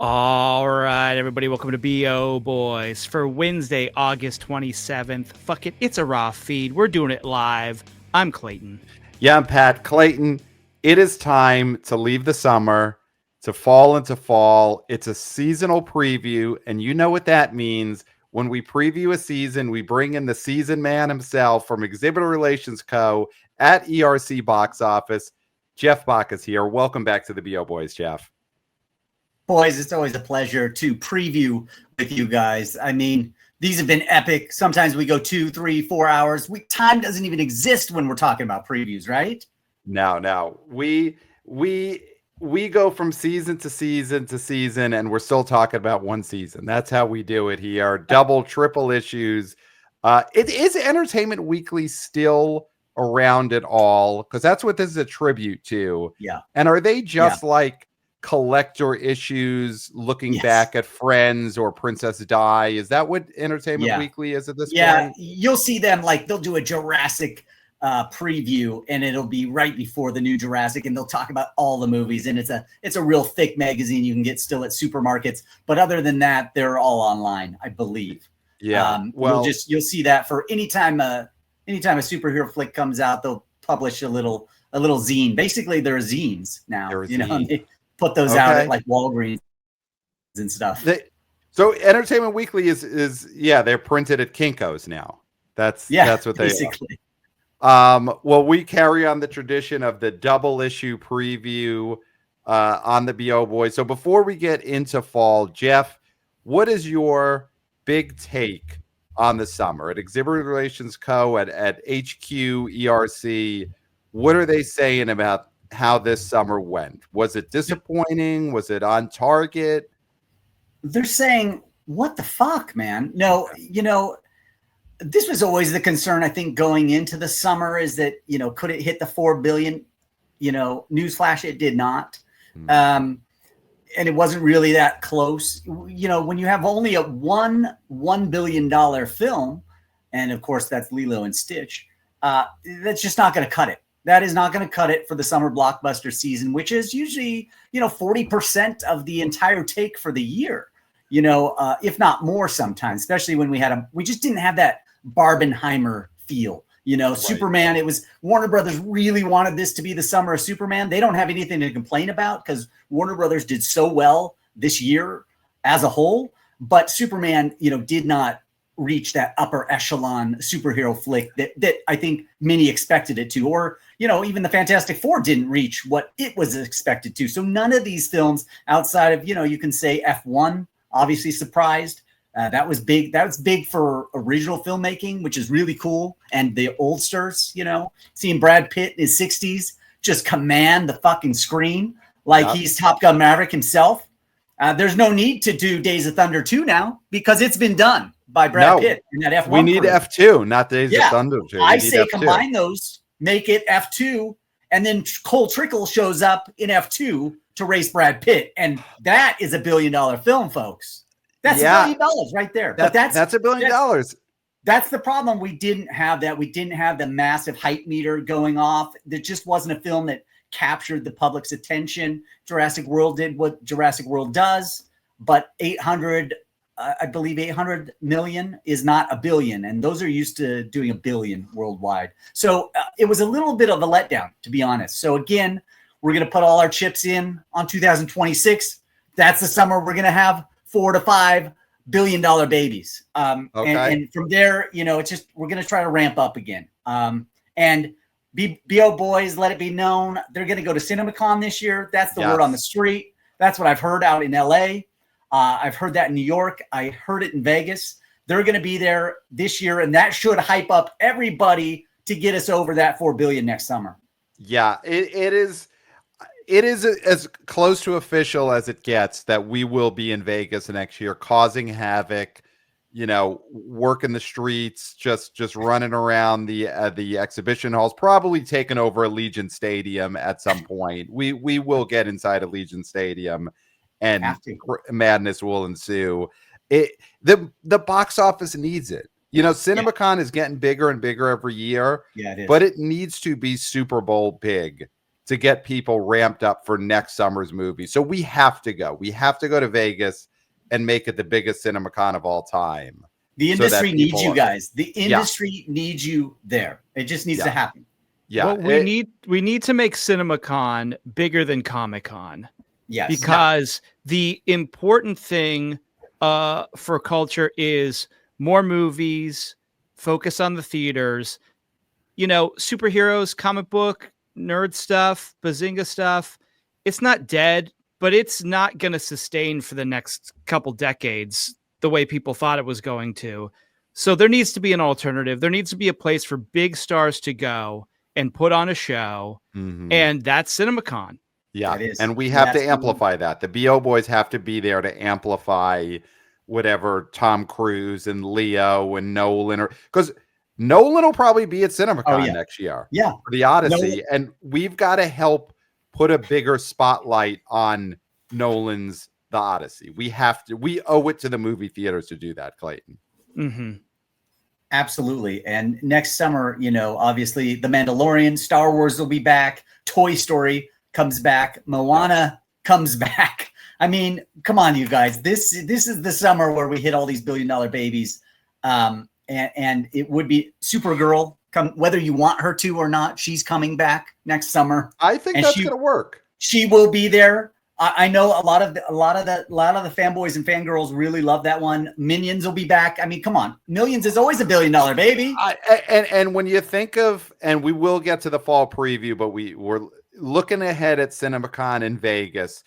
All right, everybody, welcome to BO Boys for Wednesday, August 27th. Fuck it, it's a raw feed. We're doing it live. I'm Clayton. Yeah, I'm Pat. Clayton, it is time to leave the summer, to fall into fall. It's a seasonal preview, and you know what that means. When we preview a season, we bring in the season man himself from Exhibitor Relations Co. at ERC Box Office. Jeff Bock is here. Welcome back to the BO Boys, Jeff. Boys, it's always a pleasure to preview with you guys. I mean, these have been epic. Sometimes we go 2, 3, 4 hours. Time doesn't even exist when we're talking about previews, right? No. We go from season to season to season, and we're still talking about one season. That's how we do it here. Double, triple issues. It is Entertainment Weekly still around at all? Because that's what this is a tribute to. Yeah. And are they just like collector issues looking back at Friends or Princess Di? Is that what Entertainment Weekly is at this point? Yeah, you'll see them like they'll do a Jurassic preview, and it'll be right before the new Jurassic, and they'll talk about all the movies, and it's a real thick magazine you can get still at supermarkets. But other than that, they're all online, I believe. Yeah. You'll see that for anytime a superhero flick comes out, they'll publish a little zine. Basically, they're zines now. They put those out at like Walgreens and stuff. So Entertainment Weekly is they're printed at Kinko's now. That's what they basically are. Well, we carry on the tradition of the double issue preview on the BO Boys. So before we get into fall, Jeff, what is your big take on the summer at Exhibitor Relations Co. at HQ ERC? What are they saying about how this summer went? Was it disappointing? Was it on target? They're saying, what the fuck, man? No, this was always the concern, I think, going into the summer is that, could it hit the 4 billion? Newsflash, it did not. And it wasn't really that close. When you have only a $1 billion film, and of course that's Lilo and Stitch, that's just not going to cut it. That is not going to cut it for the summer blockbuster season, which is usually, 40% of the entire take for the year, if not more sometimes, especially when we just didn't have that Barbenheimer feel, right. Superman, it was Warner Brothers really wanted this to be the summer of Superman. They don't have anything to complain about because Warner Brothers did so well this year as a whole, but Superman, did not reach that upper echelon superhero flick that I think many expected it to, or, even the Fantastic Four didn't reach what it was expected to. So none of these films outside of, you can say F1, obviously surprised. That was big. That was big for original filmmaking, which is really cool. And the oldsters, seeing Brad Pitt in his 60s just command the fucking screen like he's Top Gun Maverick himself. There's no need to do Days of Thunder 2 now because it's been done by Brad Pitt in that F1. We need F2, not Days of Thunder 2. I say F2. Combine those, make it F2, and then Cole Trickle shows up in F2 to race Brad Pitt. And that is $1 billion film, folks. That's $1 billion right there. But that's $1 billion. That's the problem. We didn't have that. We didn't have the massive hype meter going off. There just wasn't a film that captured the public's attention. Jurassic World did what Jurassic World does, but 800 million is not $1 billion, and those are used to doing $1 billion worldwide. So it was a little bit of a letdown, to be honest. So again, we're going to put all our chips in on 2026. That's the summer we're going to have $4 to $5 billion babies. And from there, it's just we're going to try to ramp up again. And BO Boys, let it be known, they're going to go to CinemaCon this year. That's the word on the street. That's what I've heard out in LA. I've heard that in New York. I heard it in Vegas. They're going to be there this year, and that should hype up everybody to get us over that 4 billion next summer. Yeah, it is as close to official as it gets that we will be in Vegas next year, causing havoc, working the streets, just running around the exhibition halls, probably taking over Allegiant Stadium at some point. We will get inside Allegiant Stadium, and madness will ensue. The box office needs it. CinemaCon is getting bigger and bigger every year. Yeah, it is. But it needs to be Super Bowl big to get people ramped up for next summer's movie. So we have to go. We have to go to Vegas and make it the biggest CinemaCon of all time. The industry needs you guys. The industry needs you there. It just needs to happen. Yeah. Well, we need to make CinemaCon bigger than Comic-Con. Yes. Because the important thing for culture is more movies, focus on the theaters, superheroes, comic book, nerd stuff, bazinga stuff. It's not dead, but it's not going to sustain for the next couple decades the way people thought it was going to. So there needs to be an alternative. There needs to be a place for big stars to go and put on a show. Mm-hmm. And that's CinemaCon. Yeah. And we have to amplify that. The BO boys have to be there to amplify whatever Tom Cruise and Leo and Nolan, because Nolan will probably be at CinemaCon next year. Yeah. For the Odyssey. And we've got to help put a bigger spotlight on Nolan's The Odyssey. We owe it to the movie theaters to do that, Clayton. Mm-hmm. Absolutely. And next summer, obviously The Mandalorian, Star Wars will be back. Toy Story comes back. Moana comes back. I mean, come on, you guys. This is the summer where we hit all these billion-dollar babies. And it would be Supergirl, whether you want her to or not, she's coming back next summer. I think that's going to work. She will be there. I know a lot of the fanboys and fangirls really love that one. Minions will be back. I mean, come on. Millions is always a billion-dollar baby. And when you think of, and we will get to the fall preview, but we're looking ahead at CinemaCon in Vegas.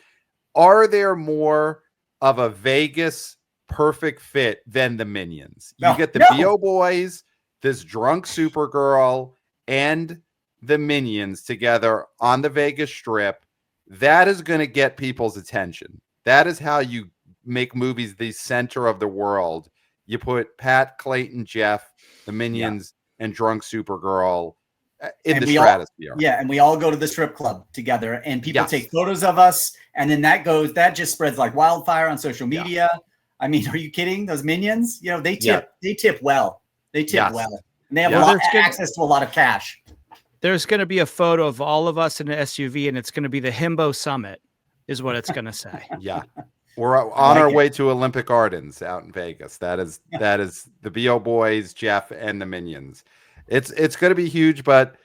Are there more of a Vegas perfect fit than the Minions? You get the BO boys, this drunk Supergirl, and the Minions together on the Vegas Strip. That is going to get people's attention. That is how you make movies the center of the world. You put Pat, Clayton, Jeff, the Minions, and drunk Supergirl in the stratosphere. And we all go to the strip club together, and people take photos of us, and then that just spreads like wildfire on social media. I mean, are you kidding? Those Minions, they tip well. They tip well. And they have access to a lot of cash. There's going to be a photo of all of us in an SUV, and it's going to be the Himbo Summit, is what it's going to say. Yeah. We're on our way to Olympic Gardens out in Vegas. That is the BO boys, Jeff, and the Minions. It's going to be huge, but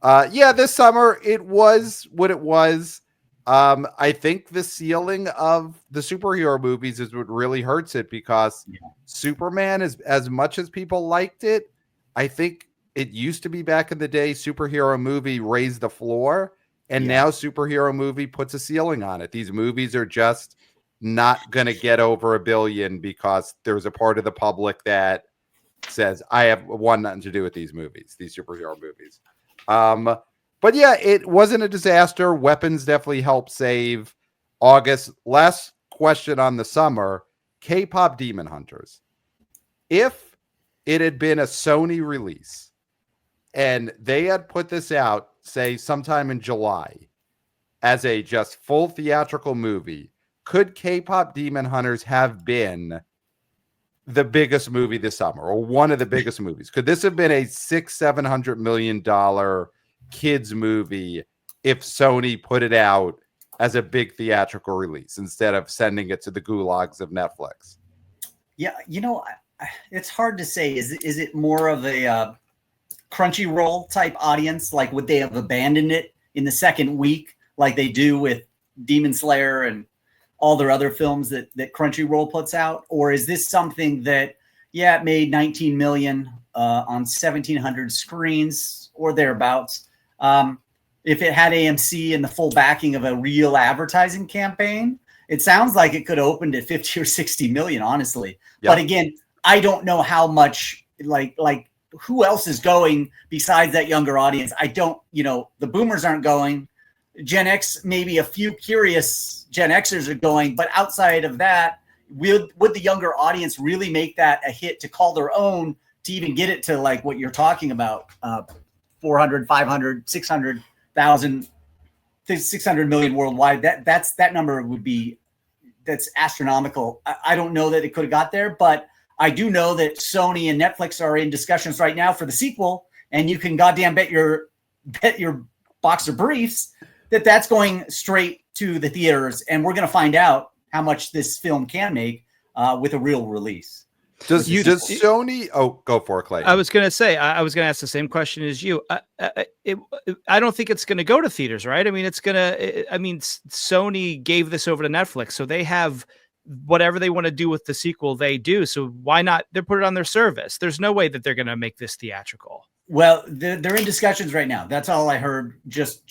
this summer it was what it was. I think the ceiling of the superhero movies is what really hurts it, because Superman is, as much as people liked it, I think it used to be back in the day, superhero movie raised the floor, and now superhero movie puts a ceiling on it. These movies are just not going to get over $1 billion because there's a part of the public that says, I have nothing to do with these movies, these superhero movies. But it wasn't a disaster. Weapons definitely helped save August. Last question on the summer, K-pop Demon Hunters. If it had been a Sony release and they had put this out, say sometime in July, as a just full theatrical movie, could K-pop Demon Hunters have been the biggest movie this summer, or one of the biggest movies? Could this have been a $600-700 million kids movie if Sony put it out as a big theatrical release instead of sending it to the gulags of Netflix? Yeah, it's hard to say. Is it more of a Crunchyroll type audience? Like, would they have abandoned it in the second week like they do with Demon Slayer and all their other films that Crunchyroll puts out? Or is this something that, it made 19 million on 1,700 screens or thereabouts? If it had AMC and the full backing of a real advertising campaign, it sounds like it could have opened at 50 or 60 million, honestly. Yep. But again, I don't know how much, like who else is going besides that younger audience. I don't, the boomers aren't going. Gen X, maybe a few curious Gen Xers are going, but outside of that, would the younger audience really make that a hit to call their own, to even get it to like what you're talking about, 400, 500, 600,000, 600 million worldwide? That number would be, that's astronomical. I don't know that it could have got there, but I do know that Sony and Netflix are in discussions right now for the sequel, and you can goddamn bet your box of briefs that's going straight to the theaters, and we're going to find out how much this film can make with a real release. Does Sony? Oh, go for it, Clay. I was going to say, I was going to ask the same question as you. I don't think it's going to go to theaters, right? I mean, Sony gave this over to Netflix, so they have whatever they want to do with the sequel, they do. So why not? They put it on their service. There's no way that they're going to make this theatrical. Well, they're in discussions right now. That's all I heard just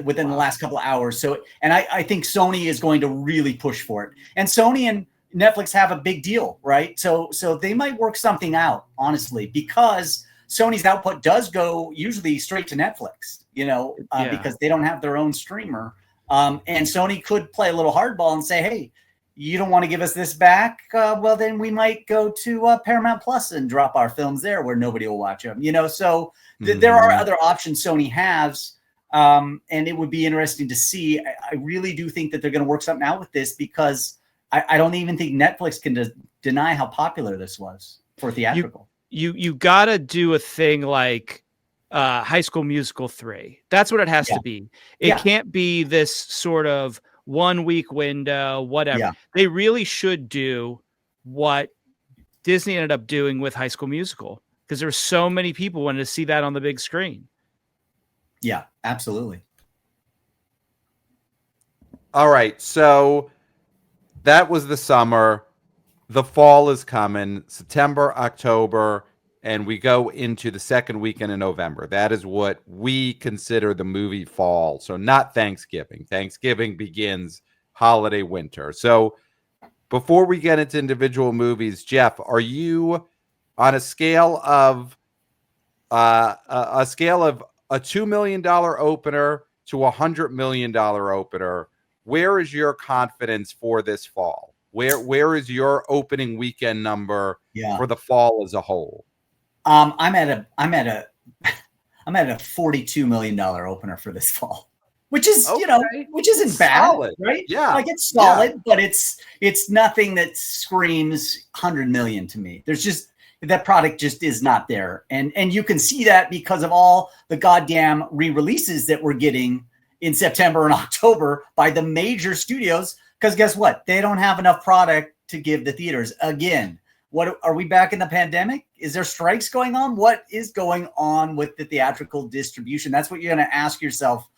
within the last couple of hours. So, and I think Sony is going to really push for it. And Sony and Netflix have a big deal, right? So they might work something out, honestly, because Sony's output does go usually straight to Netflix, because they don't have their own streamer. And Sony could play a little hardball and say, hey, you don't want to give us this back? Well, then we might go to Paramount Plus and drop our films there where nobody will watch them. So there are other options Sony has, and it would be interesting to see. I really do think that they're going to work something out with this because I don't even think Netflix can deny how popular this was for theatrical. You got to do a thing like High School Musical 3. That's what it has to be. It can't be this sort of 1 week window, whatever. Yeah. They really should do what Disney ended up doing with High School Musical because there were so many people wanting to see that on the big screen. Yeah, absolutely. All right. So that was the summer. The fall is coming, September, October, and we go into the second weekend in November. That is what we consider the movie fall. So not Thanksgiving. Thanksgiving begins holiday winter. So before we get into individual movies, Jeff, are you on a scale of a $2 million opener to $100 million opener? Where is your confidence for this fall? Where is your opening weekend number for the fall as a whole? I'm at a $42 million opener for this fall, which is which isn't bad, solid. Right? Yeah, like it's solid, but it's nothing that screams 100 million to me. There's just that product just is not there, and you can see that because of all the goddamn re-releases that we're getting in September and October by the major studios. Because guess what? They don't have enough product to give the theaters again. What are we back in the pandemic? Is there strikes going on? What is going on with the theatrical distribution? That's what you're going to ask yourself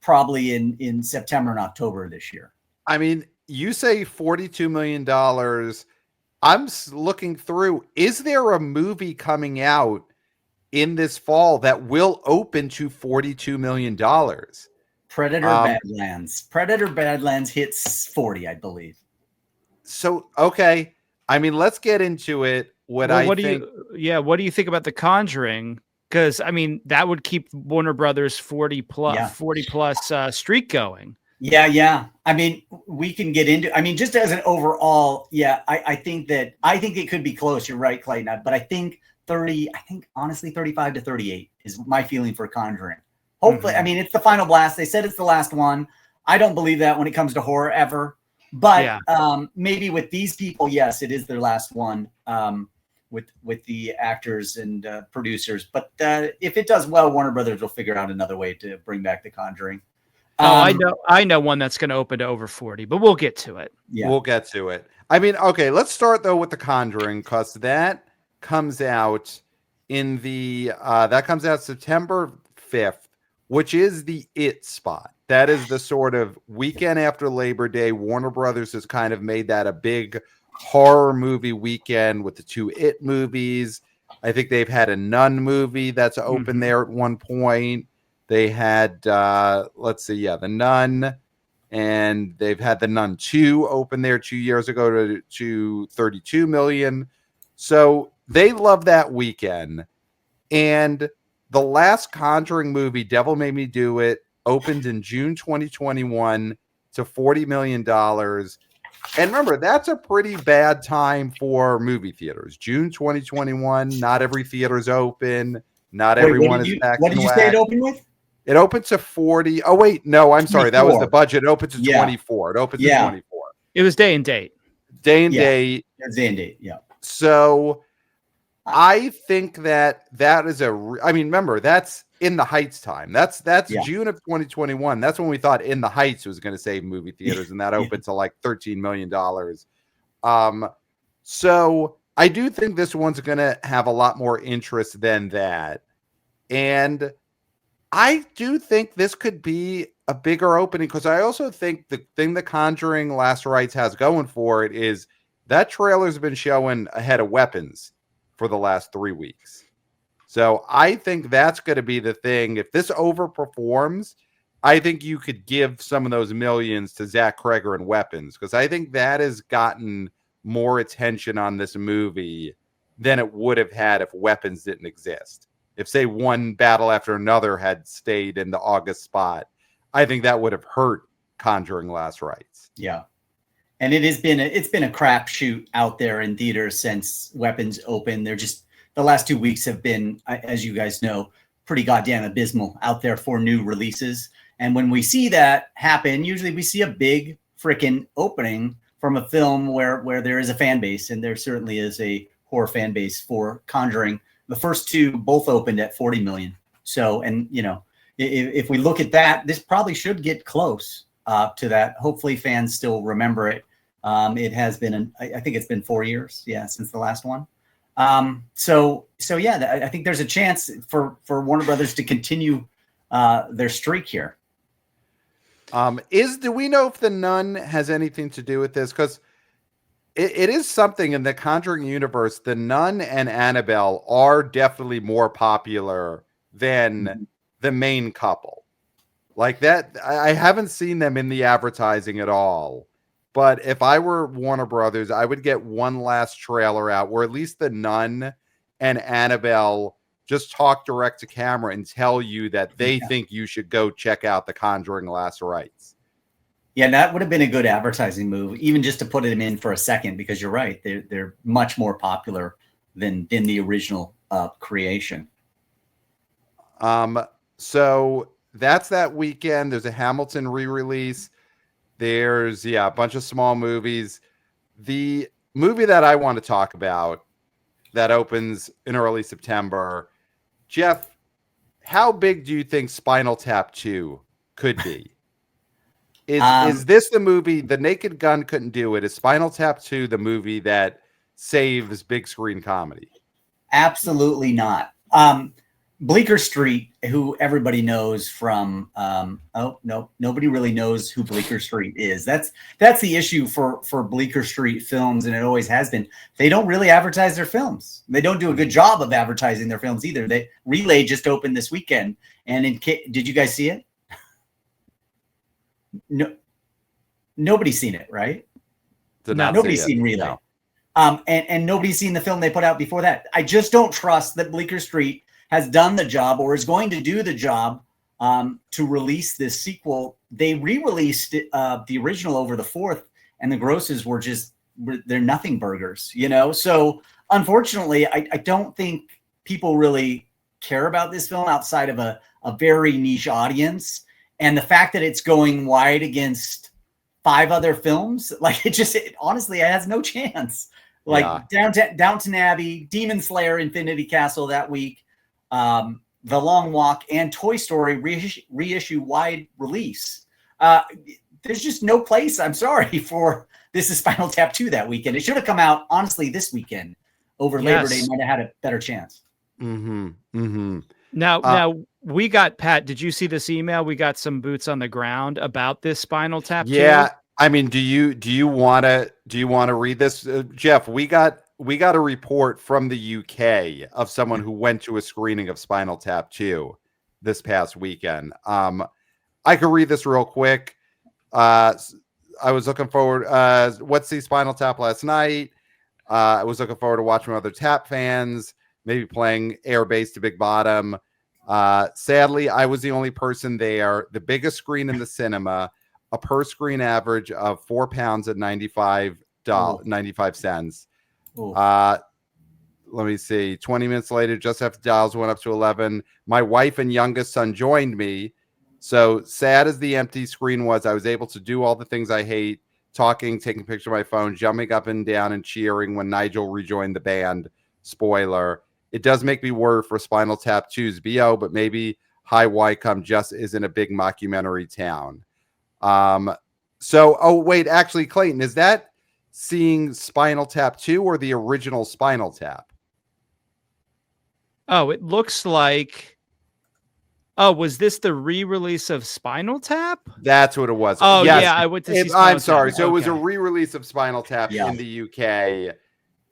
probably in September and October this year. I mean, you say $42 million. I'm looking through. Is there a movie coming out in this fall that will open to $42 million? Predator Badlands. Predator Badlands hits 40, I believe. So, okay. I mean, let's get into it. What do you think about The Conjuring? Because I mean, that would keep Warner Brothers 40 plus streak going. Yeah. I mean, we can get into. I mean, just as an overall, I think it could be close. You're right, Clayton. But I think 30. I think honestly, 35 to 38 is my feeling for Conjuring. Hopefully, I mean, it's the final blast. They said it's the last one. I don't believe that when it comes to horror ever. But maybe with these people, yes, it is their last one with the actors and producers. But if it does well, Warner Brothers will figure out another way to bring back The Conjuring. I know one that's going to open to over 40, but we'll get to it. Yeah. We'll get to it. I mean, okay, let's start though with The Conjuring because that comes out September 5th. Which is the it spot. That is the sort of weekend after Labor Day. Warner Brothers has kind of made that a big horror movie weekend with the two It movies. I think they've had a Nun movie that's open there at one point. They had, The Nun, and they've had The Nun 2 open there 2 years ago to 32 million. So they love that weekend. And the last Conjuring movie, Devil Made Me Do It, opened in June 2021 to $40 million. And remember, that's a pretty bad time for movie theaters. June 2021, not every theater's open. Not everyone is back. What did you say it opened with? It opened to 40. Oh, wait. No, I'm sorry. That was the budget. It opened to 24. It opened to 24. It was day and date. Day and date. It's day and date, yeah. So I think that is I mean, remember, that's In the Heights time. That's June of 2021. That's when we thought In the Heights was going to save movie theaters, and that opened to like $13 million. So I do think this one's going to have a lot more interest than that. And I do think this could be a bigger opening, because I also think the thing that Conjuring Last Rites has going for it is that trailer's been showing ahead of Weapons for the last 3 weeks. So I think that's going to be the thing. If this overperforms, I think you could give some of those millions to Zach Kreger and Weapons, because I think that has gotten more attention on this movie than it would have had if Weapons didn't exist. If, say, one Battle After Another had stayed in the August spot, I think that would have hurt Conjuring Last Rites. Yeah. And it's been a crapshoot out there in theaters since Weapons opened. They're just, the last 2 weeks have been, as you guys know, pretty goddamn abysmal out there for new releases. And when we see that happen, usually we see a big freaking opening from a film where there is a fan base, and there certainly is a horror fan base for Conjuring. The first two both opened at 40 million. So, and you know, if we look at that, this probably should get close to that. Hopefully fans still remember it. It has been, I think it's been 4 years, since the last one. So yeah, I think there's a chance for Warner Brothers to continue their streak here. Do we know if The Nun has anything to do with this? Because it is something in the Conjuring universe. The Nun and Annabelle are definitely more popular than the main couple. Like that, I haven't seen them in the advertising at all. But if I were Warner Brothers, I would get one last trailer out where at least The Nun and Annabelle just talk direct to camera and tell you that they think you should go check out The Conjuring Last Rites. Yeah, that would have been a good advertising move, even just to put them in for a second, because you're right. They're much more popular than the original creation. So that's that weekend. There's a Hamilton re-release. There's, a bunch of small movies. The movie that I want to talk about that opens in early September, Jeff, how big do you think Spinal Tap 2 could be? Is this the movie? The Naked Gun couldn't do it. Is Spinal Tap 2 the movie that saves big screen comedy? Absolutely not. Bleecker Street, who everybody knows from, nobody really knows who Bleecker Street is. That's the issue for Bleecker Street films, and it always has been. They don't really advertise their films. They don't do a good job of advertising their films either. Relay just opened this weekend, and did you guys see it? No, nobody's seen it, right? Nobody's seen Relay. No. And nobody's seen the film they put out before that. I just don't trust that Bleecker Street has done the job or is going to do the job to release this sequel. They re-released the original over the 4th, and the grosses they're nothing burgers, So unfortunately, I don't think people really care about this film outside of a very niche audience. And the fact that it's going wide against 5 other films, like honestly, it has no chance. Like Downton Abbey, Demon Slayer, Infinity Castle that week, The Long Walk, and Toy Story reissue wide release. There's just no place, I'm sorry, for This is Spinal Tap 2 that weekend. It should have come out, honestly, this weekend over Labor Day. Might have had a better chance. Mm-hmm. Mm-hmm. Now we got, Pat, did you see this email? We got some boots on the ground about this Spinal Tap 2. Yeah. I mean, do you want to read this, Jeff? We got a report from the UK of someone who went to a screening of Spinal Tap 2 this past weekend. I could read this real quick. I was looking forward. Went to see Spinal Tap last night. I was looking forward to watching other Tap fans, maybe playing Air Bass to Big Bottom. Sadly, I was the only person there. The biggest screen in the cinema, a per screen average of £4 at 95 cents. Let me see. 20 minutes later, just after dials went up to 11, my wife and youngest son joined me. So sad as the empty screen was, I was able to do all the things I hate: talking, taking a picture of my phone, jumping up and down and cheering when Nigel rejoined the band. spoiler. It does make me worry for Spinal Tap 2's BO, but maybe High Wycombe just isn't a big mockumentary town. Wait, actually, Clayton, is that seeing Spinal Tap 2 or the original Spinal Tap? Oh, it looks like. Oh, was this the re-release of Spinal Tap? That's what it was. Oh, yes. yeah, I went to see Spinal I'm sorry. Tap. So it was a re-release of Spinal Tap in the UK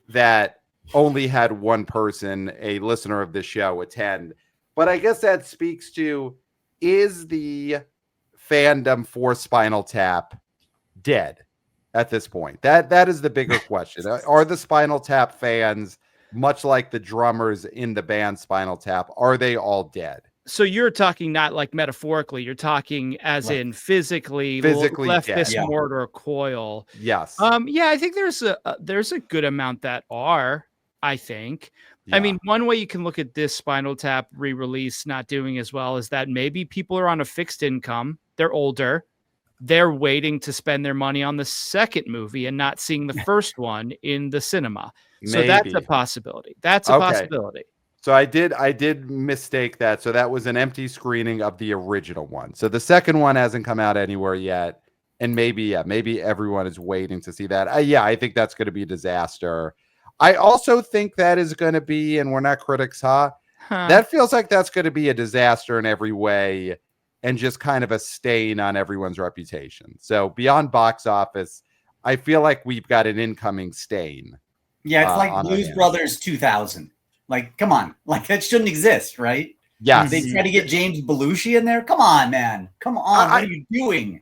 that only had one person, a listener of the show, attend. But I guess that speaks to, is the fandom for Spinal Tap dead at this point? That is the bigger question. Are the Spinal Tap fans, much like the drummers in the band Spinal Tap, are they all dead? So you're talking not like metaphorically, you're talking as in physically left dead. this mortar coil. Yes. Yeah, I think there's a good amount that are, I think. Yeah. I mean, one way you can look at this Spinal Tap re-release not doing as well is that maybe people are on a fixed income. They're older. They're waiting to spend their money on the second movie and not seeing the first one in the cinema. So that's a possibility. That's a possibility. So I did mistake that. So that was an empty screening of the original one. So the second one hasn't come out anywhere yet. And maybe everyone is waiting to see that. I think that's going to be a disaster. I also think that is going to be, and we're not critics, that feels like that's going to be a disaster in every way and just kind of a stain on everyone's reputation. So beyond box office, I feel like we've got an incoming stain. Yeah, it's like Blues Brothers 2000. Like, come on. Like, that shouldn't exist, right? Yes. They try to get James Belushi in there? Come on, man. Come on. What are you doing?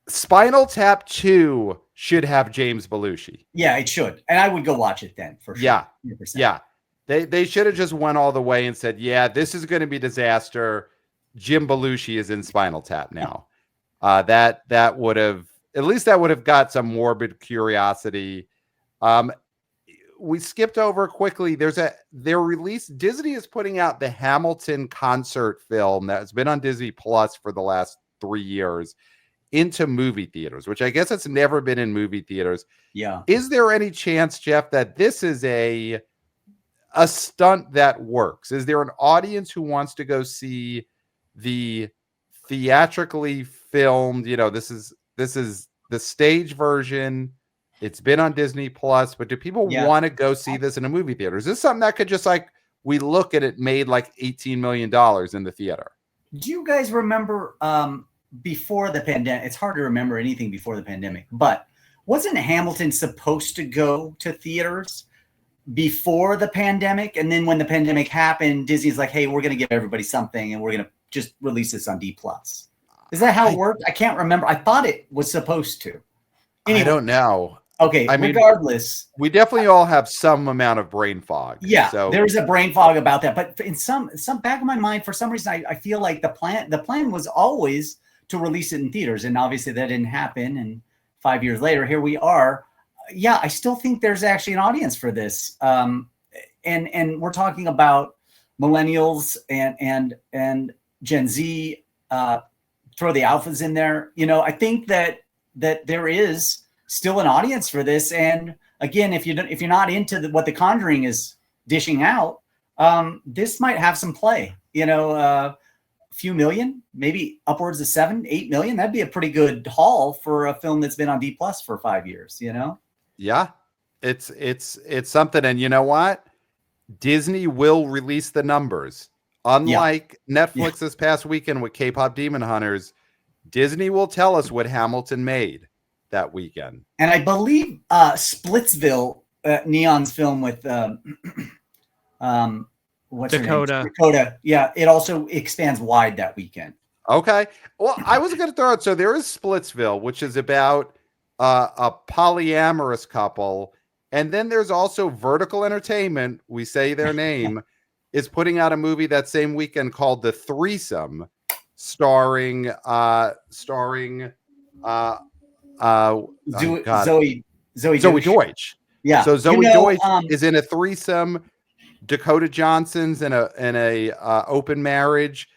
Spinal Tap 2 should have James Belushi. Yeah, it should. And I would go watch it then, for sure. Yeah. 100%. Yeah. They should have just went all the way and said, yeah, this is going to be disaster. Jim Belushi is in Spinal Tap now. That would have, at least that would have got some morbid curiosity. We skipped over quickly. Disney is putting out the Hamilton concert film that's been on Disney Plus for the last 3 years into movie theaters, which I guess it's never been in movie theaters. Yeah. Is there any chance, Jeff, that this is a stunt that works? Is there an audience who wants to go see the theatrically filmed, this is the stage version? It's been on Disney Plus, but do people want to go see this in a movie theater? Is this something that could just we look at it made like $18 million in the theater? Do you guys remember before the pandemic? It's hard to remember anything before the pandemic, but wasn't Hamilton supposed to go to theaters before the pandemic? And then when the pandemic happened, Disney's like, hey, we're going to give everybody something and we're going to just release this on D+. Is that how it worked? I can't remember. I thought it was supposed to. Anyway. I don't know. Okay, regardless. We definitely all have some amount of brain fog. Yeah, so there's a brain fog about that. But in some back of my mind, for some reason, I feel like the plan was always to release it in theaters. And obviously that didn't happen. And 5 years later, here we are. Yeah, I still think there's actually an audience for this. And we're talking about millennials and Gen Z, throw the alphas in there. I think that there is still an audience for this. And again, if you're not into what the Conjuring is dishing out, this might have some play. A few million, maybe upwards of 7-8 million. That'd be a pretty good haul for a film that's been on D+ for 5 years. Yeah, it's something. And you know what? Disney will release the numbers. Unlike Netflix this past weekend with K-pop Demon Hunters, Disney will tell us what Hamilton made that weekend. And I believe Splitsville, Neon's film with what's Dakota. Her name? Dakota. Yeah, it also expands wide that weekend. Okay. Well, I was going to throw out. So there is Splitsville, which is about a polyamorous couple, and then there's also Vertical Entertainment. We say their name is putting out a movie that same weekend called The Threesome, starring Zoe Deutsch. Yeah. So Zoe Deutsch is in a threesome. Dakota Johnson's in a open marriage.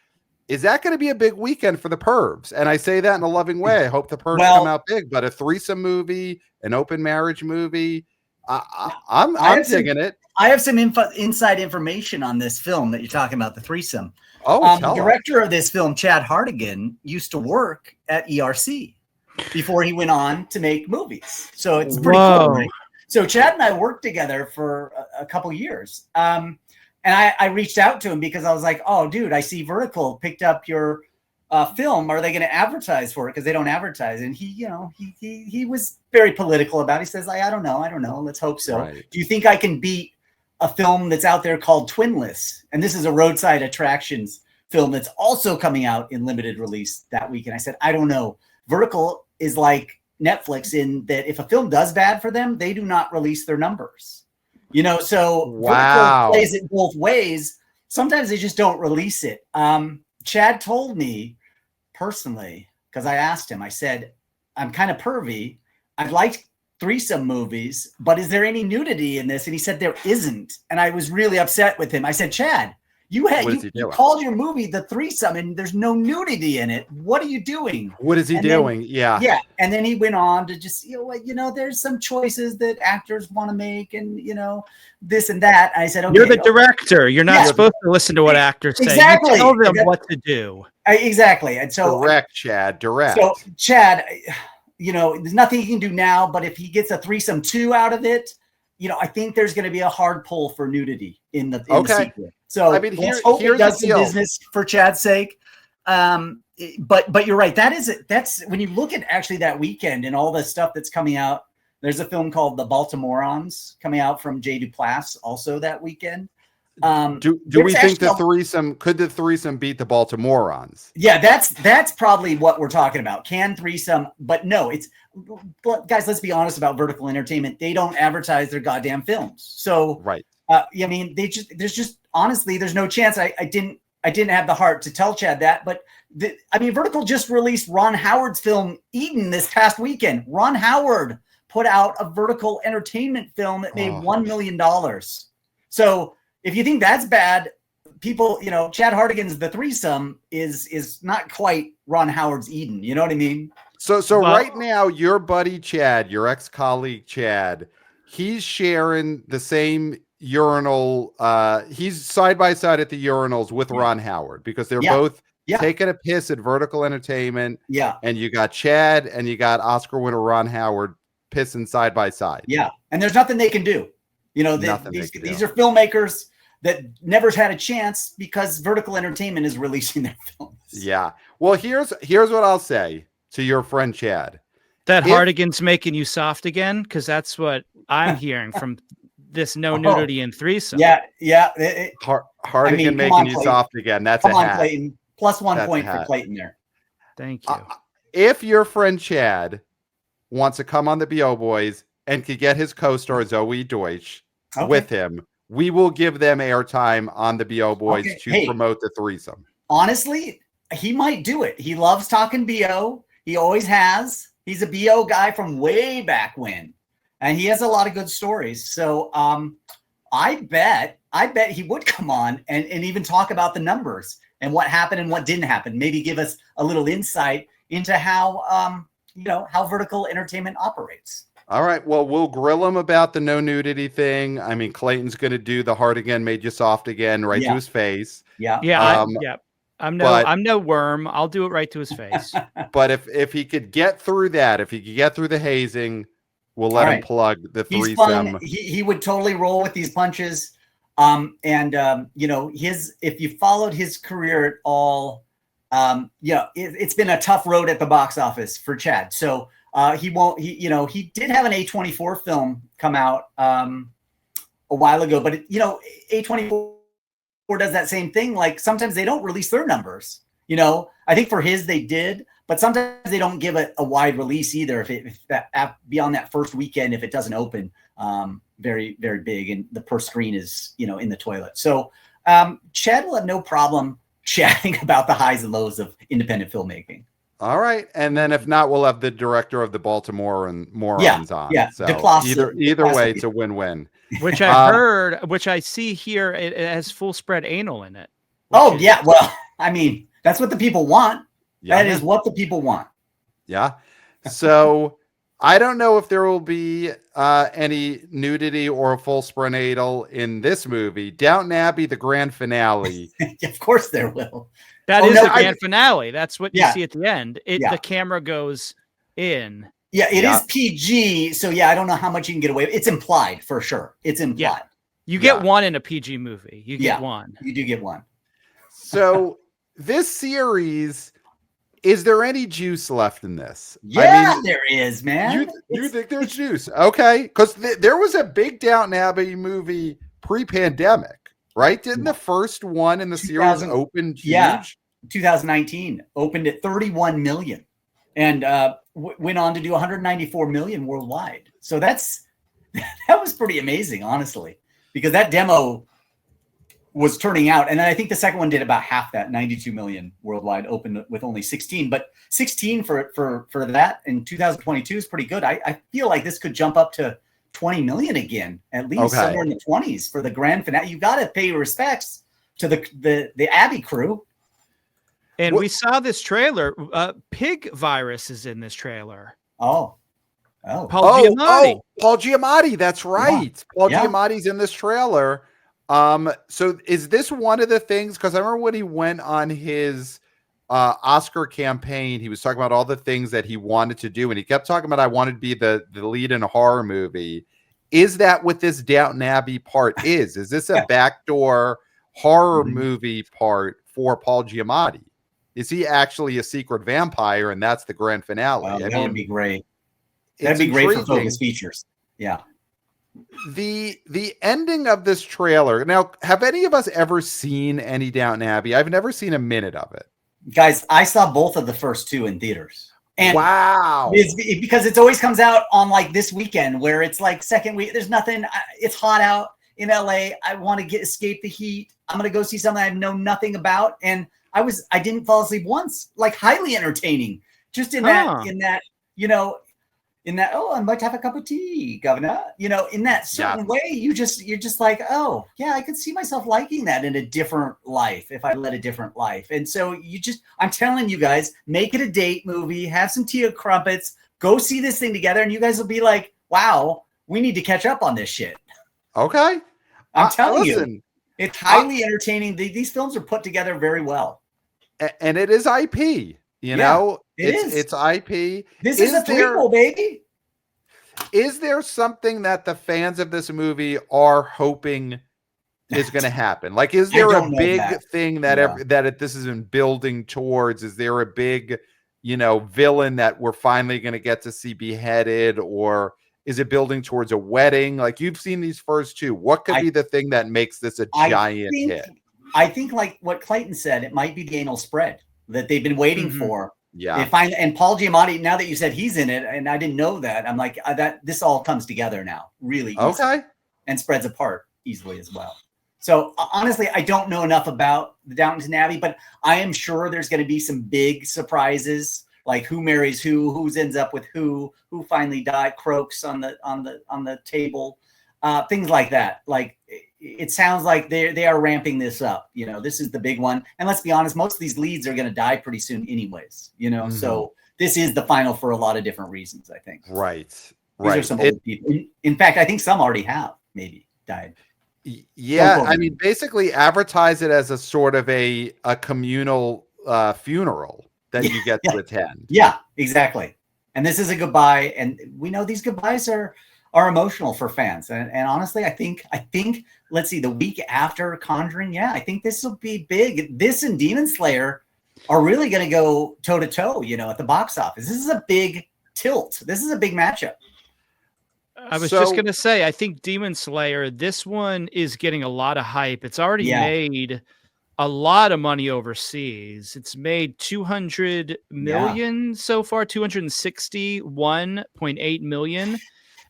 Is that going to be a big weekend for the pervs? And I say that in a loving way. I hope the pervs come out big. But a threesome movie, an open marriage movie, I'm digging it. I have some inside information on this film that you're talking about, the Threesome. The director of this film, Chad Hartigan, used to work at ERC before he went on to make movies. So it's pretty cool, right? So Chad and I worked together for a couple years. And I reached out to him because I was like, oh, dude, I see Vertical picked up your film. Are they going to advertise for it? Because they don't advertise. And he was very political about it. He says, I don't know. Let's hope so. Right. Do you think I can beat a film that's out there called Twinless? And this is a roadside attractions film that's also coming out in limited release that week. And I said, I don't know. Vertical is like Netflix in that if a film does bad for them, they do not release their numbers. So Vertical plays it both ways. Sometimes they just don't release it. Chad told me personally, because I asked him, I said, I'm kind of pervy. I'd like threesome movies, but is there any nudity in this? And he said there isn't. And I was really upset with him. I said, Chad, you called your movie The Threesome and there's no nudity in it. What are you doing? What is he doing? Yeah. And then he went on to just, there's some choices that actors want to make and, this and that. I said, okay. You're the director. You're not supposed to listen to what actors say. Exactly. You tell them what to do. Exactly. And so direct, Chad, direct. So Chad, there's nothing he can do now, but if he gets a Threesome 2 out of it, I think there's going to be a hard pull for nudity in the sequel. So I mean, let's hope he does some business for Chad's sake. But you're right. That's when you look at actually that weekend and all the stuff that's coming out. There's a film called The Baltimoreans coming out from J. Duplass also that weekend. Do we think the threesome beat the Baltimoreans? Yeah, that's probably what we're talking about. Can Threesome, but no, guys, let's be honest about Vertical Entertainment. They don't advertise their goddamn films. So right. I mean, honestly, there's no chance. I didn't have the heart to tell Chad that, but Vertical just released Ron Howard's film Eden this past weekend. Ron Howard put out a Vertical Entertainment film that made $1 million. So if you think that's bad, people, Chad Hartigan's The Threesome is not quite Ron Howard's Eden. You know what I mean? So right now, your buddy Chad, your ex-colleague Chad, he's sharing the same urinal. He's side by side at the urinals with Ron Howard because they're both taking a piss at Vertical Entertainment. Yeah. And you got Chad and you got Oscar winner Ron Howard pissing side by side. Yeah. And there's nothing they can do. These are filmmakers that never had a chance because Vertical Entertainment is releasing their films. Yeah. Well, here's what I'll say to your friend Chad. Hartigan's making you soft again, because that's what I'm hearing from this nudity in Threesome. Yeah. Hartigan making you soft again. That's a hat. Clayton. Plus 1 point for Clayton there. Thank you. If your friend Chad wants to come on the BO Boys and could get his co-star Zoe Deutsch with him, we will give them airtime on the BO Boys to promote the Threesome. Honestly, he might do it. He loves talking BO. He always has. He's a BO guy from way back when, and he has a lot of good stories. So I bet he would come on and even talk about the numbers and what happened and what didn't happen. Maybe give us a little insight into how Vertical Entertainment operates. All right. Well, we'll grill him about the no nudity thing. I mean, Clayton's going to do the Hartigan made you soft again right to his face. Yeah. Yeah. I'm no worm. I'll do it right to his face. But if he could get through that, if he could get through the hazing, we'll let him plug the Threesome. He would totally roll with these punches. If you followed his career at all, it's been a tough road at the box office for Chad. So he did have an A24 film come out a while ago, but A24 does that same thing. Like sometimes they don't release their numbers. I think for his they did, but sometimes they don't give it a wide release either. If that beyond that first weekend, if it doesn't open very, very big and the per screen is in the toilet. So Chad will have no problem chatting about the highs and lows of independent filmmaking. All right, and then if not, we'll have the director of the Baltimore and Morons on. Yeah, so either way, it's a win-win. Which I've heard, which I see here, it has full spread anal in it. Oh yeah, well, I mean, that's what the people want. Yeah. That is what the people want. Yeah. So I don't know if there will be any nudity or a full sprenatal in this movie. Downton Abbey, the grand finale. Of course there will. That is the grand finale. That's what you see at the end. The camera goes in. Yeah, it is PG. So yeah, I don't know how much you can get away with. It's implied for sure. It's implied. Yeah. You get one in a PG movie. You get one. You do get one. So this series, is there any juice left in this? Yeah, I mean, there is, man. You think there's juice? Okay, because there was a big Downton Abbey movie pre-pandemic, right? Didn't the first one in the series open huge? Yeah, 2019 opened at 31 million, and went on to do 194 million worldwide. So that was pretty amazing, honestly, because that demo was turning out. And then I think the second one did about half that, 92 million worldwide, opened with only 16, but 16 for that in 2022 is pretty good. I feel like this could jump up to 20 million again, at least somewhere in the 20s for the grand finale. You got to pay respects to the Abbey crew. And we saw this trailer. Pig virus is in this trailer. Paul Giamatti. Paul Giamatti. That's right. Yeah. Paul Giamatti's in this trailer. So is this one of the things? Because I remember when he went on his Oscar campaign, he was talking about all the things that he wanted to do, and he kept talking about, I wanted to be the lead in a horror movie. Is that what this Downton Abbey part is? Is this a backdoor horror movie part for Paul Giamatti? Is he actually a secret vampire, and that's the grand finale? That would be great. That'd be great for Focus Features. Yeah. The ending of this trailer. Now, have any of us ever seen any Downton Abbey? I've never seen a minute of it. Guys, I saw both of the first two in theaters. And wow. Because it always comes out on like this weekend where it's like second week. There's nothing. It's hot out in LA. I want to escape the heat. I'm going to go see something I know nothing about. And I didn't fall asleep once. Like, highly entertaining. Just in that, I might have a cup of tea, governor. In that certain way, you're just like, oh yeah, I could see myself liking that in a different life if I led a different life. And so I'm telling you guys, make it a date movie, have some tea or crumpets, go see this thing together, and you guys will be like, wow, we need to catch up on this shit. Okay. I'm telling you, it's highly entertaining. These films are put together very well. And it is IP, it's IP. This is a prequel, baby. Is there something that the fans of this movie are hoping is going to happen? Like, is there a big thing that this is in building towards? Is there a big, villain that we're finally going to get to see beheaded, or is it building towards a wedding? Like, you've seen these first two. What could be the thing that makes this a giant hit? I think, like what Clayton said, it might be the anal spread that they've been waiting for. Yeah. And Paul Giamatti, now that you said he's in it, and I didn't know that, I'm like, this all comes together now, really easily, okay, and spreads apart easily as well. So honestly, I don't know enough about the Downton Abbey, but I am sure there's going to be some big surprises, like who marries who ends up with who finally croaks on the table, things like that. Like, it sounds like they are ramping this up. This is the big one. And let's be honest, most of these leads are going to die pretty soon anyways, so this is the final for a lot of different reasons, I think. Right. These are some old people. In fact, I think some already have maybe died. Yeah. I mean, basically advertise it as a sort of a communal funeral that you get to attend. Yeah, exactly. And this is a goodbye. And we know these goodbyes are emotional for fans. And honestly, I think, let's see, the week after Conjuring, I think this will be big. This and Demon Slayer are really going to go toe to toe, at the box office. This is a big tilt. This is a big matchup. I was just going to say, I think Demon Slayer, this one is getting a lot of hype. It's already made a lot of money overseas. It's made 200 million so far, 261.8 million.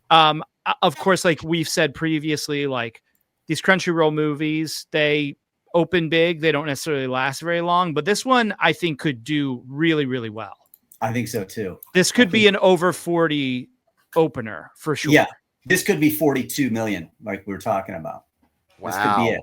Of course, like we've said previously, like these Crunchyroll movies, they open big. They don't necessarily last very long, but this one I think could do really, really well. I think so too. This could be an over 40 opener for sure. Yeah. This could be 42 million, like we were talking about. Wow. This could be it.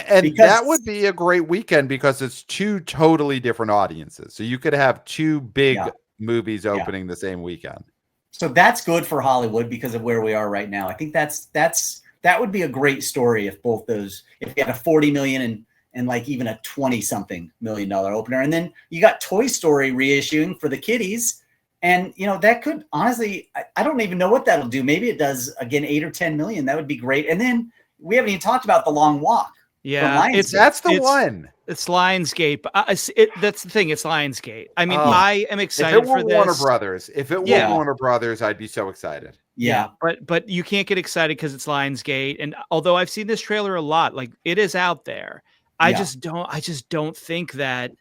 And that would be a great weekend because it's two totally different audiences. So you could have two big movies opening the same weekend. So that's good for Hollywood because of where we are right now. I think that would be a great story if both those, if you had a 40 million and like even a 20-something million dollar opener. And then you got Toy Story reissuing for the kiddies. And, that could honestly, I don't even know what that'll do. Maybe it does, again, 8 or 10 million. That would be great. And then we haven't even talked about The Long Walk. Yeah, that's the one. It's Lionsgate. That's the thing. It's Lionsgate. I mean, I am excited for this. Warner Brothers. If it were Warner Brothers, I'd be so excited. Yeah, but you can't get excited because it's Lionsgate. And although I've seen this trailer a lot, like it is out there. I just don't think that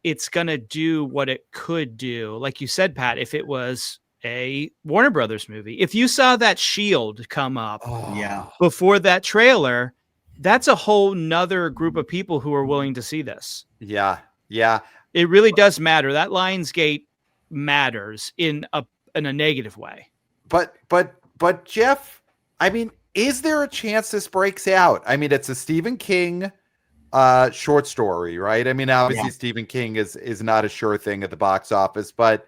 it's gonna do what it could do. Like you said, Pat, if it was a Warner Brothers movie, if you saw that shield come up before that trailer, that's a whole nother group of people who are willing to see this. Yeah. It really does matter. That Lionsgate matters in a negative way. But Jeff, I mean, is there a chance this breaks out? I mean, it's a Stephen King short story, right? I mean, obviously Stephen King is not a sure thing at the box office, but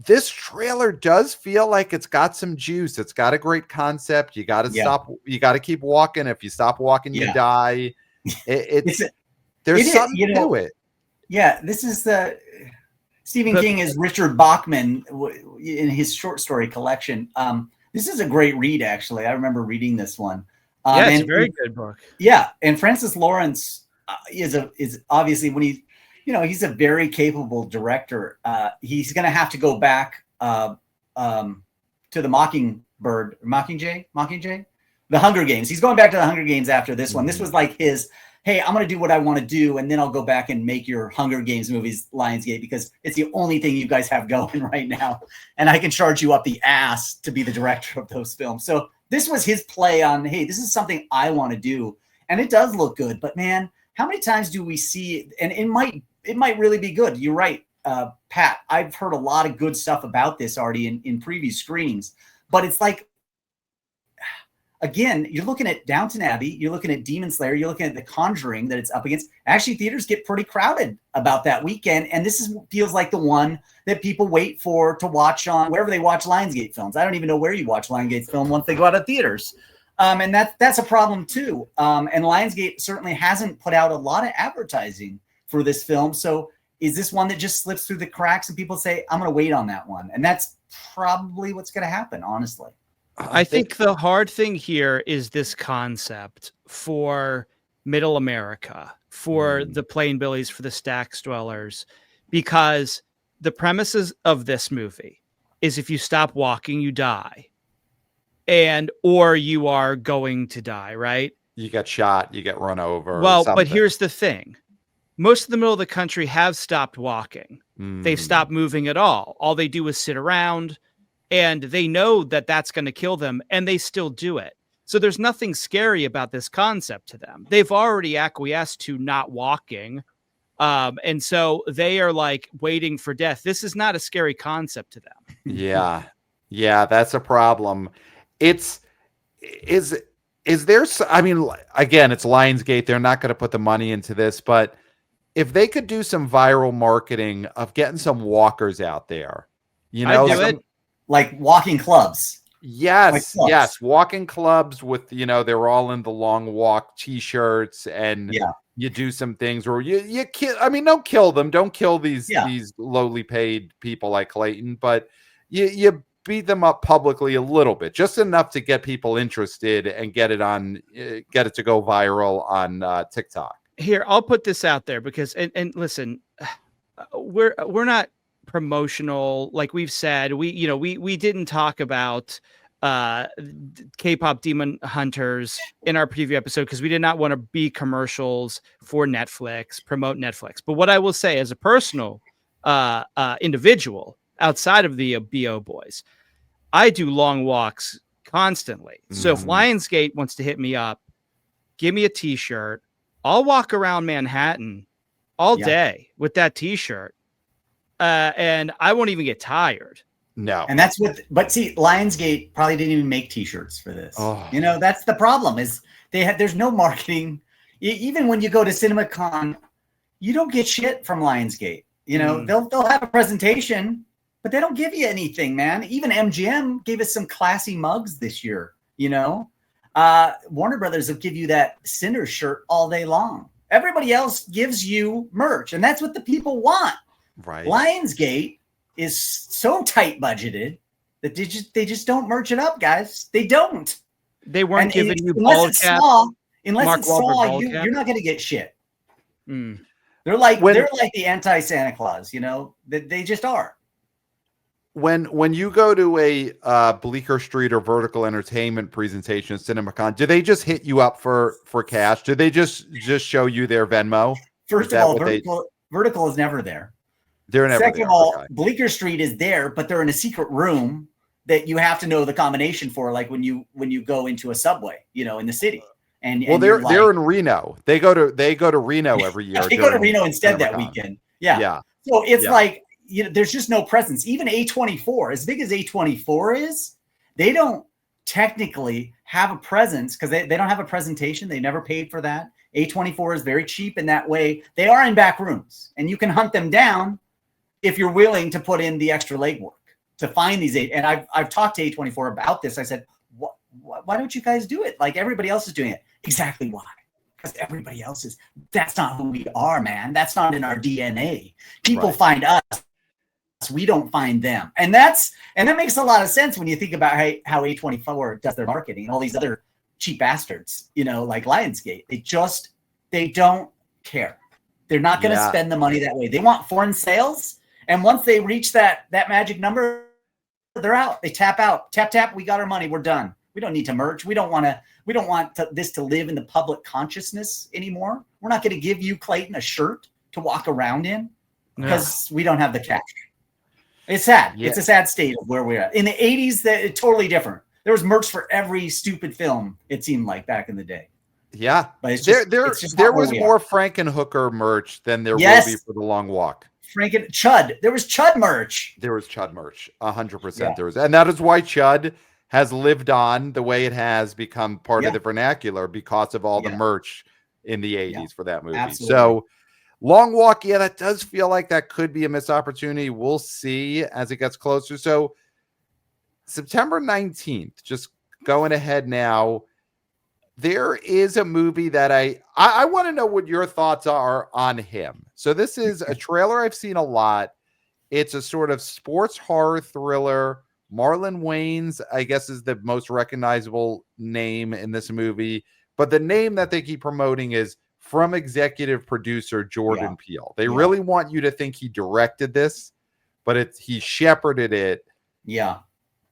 this trailer does feel like it's got some juice. It's got a great concept. You got to stop. You got to keep walking. If you stop walking, you die. There's something to it. Yeah, this is Stephen King is Richard Bachman in his short story collection. This is a great read, actually. I remember reading this one. It's a very good book. Yeah, and Francis Lawrence is obviously when he's a very capable director. He's going to have to go back to the Mockingjay, the Hunger Games. He's going back to the Hunger Games after this one. This was like his, hey, I'm going to do what I want to do, and then I'll go back and make your Hunger Games movies, Lionsgate, because it's the only thing you guys have going right now, and I can charge you up the ass to be the director of those films. So this was his play on, hey, this is something I want to do, and it does look good. But man, how many times do we see? And it might really be good. You're right, Pat. I've heard a lot of good stuff about this already in previous screenings, but it's like, again, you're looking at Downton Abbey, you're looking at Demon Slayer, you're looking at The Conjuring that it's up against. Actually, theaters get pretty crowded about that weekend, and this feels like the one that people wait for to watch on wherever they watch Lionsgate films. I don't even know where you watch Lionsgate film once they go out of theaters. And that's a problem too. And Lionsgate certainly hasn't put out a lot of advertising for this film. So is this one that just slips through the cracks and people say, I'm going to wait on that one? And that's probably what's going to happen, honestly. I think the hard thing here is this concept for middle America, for the Plain Billies, for the Stacks Dwellers, because the premises of this movie is if you stop walking, you die. Or you are going to die, right? You get shot, you get run over. Well, but here's the thing. Most of the middle of the country have stopped walking. They've stopped moving at all. All they do is sit around, and they know that that's going to kill them, and they still do it. So there's nothing scary about this concept to them. They've already acquiesced to not walking. And so they are like waiting for death. This is not a scary concept to them. Yeah, that's a problem. Is there, I mean, again, it's Lionsgate. They're not going to put the money into this, but if they could do some viral marketing of getting some walkers out there, like walking clubs. Yes. Walking clubs with, they're all in the long walk t-shirts, and you do some things where you kill, I mean, don't kill them. Don't kill these lowly paid people like Clayton, but you beat them up publicly a little bit, just enough to get people interested and get it to go viral on TikTok. Here, I'll put this out there because, and listen, we're not promotional. Like we've said, we didn't talk about K-pop Demon Hunters in our preview episode because we did not want to be commercials for Netflix, promote Netflix. But what I will say as a personal individual outside of the BO boys, I do long walks constantly. So if Lionsgate wants to hit me up, give me a t-shirt, I'll walk around Manhattan all day with that t-shirt. And I won't even get tired. No. And that's but see, Lionsgate probably didn't even make t-shirts for this. Oh. That's the problem is there's no marketing. Even when you go to CinemaCon, you don't get shit from Lionsgate. They'll have a presentation, but they don't give you anything, man. Even MGM gave us some classy mugs this year, you know. Warner Brothers will give you that Sinners shirt all day long. Everybody else gives you merch, and that's what the people want. Right. Lionsgate is so tight budgeted that they just don't merch it up, guys. They don't. They weren't giving you unless it's small. Unless it's small, you're not going to get shit. Mm. They're like the anti-Santa Claus, you know. They just are. When you go to a Bleecker Street or Vertical Entertainment presentation at CinemaCon, do they just hit you up for cash? Do they just show you their Venmo? First of all, Vertical is never there. They're never there. Second of all, Bleecker Street is there, but they're in a secret room that you have to know the combination for, like when you go into a subway, you know, in the city. And they're in Reno. They go to Reno every year. They go to Reno instead that weekend. Yeah. Yeah. So it's like, you know, there's just no presence. Even A24, as big as A24 is, they don't technically have a presence because they don't have a presentation. They never paid for that. A24 is very cheap in that way. They are in back rooms, and you can hunt them down if you're willing to put in the extra legwork to find these eight. And I've talked to A24 about this. I said, why don't you guys do it like everybody else is doing it? Exactly why. Because everybody else is. That's not who we are, man. That's not in our DNA. People find us. We don't find them. And that makes a lot of sense when you think about how A24 does their marketing and all these other cheap bastards, you know, like Lionsgate. They don't care. They're not going to spend the money that way. They want foreign sales. And once they reach that magic number, they're out. They tap out. Tap, tap. We got our money. We're done. We don't need to merge. We don't want this to live in the public consciousness anymore. We're not going to give you, Clayton, a shirt to walk around in because we don't have the cash. It's sad. Yeah. It's a sad state of where we're at. In the 80s, it's totally different. There was merch for every stupid film, it seemed like, back in the day. Yeah. But there was more Frankenhooker merch than there will be for The Long Walk. Chud. There was Chud merch. There was Chud merch. 100% there was. And that is why Chud has lived on the way it has become part of the vernacular because of all the merch in the 80s for that movie. Absolutely. So Long Walk, that does feel like that could be a missed opportunity. We'll see as it gets closer. So September 19th, just going ahead now, there is a movie that I want to know what your thoughts are on him. So this is a trailer I've seen a lot. It's a sort of sports horror thriller. Marlon Wayans, I guess, is the most recognizable name in this movie. But the name that they keep promoting is from executive producer Jordan Peele. They really want you to think he directed this, but he shepherded it. Yeah.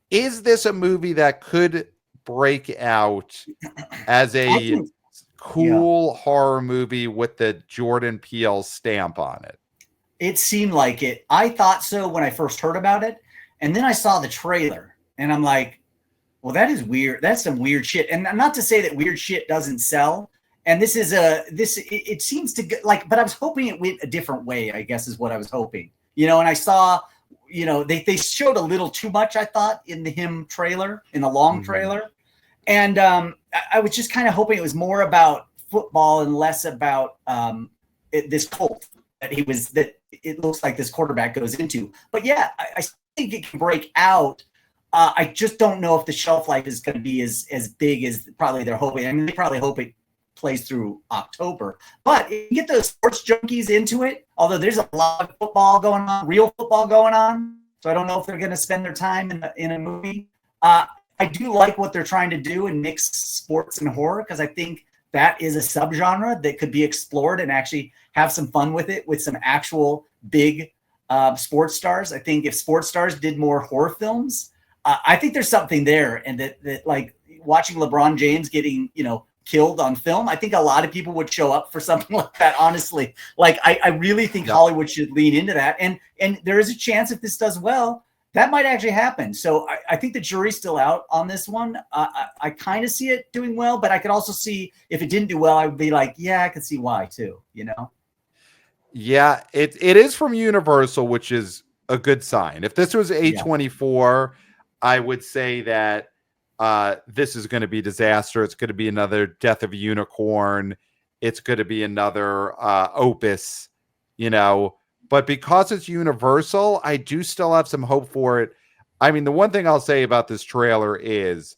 Is this a movie that could break out as a cool horror movie with the Jordan Peele stamp on it? It seemed like it. I thought so when I first heard about it. And then I saw the trailer and I'm like, well, that is weird. That's some weird shit. And not to say that weird shit doesn't sell. And it seems to like, but I was hoping it went a different way, I guess is what I was hoping, you know, and I saw, you know, they showed a little too much, I thought, in the him trailer, in the long trailer. And I was just kind of hoping it was more about football and less about this cult that it looks like this quarterback goes into. But yeah, I think it can break out. I just don't know if the shelf life is going to be as big as probably they're hoping. I mean, they probably hope it plays through October. But if you get those sports junkies into it, although there's a lot of football going on, real football going on, so I don't know if they're going to spend their time in a movie. I do like what they're trying to do and mix sports and horror because I think that is a subgenre that could be explored and actually have some fun with it with some actual big sports stars. I think if sports stars did more horror films, I think there's something there, and that like watching LeBron James getting, you know, killed on film, I think a lot of people would show up for something like that. Honestly, like I really think Hollywood should lean into that, and there is a chance if this does well, that might actually happen. So I think the jury's still out on this one. I kind of see it doing well, but I could also see if it didn't do well, I would be like, yeah, I can see why too. You know? Yeah, it is from Universal, which is a good sign. If this was A24, I would say that this is going to be disaster. It's going to be another Death of a Unicorn. It's going to be another Opus, you know. but because it's Universal, I do still have some hope for it. I mean, the one thing I'll say about this trailer is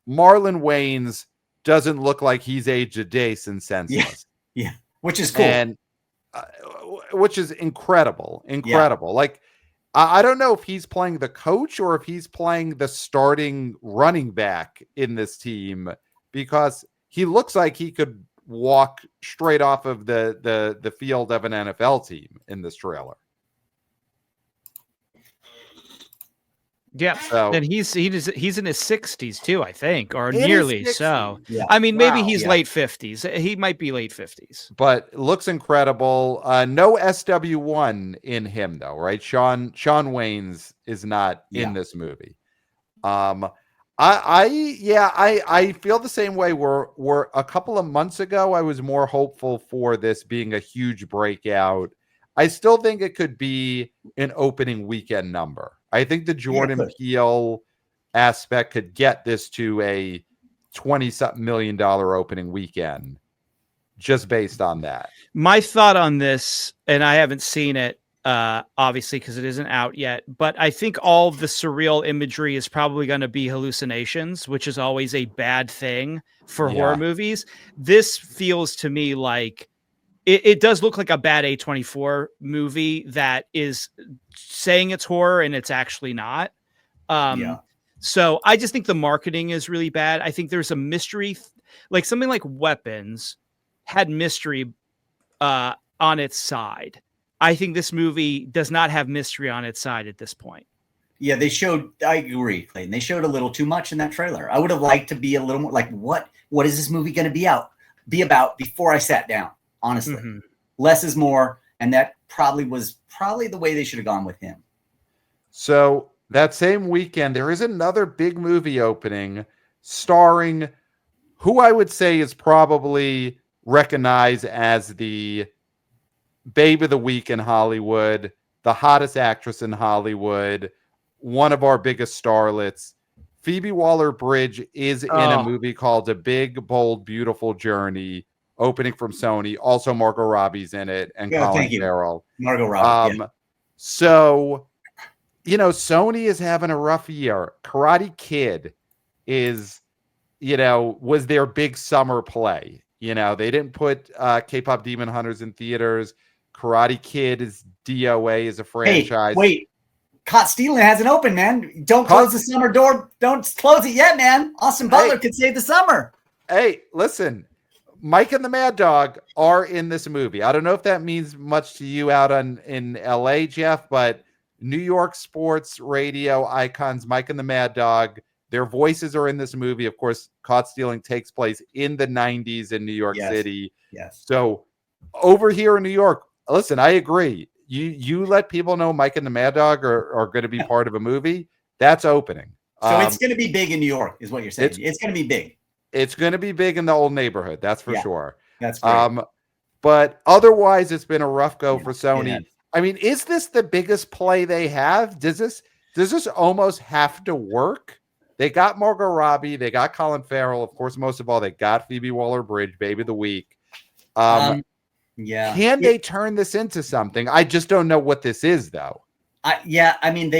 Marlon Wayans doesn't look like he's aged a day since Senseless. Yeah. Which is cool. And which is incredible. Like, I don't know if he's playing the coach or if he's playing the starting running back in this team, because he looks like he could walk straight off of the field of an NFL team in this trailer. Yeah, so, and he's in his 60s too, I think, or nearly so. Yeah. I mean, maybe he's late 50s. He might be late 50s. But looks incredible. No SW1 in him though, right? Shawn Wayans is not in this movie. I feel the same way. We're a couple of months ago, I was more hopeful for this being a huge breakout. I still think it could be an opening weekend number. I think the Jordan Peele aspect could get this to a $20-something million opening weekend just based on that. My thought on this, and I haven't seen it, obviously, because it isn't out yet, but I think all of the surreal imagery is probably going to be hallucinations, which is always a bad thing for horror movies. This feels to me like it does look like a bad A24 movie that is saying it's horror and it's actually not. So I just think the marketing is really bad. I think there's a mystery, like something like Weapons had mystery on its side. I think this movie does not have mystery on its side at this point. Yeah, I agree, Clayton. They showed a little too much in that trailer. I would have liked to be a little more like, what is this movie going to be about before I sat down? Honestly, less is more. And that was the way they should have gone with him. So that same weekend, there is another big movie opening starring who I would say is probably recognized as the babe of the week in Hollywood, the hottest actress in Hollywood, one of our biggest starlets. Phoebe Waller-Bridge is in a movie called A Big, Bold, Beautiful Journey, opening from Sony. Also, Margot Robbie's in it, and Colin Farrell. Margot Robbie. So, Sony is having a rough year. Karate Kid was their big summer play. They didn't put K-pop Demon Hunters in theaters. Karate Kid is DOA as a franchise. Hey, wait. Caught Stealing hasn't opened, man. Don't close the summer door. Don't close it yet, man. Austin Butler could save the summer. Hey, listen. Mike and the Mad Dog are in this movie. I don't know if that means much to you out in LA, Jeff, but New York sports radio icons, Mike and the Mad Dog, their voices are in this movie. Of course, Caught Stealing takes place in the 90s in New York City. Yes. So over here in New York, listen, I agree. You let people know Mike and the Mad Dog are going to be part of a movie. That's opening. So it's going to be big in New York is what you're saying. It's going to be big. It's going to be big in the old neighborhood. That's for sure. That's great. But otherwise, it's been a rough go for Sony. Yeah. I mean, is this the biggest play they have? Does this almost have to work? They got Margot Robbie. They got Colin Farrell. Of course, most of all, they got Phoebe Waller-Bridge, baby of the week. Can they turn this into something? I just don't know what this is, though. I mean,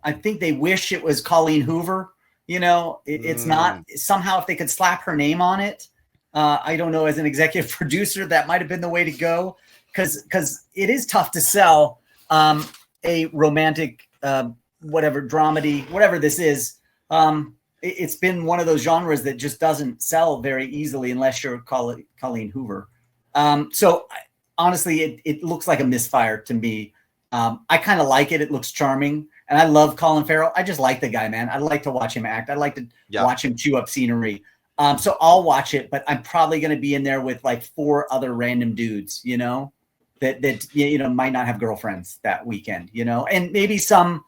I think they wish it was Colleen Hoover. It's not. Somehow, if they could slap her name on it, I don't know. As an executive producer, that might have been the way to go, because it is tough to sell a romantic, dramedy, whatever this is. It's been one of those genres that just doesn't sell very easily unless you're Colleen Hoover. So honestly, it looks like a misfire to me. I kind of like it. It looks charming. And I love Colin Farrell. I just like the guy, man. I'd like to watch him act. I'd like to watch him chew up scenery. So I'll watch it, but I'm probably going to be in there with like 4 other random dudes, that might not have girlfriends that weekend, and maybe some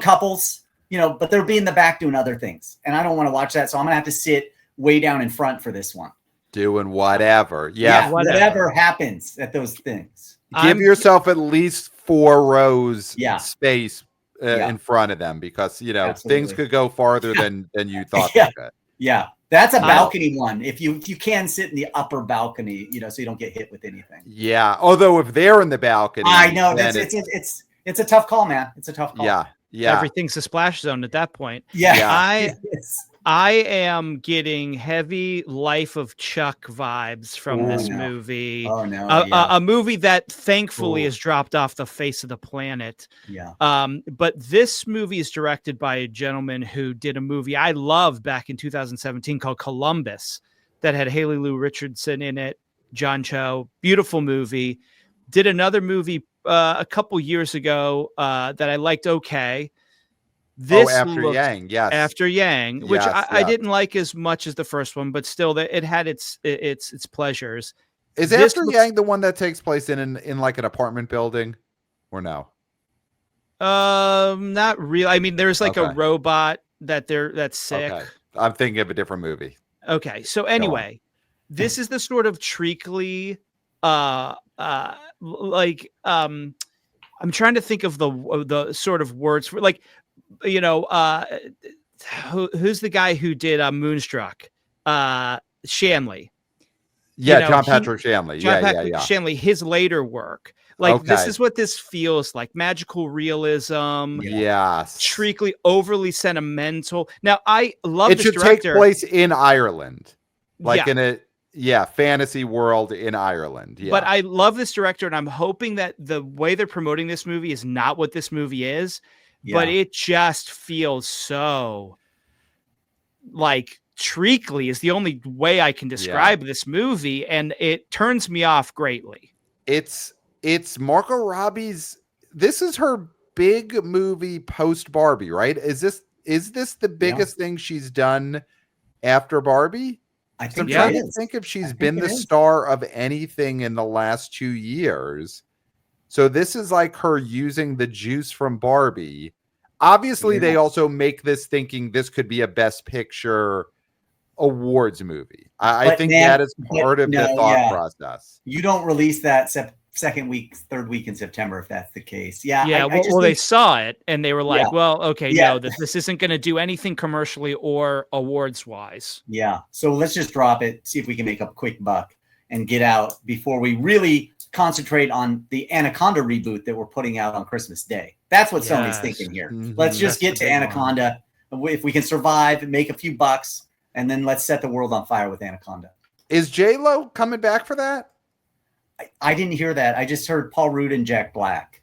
couples, but they'll be in the back doing other things. And I don't want to watch that. So I'm going to have to sit way down in front for this one. Doing whatever. Whatever happens at those things. Give yourself at least 4 rows space in front of them, because Absolutely. Things could go farther than you thought they could. Yeah, That's a balcony one. If you can sit in the upper balcony, so you don't get hit with anything. Yeah. Although if they're in the balcony, I know it's a tough call, man. It's a tough call. Yeah. Yeah. Everything's a splash zone at that point. Yeah. I am getting heavy Life of Chuck vibes from this movie. Oh no. A movie that thankfully has dropped off the face of the planet. Yeah. But this movie is directed by a gentleman who did a movie I loved back in 2017 called Columbus that had Haley Lou Richardson in it, John Cho. Beautiful movie. Did another movie a couple years ago that I liked. Okay. After Yang, yes. After Yang, which I didn't like as much as the first one, but still, it had its pleasures. Is After Yang the one that takes place in like an apartment building, or no? Not really. I mean, there's like a robot that's sick. Okay. I'm thinking of a different movie. Okay, so anyway, this is the sort of treacly, I'm trying to think of the sort of words for like. Who's the guy who did Moonstruck? Shanley. John Patrick Shanley. Shanley, his later work. This is what this feels like. Magical realism. Yes. Treacly, overly sentimental. Now, I love this director. It should take place in Ireland. In a fantasy world in Ireland. Yeah. But I love this director, and I'm hoping that the way they're promoting this movie is not what this movie is. But it just feels so treacly is the only way I can describe this movie, and it turns me off greatly. It's Margot Robbie's. This is her big movie post Barbie, right? Is this the biggest thing she's done after Barbie? I think. I'm trying to think if she's been the star of anything in the last 2 years. So this is like her using the juice from Barbie. Obviously, they also make this thinking this could be a Best Picture awards movie. I think that is part of the thought process. You don't release that third week in September if that's the case. They saw it and they were like, this isn't going to do anything commercially or awards wise. Yeah. So let's just drop it, see if we can make a quick buck and get out before we really concentrate on the Anaconda reboot that we're putting out on Christmas Day. That's what Sony's thinking here. Mm-hmm. Let's just get to Anaconda. If we can survive and make a few bucks, and then let's set the world on fire with Anaconda. Is J-Lo coming back for that? I didn't hear that. I just heard Paul Rudd and Jack Black.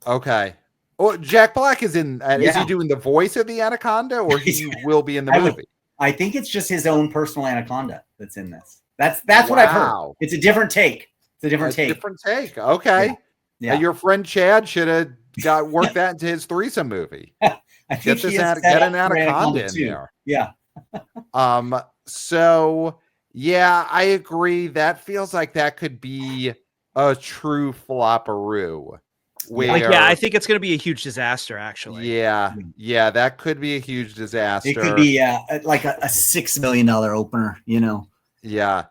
Okay. Well, Jack Black is in. Is he doing the voice of the Anaconda, or he will be in the movie? I think it's just his own personal Anaconda that's in this. That's what I've heard. It's a different take. Different take. Okay. Yeah. Your friend Chad should have worked that into his threesome movie. I think get an Anaconda in there. Yeah. So I agree. That feels like that could be a true flopperoo. I think it's going to be a huge disaster. Actually. Yeah. That could be a huge disaster. It could be like a $6 million opener. Yeah.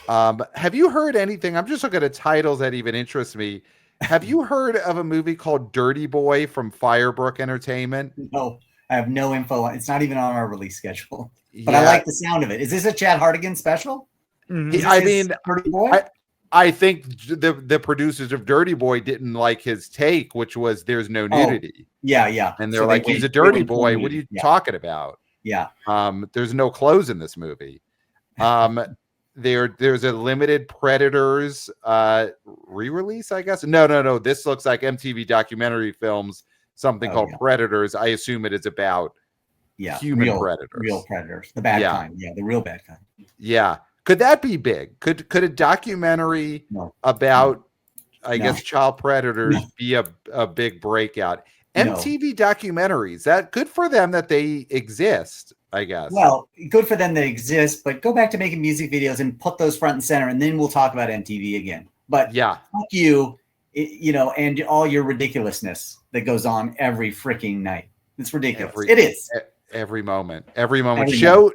Have you heard anything? I'm just looking at titles that even interest me. Have you heard of a movie called Dirty Boy from Firebrook Entertainment? No, I have no info. It's not even on our release schedule. But I like the sound of it. Is this a Chad Hartigan special? Mm-hmm. Dirty Boy? I think the producers of Dirty Boy didn't like his take, which was there's no nudity. Yeah. And they're like, he's a dirty boy. What are you talking about? Yeah. There's no clothes in this movie. There's a limited Predators re-release, I guess. No. This looks like MTV documentary films, something called Predators. I assume it is about human predators. Real predators. The bad kind. Yeah, the real bad kind. Yeah. Could that be big? Could a documentary about I guess child predators be a big breakout? MTV documentaries, that good for them that they exist, I guess. Well, good for them that exist, but go back to making music videos and put those front and center, and then we'll talk about MTV again. But fuck you, and all your ridiculousness that goes on every freaking night. It's ridiculous. It is. Every moment. Show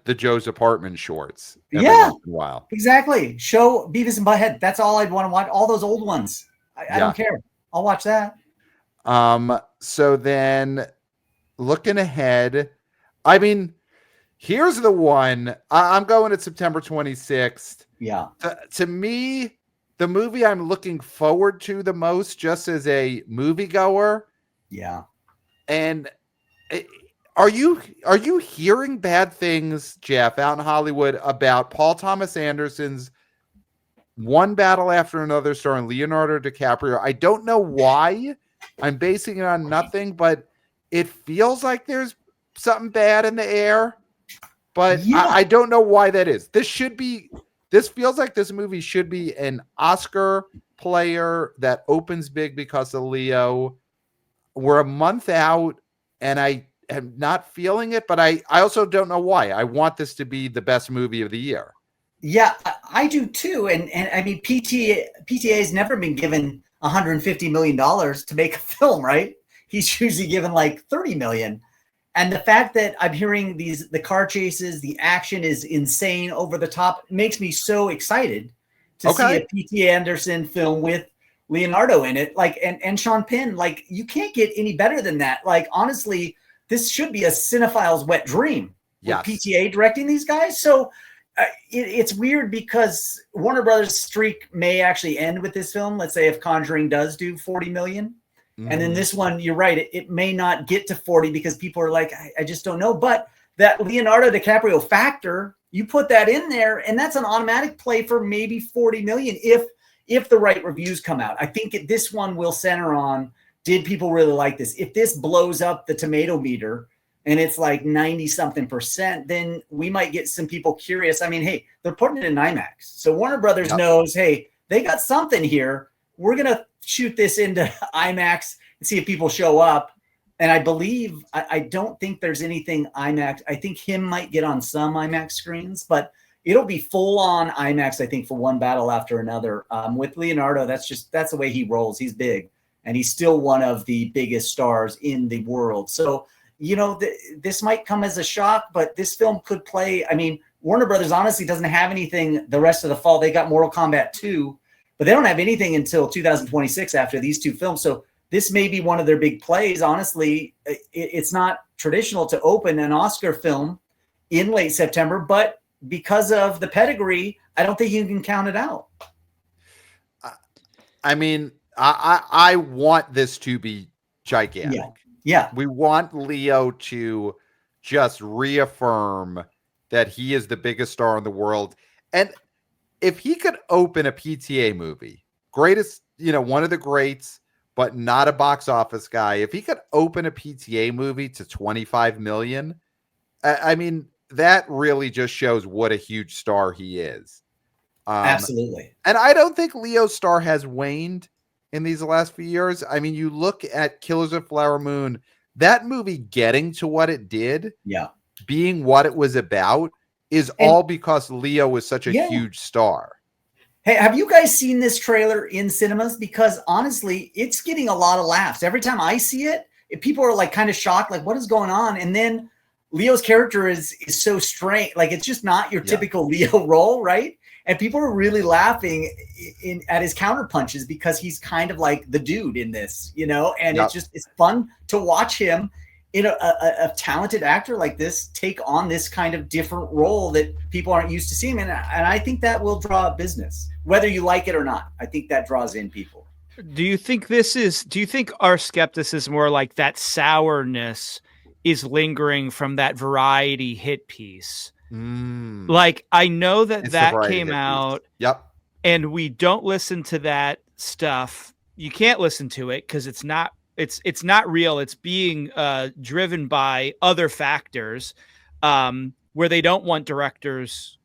the Joe's Apartment shorts. Every once in a while. Exactly. Show Beavis and Butthead. That's all I'd want to watch. All those old ones. I don't care. I'll watch that. So then looking ahead, I mean, Here's the one. I'm going at September 26th. Yeah. To me, the movie I'm looking forward to the most, just as a moviegoer. Yeah. And are you hearing bad things, Jeff, out in Hollywood about Paul Thomas Anderson's One Battle After Another starring Leonardo DiCaprio? I don't know why. I'm basing it on nothing, but it feels like there's something bad in the air. But yeah. I don't know why that is. This feels like this movie should be an Oscar player that opens big because of Leo. We're a month out, and I am not feeling it, but I also don't know why. I want this to be the best movie of the year. Yeah, I do too. And I mean, PTA has never been given $150 million to make a film, right? He's usually given like $30 million. And the fact that I'm hearing the car chases, the action is insane, over the top, makes me so excited to see a PTA Anderson film with Leonardo in it, like, and Sean Penn. Like, you can't get any better than that. Like, honestly, this should be a cinephile's wet dream. Yes. With PTA directing these guys. So it's weird because Warner Brothers' streak may actually end with this film. Let's say if Conjuring does do 40 million. And then this one, you're right, it may not get to 40 because people are like, I just don't know. But that Leonardo DiCaprio factor, you put that in there, and that's an automatic play for maybe 40 million if the right reviews come out. I think this one will center on, did people really like this? If this blows up the tomato meter and it's like 90-something%, then we might get some people curious. I mean, hey, they're putting it in IMAX. So Warner Brothers knows, hey, they got something here. We're going to shoot this into IMAX and see if people show up. And I believe, I don't think there's anything IMAX. I think him might get on some IMAX screens, but it'll be full on IMAX, I think, for One Battle After Another. With Leonardo, that's the way he rolls. He's big, and he's still one of the biggest stars in the world. So, you know, this might come as a shock, but this film could play. I mean, Warner Brothers honestly doesn't have anything the rest of the fall. They got Mortal Kombat 2. But they don't have anything until 2026 after these two films. So this may be one of their big plays. Honestly, it's not traditional to open an Oscar film in late September, but because of the pedigree, I don't think you can count it out. I mean, I want this to be gigantic. Yeah. We want Leo to just reaffirm that he is the biggest star in the world. And if he could open a PTA movie, greatest, one of the greats, but not a box office guy, if he could open a PTA movie to 25 million, I mean, that really just shows what a huge star he is. Absolutely. And I don't think Leo's star has waned in these last few years. I mean, you look at Killers of Flower Moon, that movie getting to what it did, being what it was about, is all because Leo was such a huge star. Hey, have you guys seen this trailer in cinemas? Because honestly, it's getting a lot of laughs. Every time I see it, people are like kind of shocked, like, what is going on? And then Leo's character is so strange. Like, it's just not your typical Leo role, right? And people are really laughing at his counter punches because he's kind of like the dude in this, and it's fun to watch him in a talented actor like this take on this kind of different role that people aren't used to seeing. And I think that will draw business, whether you like it or not. I think that draws in people. Do you think our skepticism, or like that sourness, is lingering from that Variety hit piece? Like, I know that came out. Yep. And we don't listen to that stuff. You can't listen to it because it's not real. It's being driven by other factors, where they don't want directors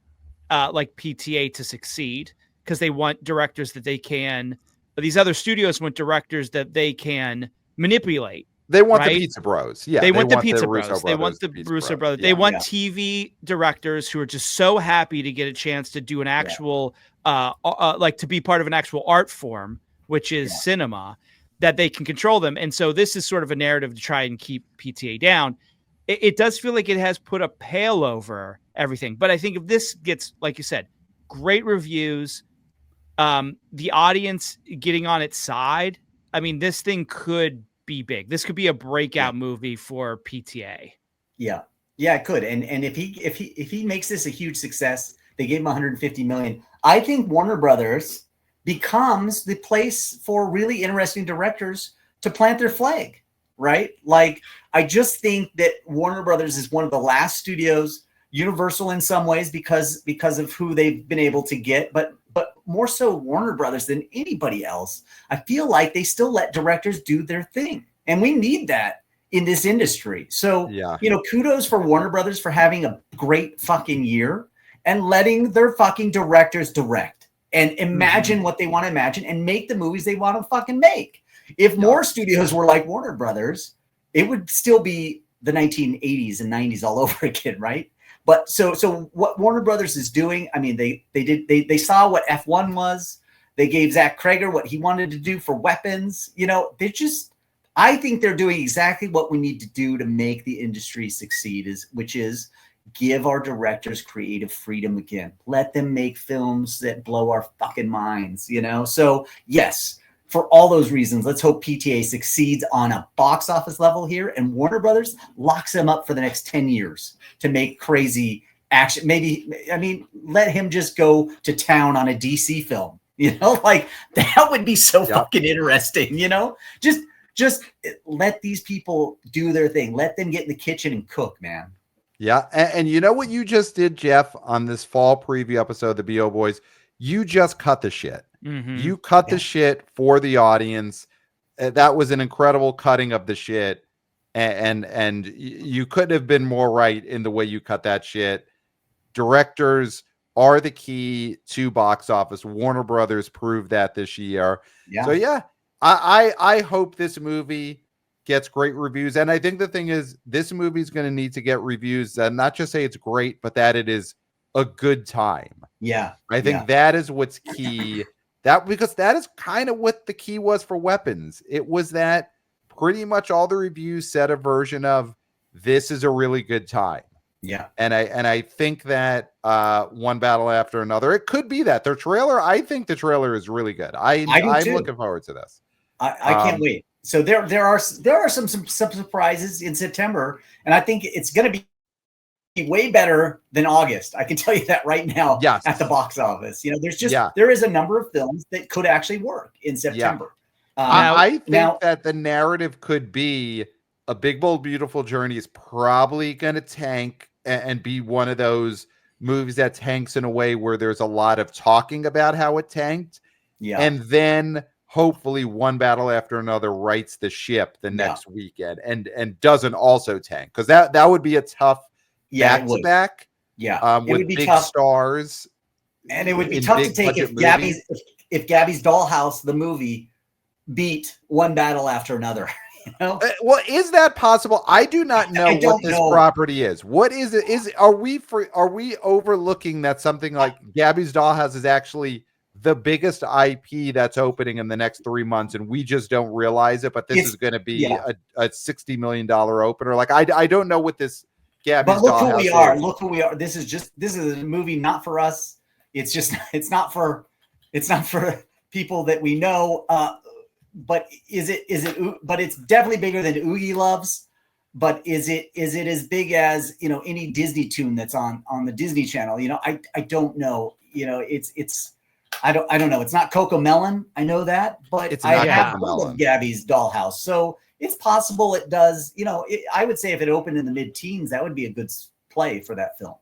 like PTA to succeed, because they want directors that they can. These other studios want directors that they can manipulate. They want the Pizza Bros. Yeah, they want the Pizza Bros. They want the Russo Brothers. They want TV directors who are just so happy to get a chance to do an actual, like, to be part of an actual art form, which is cinema, that they can control them. And so this is sort of a narrative to try and keep PTA down. It does feel like it has put a pale over everything. But I think if this gets, like you said, great reviews, the audience getting on its side, I mean, this thing could be big. This could be a breakout movie for PTA. Yeah. Yeah, it could. And if he makes this a huge success, they gave him 150 million. I think Warner Brothers becomes the place for really interesting directors to plant their flag, right? Like, I just think that Warner Brothers is one of the last studios, Universal in some ways because of who they've been able to get, but more so Warner Brothers than anybody else. I feel like they still let directors do their thing, and we need that in this industry. So, kudos for Warner Brothers for having a great fucking year and letting their fucking directors direct and imagine what they want to imagine and make the movies they want to fucking make. If more studios were like Warner Brothers, it would still be the 1980s and 90s all over again, right? But so what Warner Brothers is doing, I mean, they saw what F1 was. They gave Zach Krager what he wanted to do for weapons. I think they're doing exactly what we need to do to make the industry succeed, which is give our directors creative freedom again. Let them make films that blow our fucking minds, So yes, for all those reasons, let's hope PTA succeeds on a box office level here, and Warner Brothers locks him up for the next 10 years to make crazy action. Let him just go to town on a DC film, like that would be so fucking interesting, Just let these people do their thing. Let them get in the kitchen and cook, man. Yeah. And you know what you just did, Jeff, on this fall preview episode of the BO Boys? You just cut the shit. Mm-hmm. You cut the shit for the audience. That was an incredible cutting of the shit. And you couldn't have been more right in the way you cut that shit. Directors are the key to box office. Warner Brothers proved that this year. Yeah. So I hope this movie gets great reviews. And I think the thing is, this movie is going to need to get reviews and not just say it's great, but that it is a good time. Yeah. I think that is what's key. Because that is kind of what the key was for Weapons. It was that pretty much all the reviews said a version of this is a really good time. Yeah. And I think that One Battle After Another, it could be that their trailer. I think the trailer is really good. I'm looking forward to this. I can't wait. So there are some surprises in September, and I think it's going to be way better than August. I can tell you that right now. Yes. At the box office, there is a number of films that could actually work in September. I think that the narrative could be A Big Bold Beautiful Journey is probably going to tank and be one of those movies that tanks in a way where there's a lot of talking about how it tanked. Yeah. And then hopefully One Battle After Another rights the ship the next weekend and doesn't also tank, because that would be a tough back-to-back. Yeah, with would be big tough. stars. And it would be tough to take if Gabby's Dollhouse, the movie, beat One Battle After Another. Well, is that possible? I do not know what this property is. What is it? Are we overlooking that something like Gabby's Dollhouse is actually the biggest IP that's opening in the next 3 months, and we just don't realize it? But this is going to be a $60 million opener. Like I don't know what this Gabby's Dollhouse is. But look who we are. Look who we are. This is a movie not for us. It's not for people that we know. But is it? But it's definitely bigger than Oogie Loves. But is it as big as any Disney tune that's on the Disney Channel? I don't know. It's I don't know. It's not Coco Melon. I know that, but I have heard of Gabby's Dollhouse, so it's possible it does. I would say if it opened in the mid-teens, that would be a good play for that film.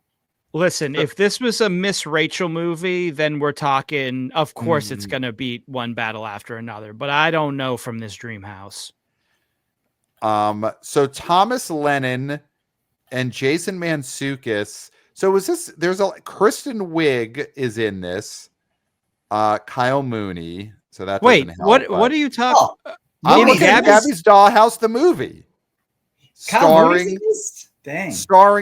Listen, if this was a Miss Rachel movie, then we're talking, of course, it's going to beat One Battle After Another. But I don't know from this dream house. So Thomas Lennon and Jason Mantzoukas. So is this? There's Kristen Wiig is in this. Kyle Mooney. So that wait. What are you talking? I'm looking at Gabby's Dollhouse, the movie, starring.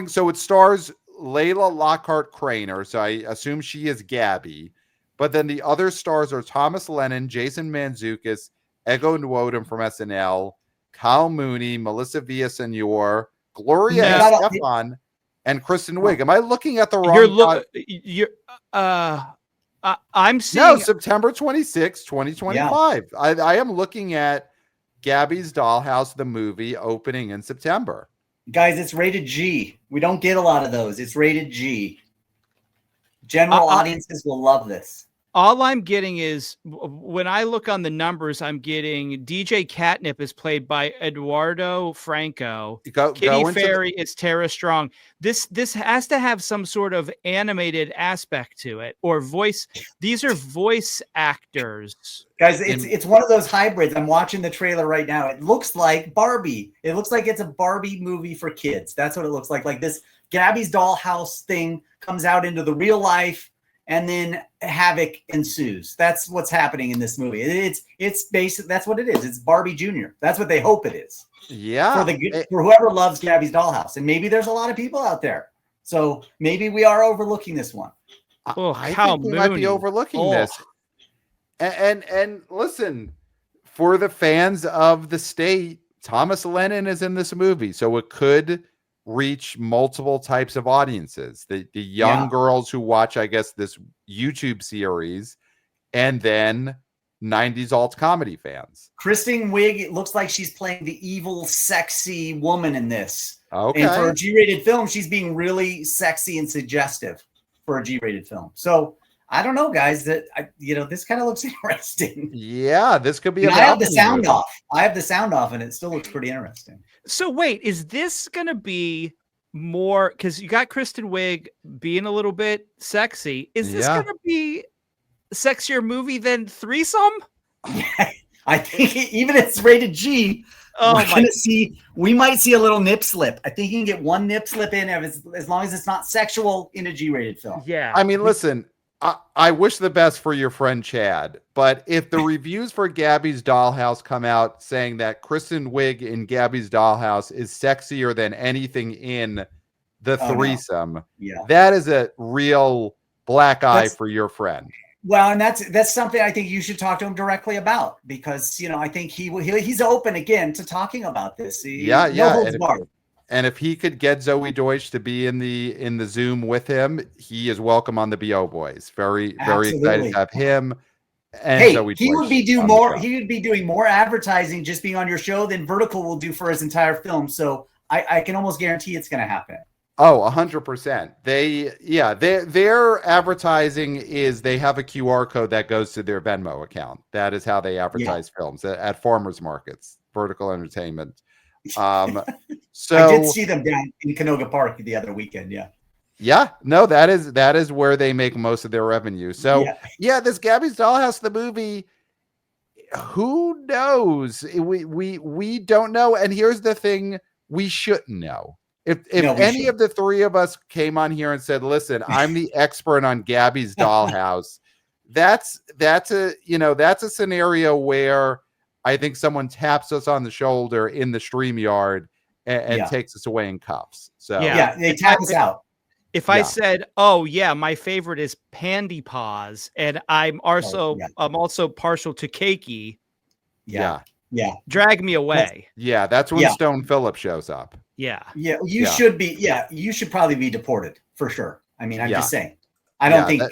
So it stars Layla Lockhart Craner, so I assume she is Gabby. But then the other stars are Thomas Lennon, Jason Mantzoukas, Ego Nwodim from SNL, Kyle Mooney, Melissa Villaseñor, Gloria Estefan, and Kristen Wiig. Am I looking at the wrong? I'm seeing September 26, 2025. Yeah. I am looking at Gabby's Dollhouse, the movie, opening in September. Guys, it's rated G. We don't get a lot of those. It's rated G. General audiences will love this. All I'm getting is when I look on the numbers, I'm getting DJ Catnip is played by Eduardo Franco. Kitty Fairy is Tara Strong. This has to have some sort of animated aspect to it or voice. These are voice actors. Guys, it's one of those hybrids. I'm watching the trailer right now. It looks like Barbie. It looks like it's a Barbie movie for kids. That's what it looks like. Like this Gabby's Dollhouse thing comes out into the real life. And then havoc ensues. That's what's happening in this movie. It's basic. That's what it is. It's Barbie Jr. That's what they hope it is. Yeah. For whoever loves Gabby's Dollhouse, and maybe there's a lot of people out there. So maybe we are overlooking this one. I think we might be overlooking this. And listen, for the fans of the state, Thomas Lennon is in this movie, so it could reach multiple types of audiences. The young girls who watch, I guess, this YouTube series, and then 90s alt comedy fans. Kristen Wiig, it looks like she's playing the evil, sexy woman in this. Okay. And for a G-rated film, she's being really sexy and suggestive for a G-rated film. So I don't know, guys. That this kind of looks interesting. Yeah, this could be. I have the sound off. I have the sound off, and it still looks pretty interesting. So wait, is this gonna be more? Because you got Kristen Wiig being a little bit sexy. Is this gonna be a sexier movie than Threesome? I think even if it's rated G, we might see a little nip slip. I think you can get one nip slip in as long as it's not sexual in a G-rated film. Yeah. I mean, listen. I wish the best for your friend Chad, but if the reviews for Gabby's Dollhouse come out saying that Kristen Wiig in Gabby's Dollhouse is sexier than anything in the Threesome, that is a real black eye for your friend. Well, and that's something I think you should talk to him directly about, because I think he's open again to talking about this. And if he could get Zoe Deutsch to be in the Zoom with him, he is welcome on the BO Boys. Very excited to have him. And Zoe he would be doing more advertising just being on your show than Vertical will do for his entire film. So I can almost guarantee it's going to happen. Oh, 100%. Their advertising is they have a QR code that goes to their Venmo account. That is how they advertise films at farmers markets. Vertical Entertainment. So I did see them down in Canoga Park the other weekend. No, that is where they make most of their revenue. So this Gabby's Dollhouse, the movie, who knows? We don't know. And here's the thing, we shouldn't know. If any of the three of us came on here and said, listen, I'm the expert on Gabby's Dollhouse, that's a scenario where I think someone taps us on the shoulder in the StreamYard and takes us away in cuffs. So they tap us out. If I said, "Oh yeah, my favorite is Pandy Paws," and I'm also partial to Cakey. Drag me away. That's when Stone Phillips shows up. You should be. You should probably be deported for sure. I mean, I'm just saying. I don't think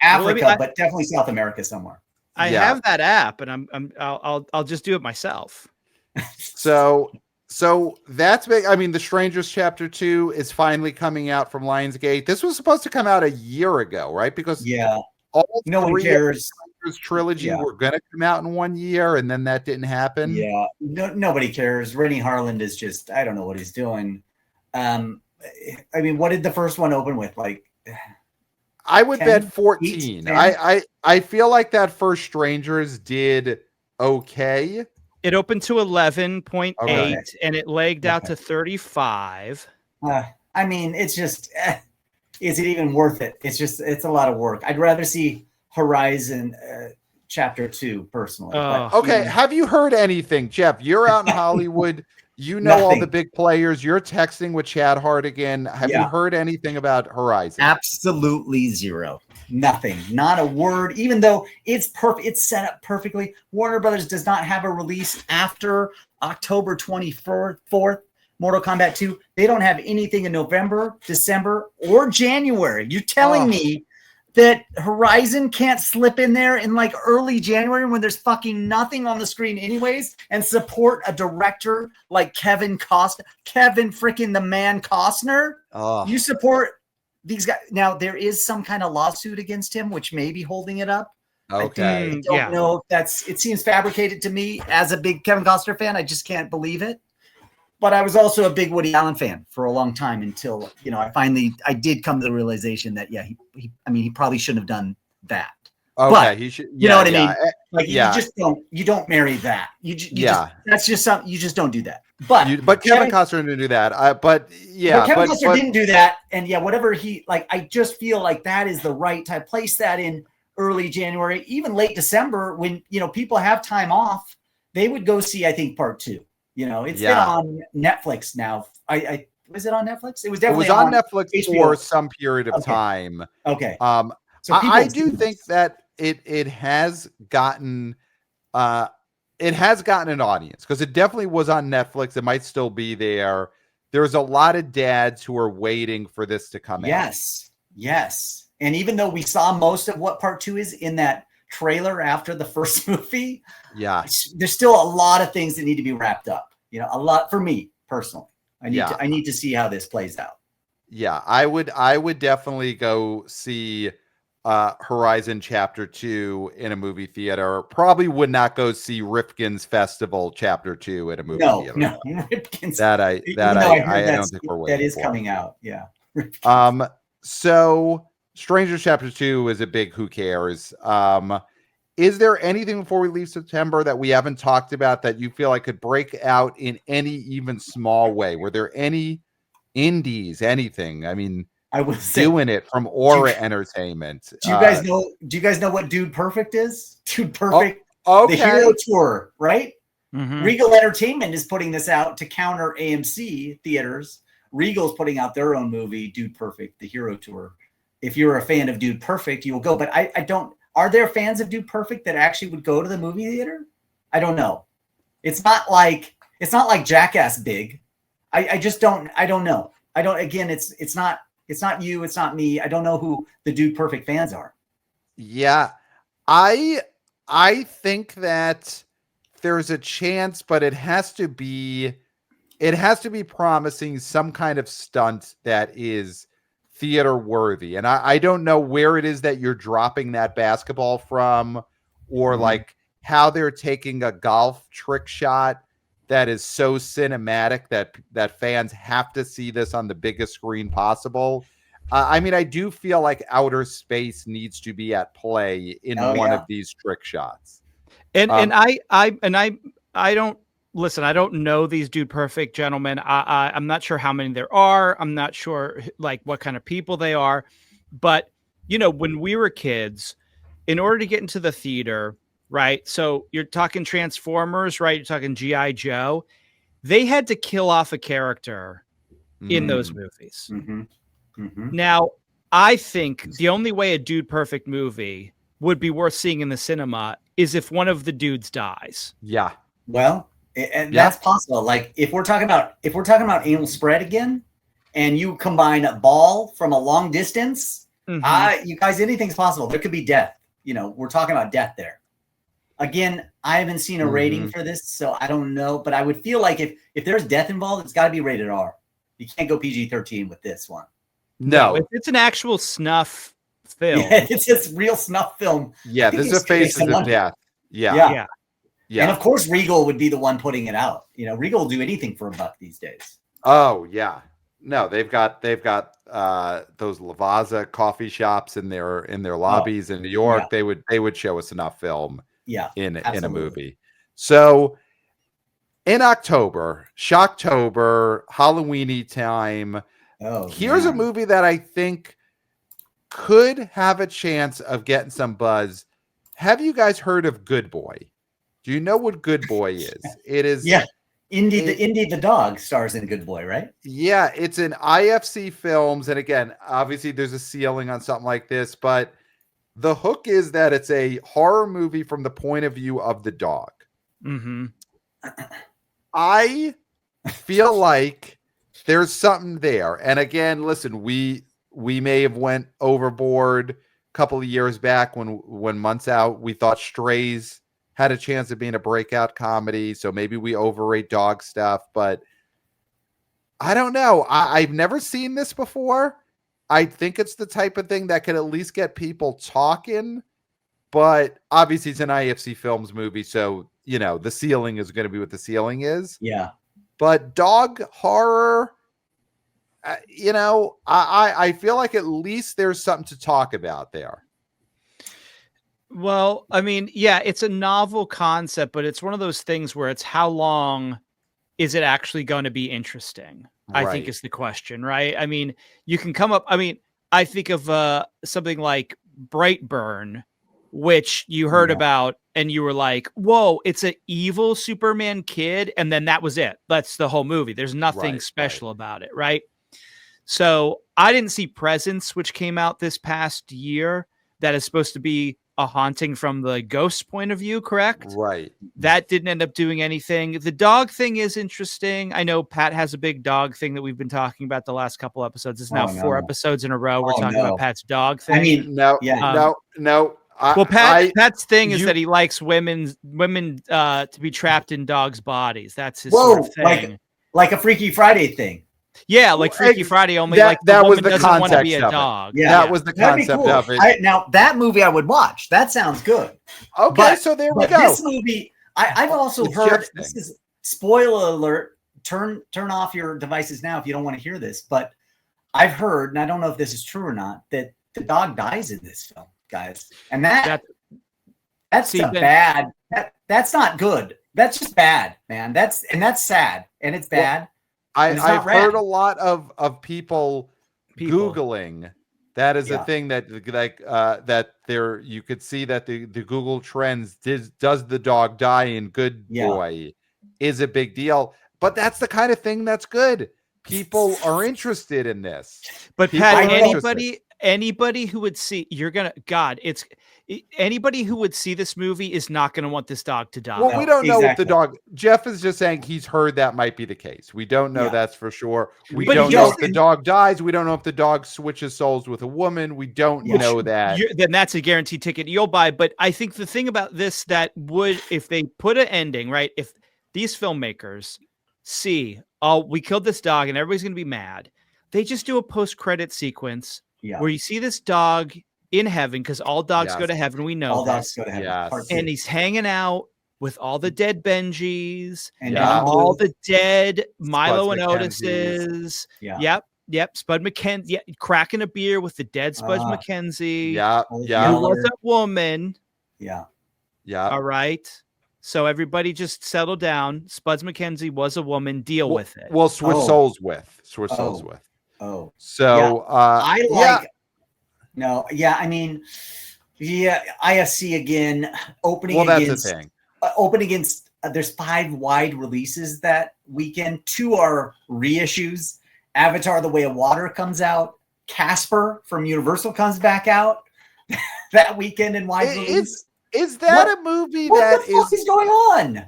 Africa, but definitely South America somewhere. I have that app, and I'll just do it myself. So that's big. I mean, The Strangers Chapter 2 is finally coming out from Lionsgate. This was supposed to come out a year ago, right? Because all no one cares. Trilogy were going to come out in 1 year, and then that didn't happen. Nobody cares. Rennie Harland is just, I don't know what he's doing. I mean, what did the first one open with? Like, I would bet 14. I feel like that first Strangers did okay. It opened to 11.8 and it legged out to 35. I mean, it's just, is it even worth it? It's a lot of work. I'd rather see Horizon Chapter 2 personally. Have you heard anything, Jeff? You're out in Hollywood. You know all the big players. You're texting with Chad Hartigan. Have you heard anything about Horizon? Absolutely zero. Nothing. Not a word. Even though it's perfect, it's set up perfectly. Warner Brothers does not have a release after October 24th. Mortal Kombat 2. They don't have anything in November, December, or January. You're telling me that Horizon can't slip in there in like early January when there's fucking nothing on the screen anyways and support a director like Kevin freaking the man Costner. You support these guys. Now there is some kind of lawsuit against him, which may be holding it up. Okay. I don't know if it seems fabricated to me as a big Kevin Costner fan. I just can't believe it. But I was also a big Woody Allen fan for a long time until, I did come to the realization that, he probably shouldn't have done that. Okay. But, He should, you know what I mean? Like, you don't marry that. That's just something, you just don't do that. But Kevin Costner didn't do that. But Kevin Costner didn't do that. And whatever I just feel like that is the right time. Place that in early January, even late December when, people have time off, they would go see, I think, part 2. It's been on Netflix now. Was it on Netflix? It was definitely on Netflix HBO. For some period of time. Okay. So I do think that it has gotten an audience because it definitely was on Netflix. It might still be there. There's a lot of dads who are waiting for this to come out. Yes. And even though we saw most of what part 2 is in that trailer after the first movie, there's still a lot of things that need to be wrapped up. A lot for me personally. I need to see how this plays out. Yeah, I would definitely go see Horizon Chapter 2 in a movie theater. Probably would not go see Rifkin's Festival Chapter 2 at a movie theater. No, Rifkin's. I don't think we're waiting. That is coming out. Yeah. So Stranger Chapter 2 is a big who cares. Is there anything before we leave September that we haven't talked about that you feel like could break out in any even small way? Were there any indies, anything? I mean, I was doing it from Aura Entertainment. Do you guys know what Dude Perfect is? Dude Perfect. Okay. The Hero Tour, right? Mm-hmm. Regal Entertainment is putting this out to counter AMC theaters. Regal's putting out their own movie, Dude Perfect, the Hero Tour. If you're a fan of Dude Perfect, you will go. But I don't. Are there fans of Dude Perfect that actually would go to the movie theater? I don't know. It's not like Jackass big. I just don't. I don't know. I don't. Again, it's not you. It's not me. I don't know who the Dude Perfect fans are. Yeah, I think that there's a chance, but it has to be promising some kind of stunt that is theater worthy. And I don't know where it is that you're dropping that basketball from, or like how they're taking a golf trick shot that is so cinematic that fans have to see this on the biggest screen possible. I mean, I do feel like outer space needs to be at play in one of these trick shots. And I don't listen. I don't know these Dude Perfect gentlemen. I'm not sure how many there are. I'm not sure like what kind of people they are. But when we were kids, in order to get into the theater, right? So you're talking Transformers, right? You're talking G.I. Joe. They had to kill off a character in those movies. Mm-hmm. Mm-hmm. Now, I think the only way a Dude Perfect movie would be worth seeing in the cinema is if one of the dudes dies. Yeah. Well, and that's possible. Like if we're talking about anal spread again, and you combine a ball from a long distance, you guys, anything's possible. There could be death. We're talking about death there. Again, I haven't seen a rating for this, so I don't know. But I would feel like if there's death involved, it's got to be rated R. You can't go PG-13 with this one. No, if it's an actual snuff film. Yeah, it's just real snuff film. Yeah, this is a Faces of Death. Yeah. And of course, Regal would be the one putting it out. Regal will do anything for $1 these days. Oh yeah, no, they've got those Lavazza coffee shops in their lobbies in New York. Yeah. They would show us enough film. Yeah, in a movie. So in October, Shocktober, Halloweeny time. Here's a movie that I think could have a chance of getting some buzz. Have you guys heard of Good Boy? Do you know what Good Boy is? It is. Yeah. Indy the dog stars in Good Boy, right? Yeah. It's an IFC Films. And again, obviously there's a ceiling on something like this, but the hook is that it's a horror movie from the point of view of the dog. Mm-hmm. I feel like there's something there. And again, listen, we may have went overboard couple of years back when Months Out, we thought Strays had a chance of being a breakout comedy. So maybe we overrate dog stuff, but I don't know. I've never seen this before. I think it's the type of thing that could at least get people talking, but obviously it's an IFC Films movie. So, the ceiling is going to be what the ceiling is. Yeah. But dog horror, I feel like at least there's something to talk about there. Well, I mean, yeah, it's a novel concept, but it's one of those things where it's how long is it actually going to be interesting? Right. I think is the question, right? I mean, you can come up. I mean, I think of something like Brightburn, which you heard about, and you were like, "Whoa, it's an evil Superman kid," and then that was it. That's the whole movie. There's nothing special about it, right? So I didn't see Presence, which came out this past year, that is supposed to be a haunting from the ghost's point of view, correct? Right. That didn't end up doing anything. The dog thing is interesting. I know Pat has a big dog thing that we've been talking about the last couple episodes. It's now 4 episodes in a row. We're talking about Pat's dog thing. I mean, no. Pat's thing is that he likes women to be trapped in dogs' bodies. That's his sort of thing. Like a Freaky Friday thing. Yeah, like Freaky Friday, only like the woman doesn't want to be a dog. Yeah, that was the concept of it. Now, that movie I would watch. That sounds good. Okay, so there we go. This movie, I've also heard, this is spoiler alert, turn off your devices now if you don't want to hear this, but I've heard, and I don't know if this is true or not, that the dog dies in this film, guys. And that's bad. That's not good. That's just bad, man. That's sad, and it's bad. I've heard a lot of people Googling. That is a thing that that there you could see that the Google Trends does the dog die in Good Boy is a big deal. But that's the kind of thing that's good. People are interested in this. But Pat, anybody who would see anybody who would see this movie is not going to want this dog to die. Well, we don't know if the dog. Jeff is just saying he's heard that might be the case. We don't know that's for sure. We don't know if the dog dies. We don't know if the dog switches souls with a woman. We don't know that. Then that's a guaranteed ticket you'll buy. But I think the thing about this that would, if they put an ending, right? If these filmmakers see, oh, we killed this dog and everybody's going to be mad, they just do a post-credit sequence where you see this dog in heaven, because all dogs go to heaven. We know dogs go to heaven. Yes. And he's hanging out with all the dead Benjis and all the dead Milo and Otises. Yep. Spud McKenzie cracking a beer with the dead Spud McKenzie. Who was a woman. Yeah. All right. So everybody just settle down. Spuds McKenzie was a woman. Deal with it. Well, switch souls with. Oh. So I like. No, I mean, IFC again, opening against. The thing. Open against. There's 5 wide releases that weekend. 2 are reissues. Avatar: The Way of Water comes out. Casper from Universal comes back out that weekend in wide release. Is that a movie what the fuck is going on?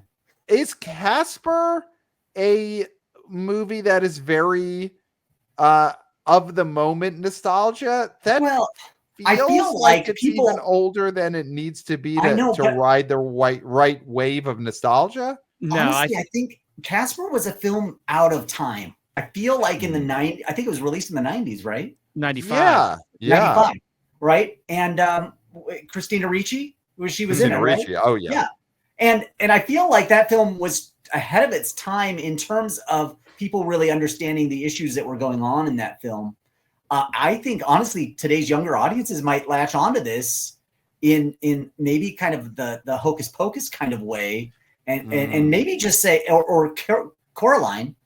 Is Casper a movie that is very of the moment nostalgia? I feel like it's people even older than it needs to be to ride the right wave of nostalgia. No, honestly, I think Casper was a film out of time. I feel like in the 90s, I think it was released in the 90s, right? 95. Yeah. 95, right? And Christina Ricci, she was in it, right? Oh yeah. And I feel like that film was ahead of its time in terms of people really understanding the issues that were going on in that film. I think honestly, today's younger audiences might latch onto this in maybe kind of the hocus pocus kind of way, and maybe just say, or Coraline,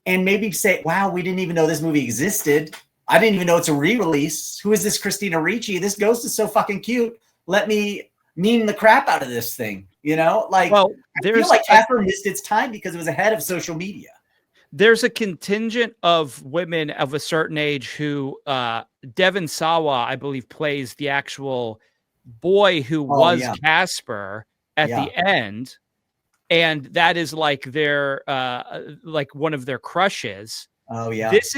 and maybe say, wow, we didn't even know this movie existed. I didn't even know it's a re-release. Who is this Christina Ricci? This ghost is so fucking cute. Let me meme the crap out of this thing. I feel like Casper missed its time because it was ahead of social media. There's a contingent of women of a certain age who Devon Sawa, I believe, plays the actual boy who was Casper at the end. And that is like their like one of their crushes. Oh yeah. This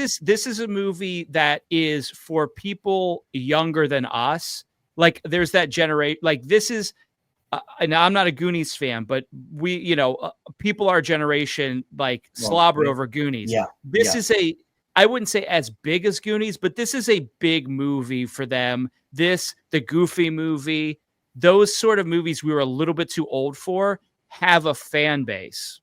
is a movie that is for people younger than us like there's that generation, like this is, and I'm not a Goonies fan, but people our generation like slobber over Goonies. Yeah. This is I wouldn't say as big as Goonies, but this is a big movie for them. The Goofy movie, those sort of movies we were a little bit too old for, have a fan base.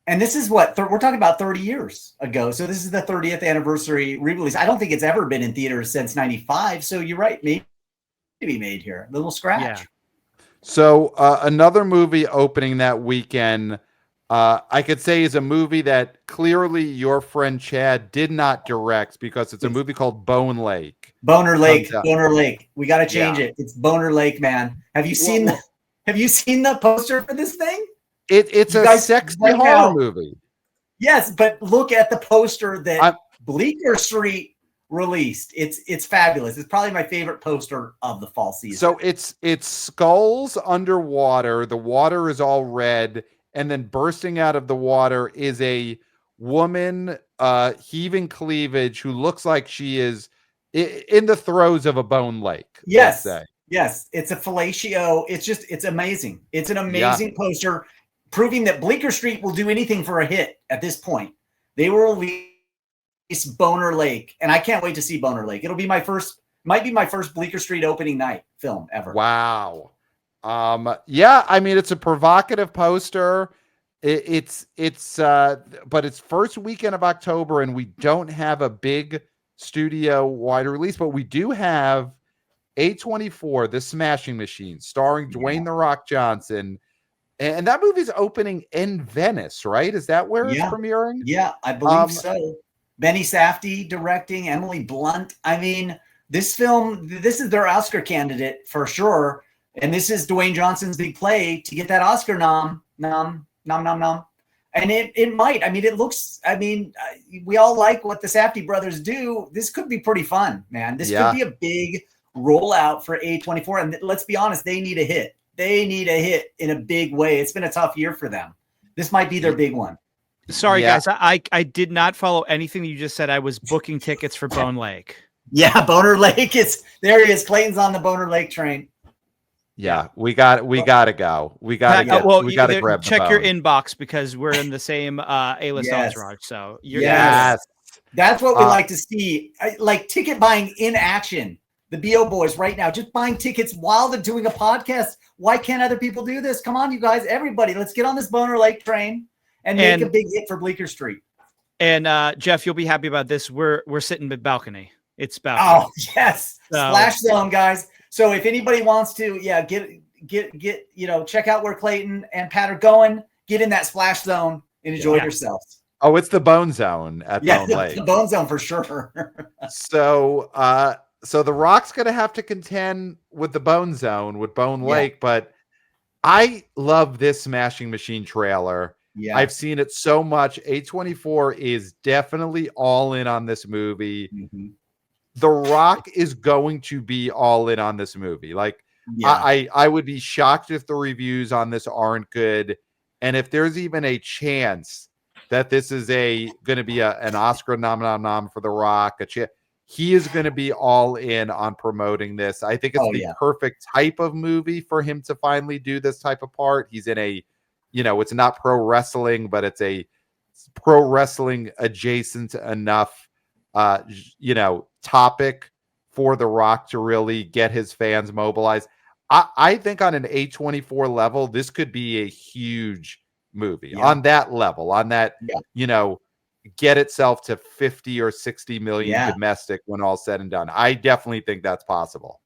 And this is what we're talking about 30 years ago. So this is the 30th anniversary re-release. I don't think it's ever been in theaters since 95. So you're right. Maybe made here. A little scratch. Yeah. So another movie opening that weekend, I could say is a movie that clearly your friend Chad did not direct because it's a movie called Bone Lake. Boner Lake. We got to change it. It's Boner Lake, man. Have you seen the poster for this thing? It's a sexy horror movie. Yes, but look at the poster that Bleecker Street released. It's fabulous. It's probably my favorite poster of the fall season. So it's skulls underwater. The water is all red, and then bursting out of the water is a woman heaving cleavage who looks like she is in the throes of a bone lake. Yes. Yes. It's a fellatio. It's amazing. It's an amazing poster, proving that Bleecker Street will do anything for a hit at this point. They will release Boner Lake, and I can't wait to see Boner Lake. It'll be might be my first Bleecker Street opening night film ever. Wow. I mean, it's a provocative poster. But it's first weekend of October, and we don't have a big studio wide release, but we do have A24, The Smashing Machine, starring Dwayne The Rock Johnson. And that movie's opening in Venice, right? Is that where it's premiering? Yeah, I believe so. Benny Safdie directing, Emily Blunt. I mean, this is their Oscar candidate for sure. And this is Dwayne Johnson's big play to get that Oscar nom. And it might. I mean, it looks, we all like what the Safdie brothers do. This could be pretty fun, man. This could be a big rollout for A24. And let's be honest, they need a hit. They need a hit in a big way. It's been a tough year for them. This might be their big one. Sorry, guys. I did not follow anything you just said. I was booking tickets for Bone Lake. Yeah, Boner Lake. There he is. Clayton's on the Boner Lake train. Yeah, we got to go. We got to grab. Check your inbox because we're in the same A-list entourage. So that's what we like to see. Like ticket buying in action. The BO boys right now, just buying tickets while they're doing a podcast. Why can't other people do this? Come on, you guys, everybody, let's get on this Boner Lake train and make a big hit for Bleecker Street. And Jeff, you'll be happy about this. We're sitting mid balcony. It's balcony. Oh yes, Splash Zone, guys. So if anybody wants to, get check out where Clayton and Pat are going. Get in that Splash Zone and enjoy yourselves. Oh, it's the Bone Zone at Bone Lake. The Bone Zone for sure. So The Rock's going to have to contend with the Bone Zone, with Bone Lake, but I love this Smashing Machine trailer. Yeah. I've seen it so much. A24 is definitely all in on this movie. Mm-hmm. The Rock is going to be all in on this movie. Like, I would be shocked if the reviews on this aren't good. And if there's even a chance that this is going to be an Oscar nom for The Rock, he is going to be all in on promoting this. I think it's the perfect type of movie for him to finally do this type of part. He's in it's not pro wrestling, but it's a pro wrestling adjacent enough, topic for The Rock to really get his fans mobilized. I think on an A24 level, this could be a huge movie on that level, on that, get itself to 50 or 60 million domestic when all said and done. I definitely think that's possible.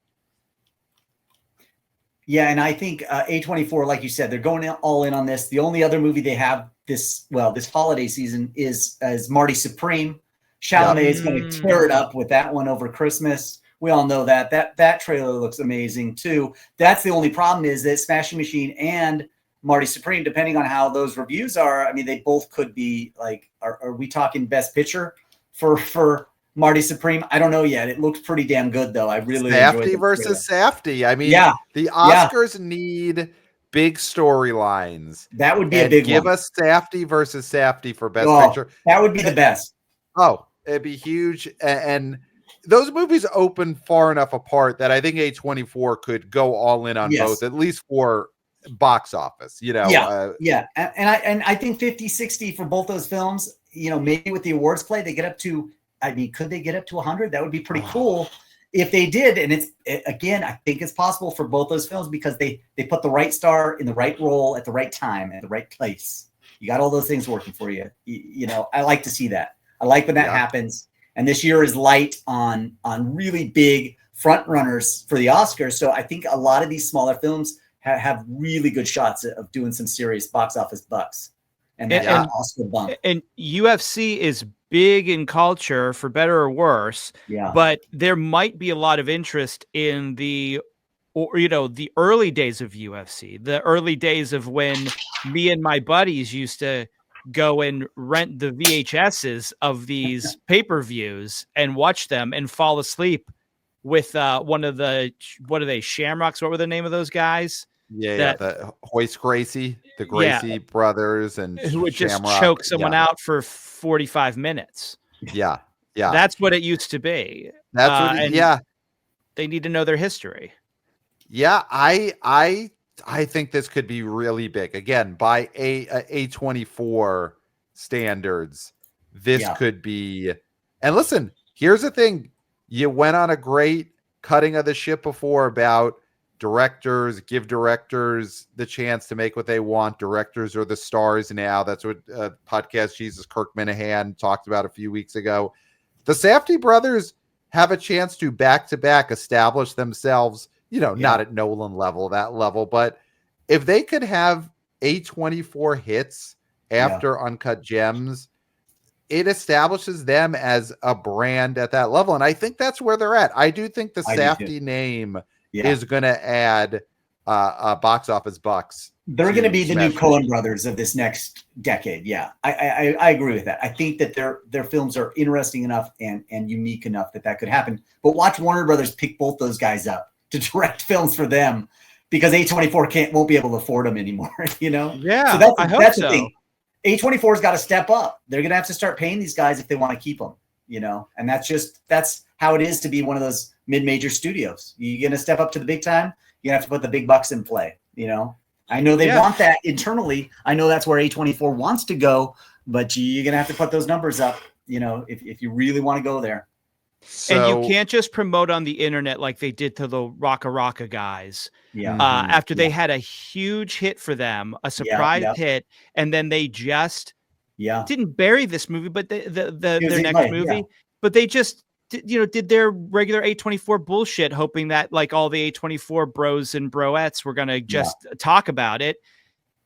Yeah, and I think A24, like you said, they're going all in on this. The only other movie they have this holiday season is Marty Supreme. Chalamet is going to tear it up with that one over Christmas. We all know that trailer looks amazing too. That's the only problem is that Smashing Machine and Marty Supreme, depending on how those reviews are, I mean, they both could be like, are we talking best picture for Marty Supreme? I don't know yet. It looks pretty damn good though. I really enjoyed Safdie versus Safdie. I mean, the Oscars need big storylines. That would be a big one. Give us Safdie versus Safdie for best picture. That would be the best. Oh, it'd be huge. And those movies open far enough apart that I think A24 could go all in on both, at least for box office, you know. And I think 50-60 for both those films, you know, maybe with the awards play, they get up to, I mean, could they get up to 100? That would be pretty cool if they did. And again, I think it's possible for both those films because they put the right star in the right role at the right time, at the right place. You got all those things working for you. You know, I like to see that. I like when that happens. And this year is light on really big front runners for the Oscars. So I think a lot of these smaller films have really good shots of doing some serious box office bucks. And Oscar bump. And UFC is big in culture, for better or worse. Yeah. But there might be a lot of interest in the early days of UFC, the early days of when me and my buddies used to go and rent the VHSs of these pay-per-views and watch them and fall asleep with one of the, what are they, Shamrocks? What were the name of those guys? The Hoist Gracie, the Gracie brothers, and who would Shamrock. Just choke someone out for 45 minutes. Yeah. That's what it used to be. That's what. They need to know their history. Yeah, I think this could be really big. Again, by A24 standards, this could be. And listen, here's the thing: you went on a great cutting of the ship before about directors, give directors the chance to make what they want. Directors are the stars now. That's what podcast Jesus Kirk Minahan talked about a few weeks ago. The Safdie brothers have a chance to back-to-back establish themselves, not at Nolan level, that level, but if they could have A24 hits after Uncut Gems, it establishes them as a brand at that level. And I think that's where they're at. I do think the Safdie name is going to add box office bucks. They're going to be the new Coen brothers of this next decade. Yeah, I agree with that. I think that their films are interesting enough and unique enough that could happen. But watch Warner Brothers pick both those guys up to direct films for them because A24 won't be able to afford them anymore. Yeah. So that's the thing. A24's got to step up. They're going to have to start paying these guys if they want to keep them. And that's how it is to be one of those mid-major studios. You're going to step up to the big time. You have to put the big bucks in play. I know they want that internally. I know that's where A24 wants to go, but you're going to have to put those numbers up, if you really want to go there. And you can't just promote on the internet like they did to the Rocka Rocka guys. After they had a huge hit for them, a surprise hit, and then they just didn't bury this movie, but their next movie, but they just did their regular A24 bullshit, hoping that like all the A24 bros and broettes were going to just talk about it.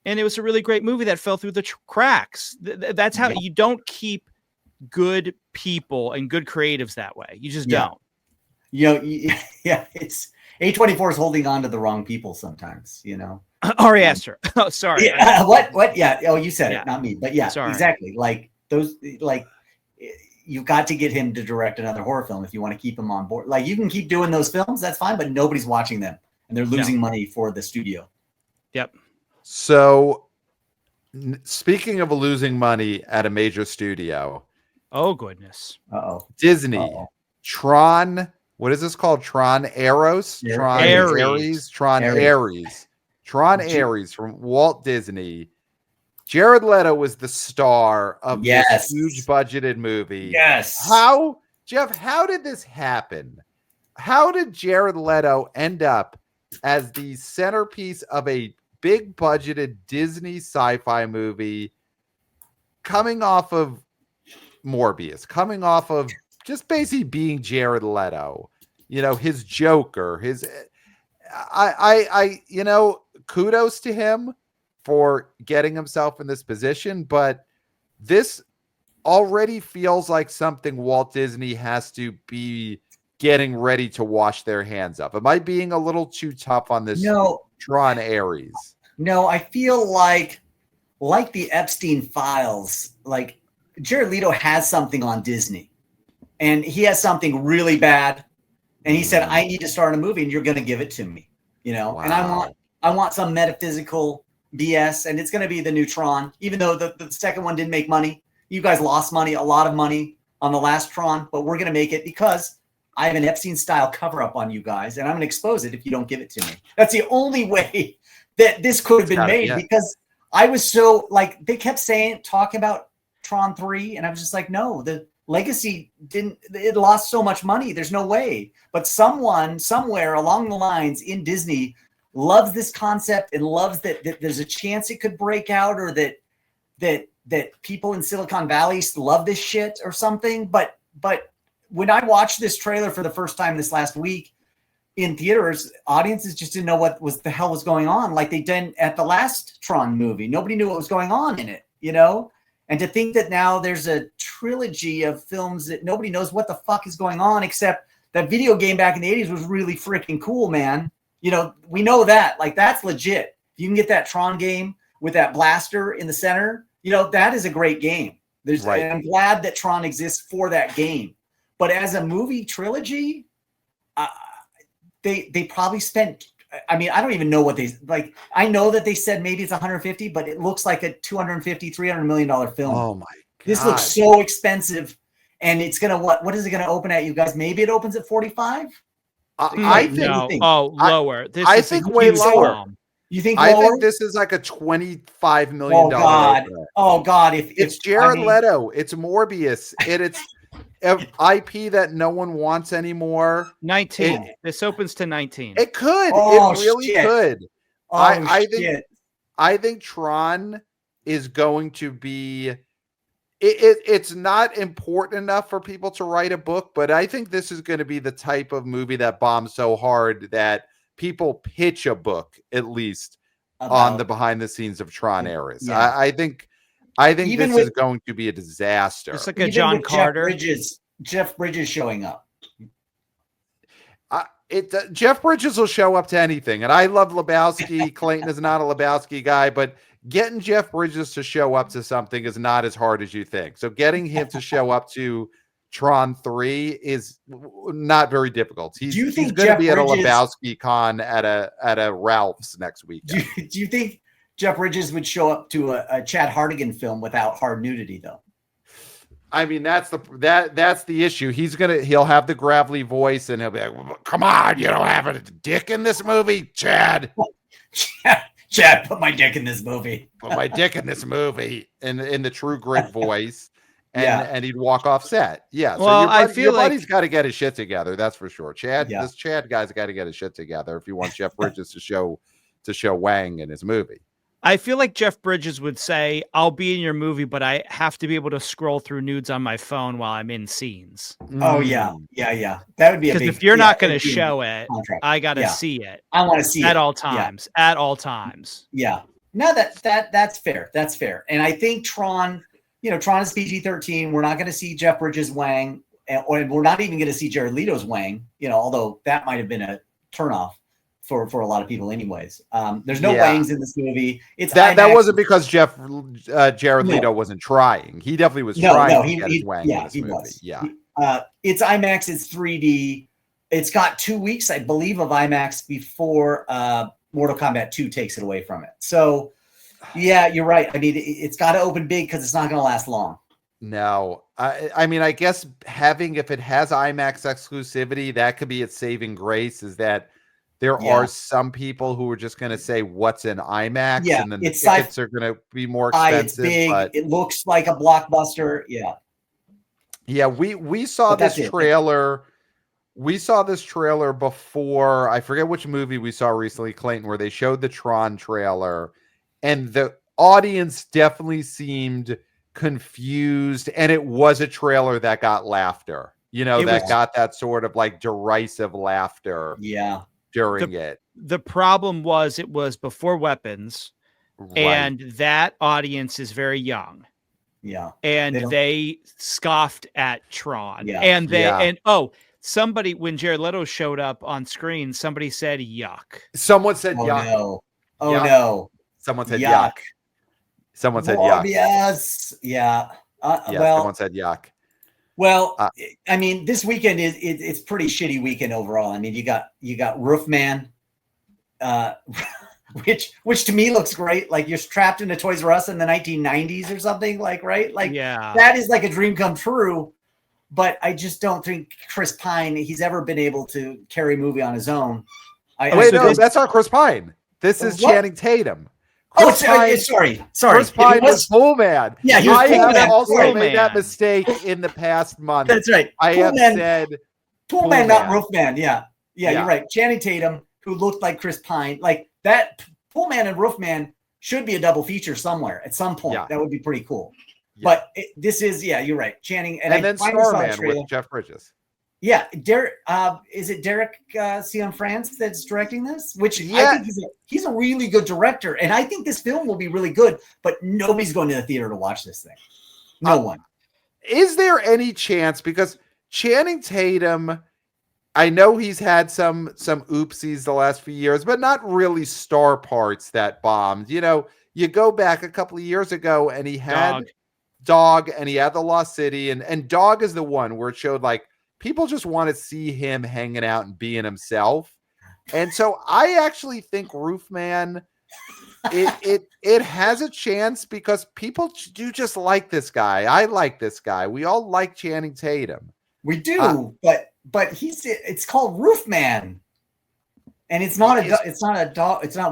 And it was a really great movie that fell through the cracks. That's how you don't keep good people and good creatives that way. You just don't. It's A24 is holding on to the wrong people sometimes, Ari Aster. Oh, sorry. What? Yeah. Oh, you said it, not me. But exactly. Like those, you've got to get him to direct another horror film if you want to keep him on board. Like you can keep doing those films, that's fine, but nobody's watching them and they're losing money for the studio. Yep. So speaking of losing money at a major studio. Oh, goodness. Disney. Tron. What is this called? Tron Ares? Tron Ares. Tron Ares. Tron Ares from Walt Disney. Jared Leto was the star of this huge budgeted movie. Yes. Jeff, how did this happen? How did Jared Leto end up as the centerpiece of a big budgeted Disney sci-fi movie coming off of Morbius, coming off of just basically being Jared Leto, his Joker, kudos to him for getting himself in this position, but this already feels like something Walt Disney has to be getting ready to wash their hands of. Am I being a little too tough on this Tron Ares? No, I feel like the Epstein files, like Jared Leto has something on Disney and he has something really bad. And he said, I need to start a movie and you're going to give it to me, Wow. And I want some metaphysical BS, and it's going to be the new Tron, even though the second one didn't make money. You guys lost money, a lot of money on the last Tron, but we're going to make it because I have an Epstein-style cover-up on you guys, and I'm going to expose it if you don't give it to me. That's the only way that this could have been made, because I was so, like, they kept talking about Tron 3, and I was just like, no, the Legacy it lost so much money. There's no way. But someone, somewhere along the lines in Disney loves this concept and loves that there's a chance it could break out, or that people in Silicon Valley love this shit or something. But when I watched this trailer for the first time this last week in theaters, audiences just didn't know what the hell was going on. Like they did at the last Tron movie. Nobody knew what was going on in it, you know? And to think that now there's a trilogy of films that nobody knows what the fuck is going on, except that video game back in the 80s was really freaking cool, man. You know, we know that. Like, that's legit. If you can get that Tron game with that blaster in the center, you know, that is a great game. And I'm glad that Tron exists for that game. But as a movie trilogy, they probably spent, I mean, I don't even know what I know that they said maybe it's 150, but it looks like a $250, $300 million film. Oh my God. This looks so expensive. And it's going to, what is it going to open at, you guys? Maybe it opens at 45? I think, lower. I think way lower. You think I lower? think this is like a $25 million. Oh God. If it's Jared Leto, it's Morbius, it's IP that no one wants anymore. 19. This opens to 19. It could. Oh, it really could. I think Tron is going to be. It's not important enough for people to write a book, but I think this is going to be the type of movie that bombs so hard that people pitch a book, at least on the behind the scenes of Tron eras. Yeah. I think this is going to be a disaster. It's like a John Carter. Jeff Bridges showing up. Jeff Bridges will show up to anything, and I love Lebowski. Clayton is not a Lebowski guy, but getting Jeff Bridges to show up to something is not as hard as you think. So getting him to show up to Tron 3 is not very difficult. He's going to be at a Lebowski con at a Ralph's next week. Do you think Jeff Bridges would show up to a Chad Hartigan film without hard nudity, though? I mean, that's the issue. He'll have the gravelly voice, and he'll be like, "Come on, you don't have a dick in this movie, Chad." Chad, put my dick in this movie. Put my dick in this movie, in the True Grit voice, and he'd walk off set. Yeah. Well, so your buddy's got to get his shit together. That's for sure. This Chad guy's got to get his shit together if he wants Jeff Bridges to show Wang in his movie. I feel like Jeff Bridges would say, "I'll be in your movie, but I have to be able to scroll through nudes on my phone while I'm in scenes." Oh yeah. That would be because if you're not going to show it, contract. I got to see it. I want to see at it all times. Yeah. At all times. Yeah. No, that's fair. That's fair. And I think Tron is PG-13. We're not going to see Jeff Bridges Wang, or we're not even going to see Jared Leto's Wang. Although that might have been a turnoff for a lot of people anyways. There's no Wangs in this movie. It's that wasn't because Jared Leto wasn't trying. He definitely was trying to get his Wang in this movie. Was. Yeah. It's IMAX, it's 3D. It's got 2 weeks, I believe, of IMAX before Mortal Kombat 2 takes it away from it. So yeah, you're right. I mean, it's got to open big because it's not going to last long. No, I mean, I guess if it has IMAX exclusivity, that could be its saving grace, is that there are some people who are just going to say what's in IMAX, and then the tickets are going to be more expensive. It's big. But it looks like a blockbuster. Yeah. We saw this trailer. We saw this trailer before. I forget which movie we saw recently, Clayton, where they showed the Tron trailer, and the audience definitely seemed confused, and it was a trailer that got laughter. Got that sort of like derisive laughter. Yeah. During it. The problem was it was before Weapons, and that audience is very young. Yeah. And they scoffed at Tron. Yeah. And somebody, when Jared Leto showed up on screen, somebody said yuck. Someone said yuck. No. No. Someone said yuck. Someone said yuck. Yes. Yeah. Someone said yuck. Well, I mean, this weekend it's pretty shitty weekend overall. I mean, you got Roofman, which to me looks great. Like you're trapped in a Toys R Us in the 1990s or something, right? Like that is like a dream come true. but I just don't think Chris Pine, he's ever been able to carry a movie on his own. That's not Chris Pine. This is Channing Tatum. Sorry. Chris Pine was Pool Man. Yeah, he was Pool Man. I have also made that mistake in the past month. That's right. I have said Pool Man, not Roof Man. Yeah, you're right. Channing Tatum, who looked like Chris Pine, like that. Pool Man and Roof Man should be a double feature somewhere at some point. Yeah. That would be pretty cool. Yeah. But this is, you're right. Channing and then Starman with Jeff Bridges. Yeah, Derek. Is it Derek Cianfrance that's directing this? Which I think he's a really good director, and I think this film will be really good. But nobody's going to the theater to watch this thing. No one. Is there any chance? Because Channing Tatum, I know he's had some oopsies the last few years, but not really star parts that bombed. You know, you go back a couple of years ago, and he had Dog, and he had The Lost City, and Dog is the one where it showed like. People just want to see him hanging out and being himself. And so I actually think Roofman, it has a chance because people do just like this guy. I like this guy. We all like Channing Tatum. We do, but it's called Roofman. And it's not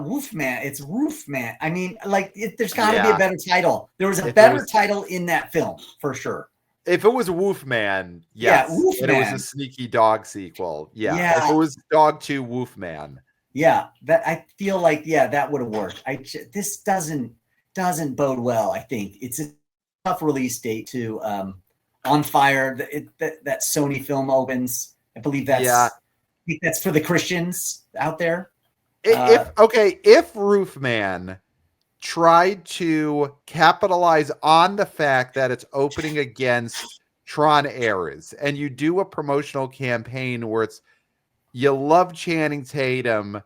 Wolfman. It's Roofman. I mean, like there's got to be a better title. There was a better title in that film for sure. If it was Wolfman, yes. Wolfman. And it was a sneaky dog sequel. Yeah. If it was Dog 2 Wolfman. Yeah. That I feel like, that would have worked. This doesn't bode well, I think. It's a tough release date too. On Fire, that Sony film opens. I believe that's for the Christians out there. If Roofman tried to capitalize on the fact that it's opening against Tron eras, and you do a promotional campaign where it's you love Channing Tatum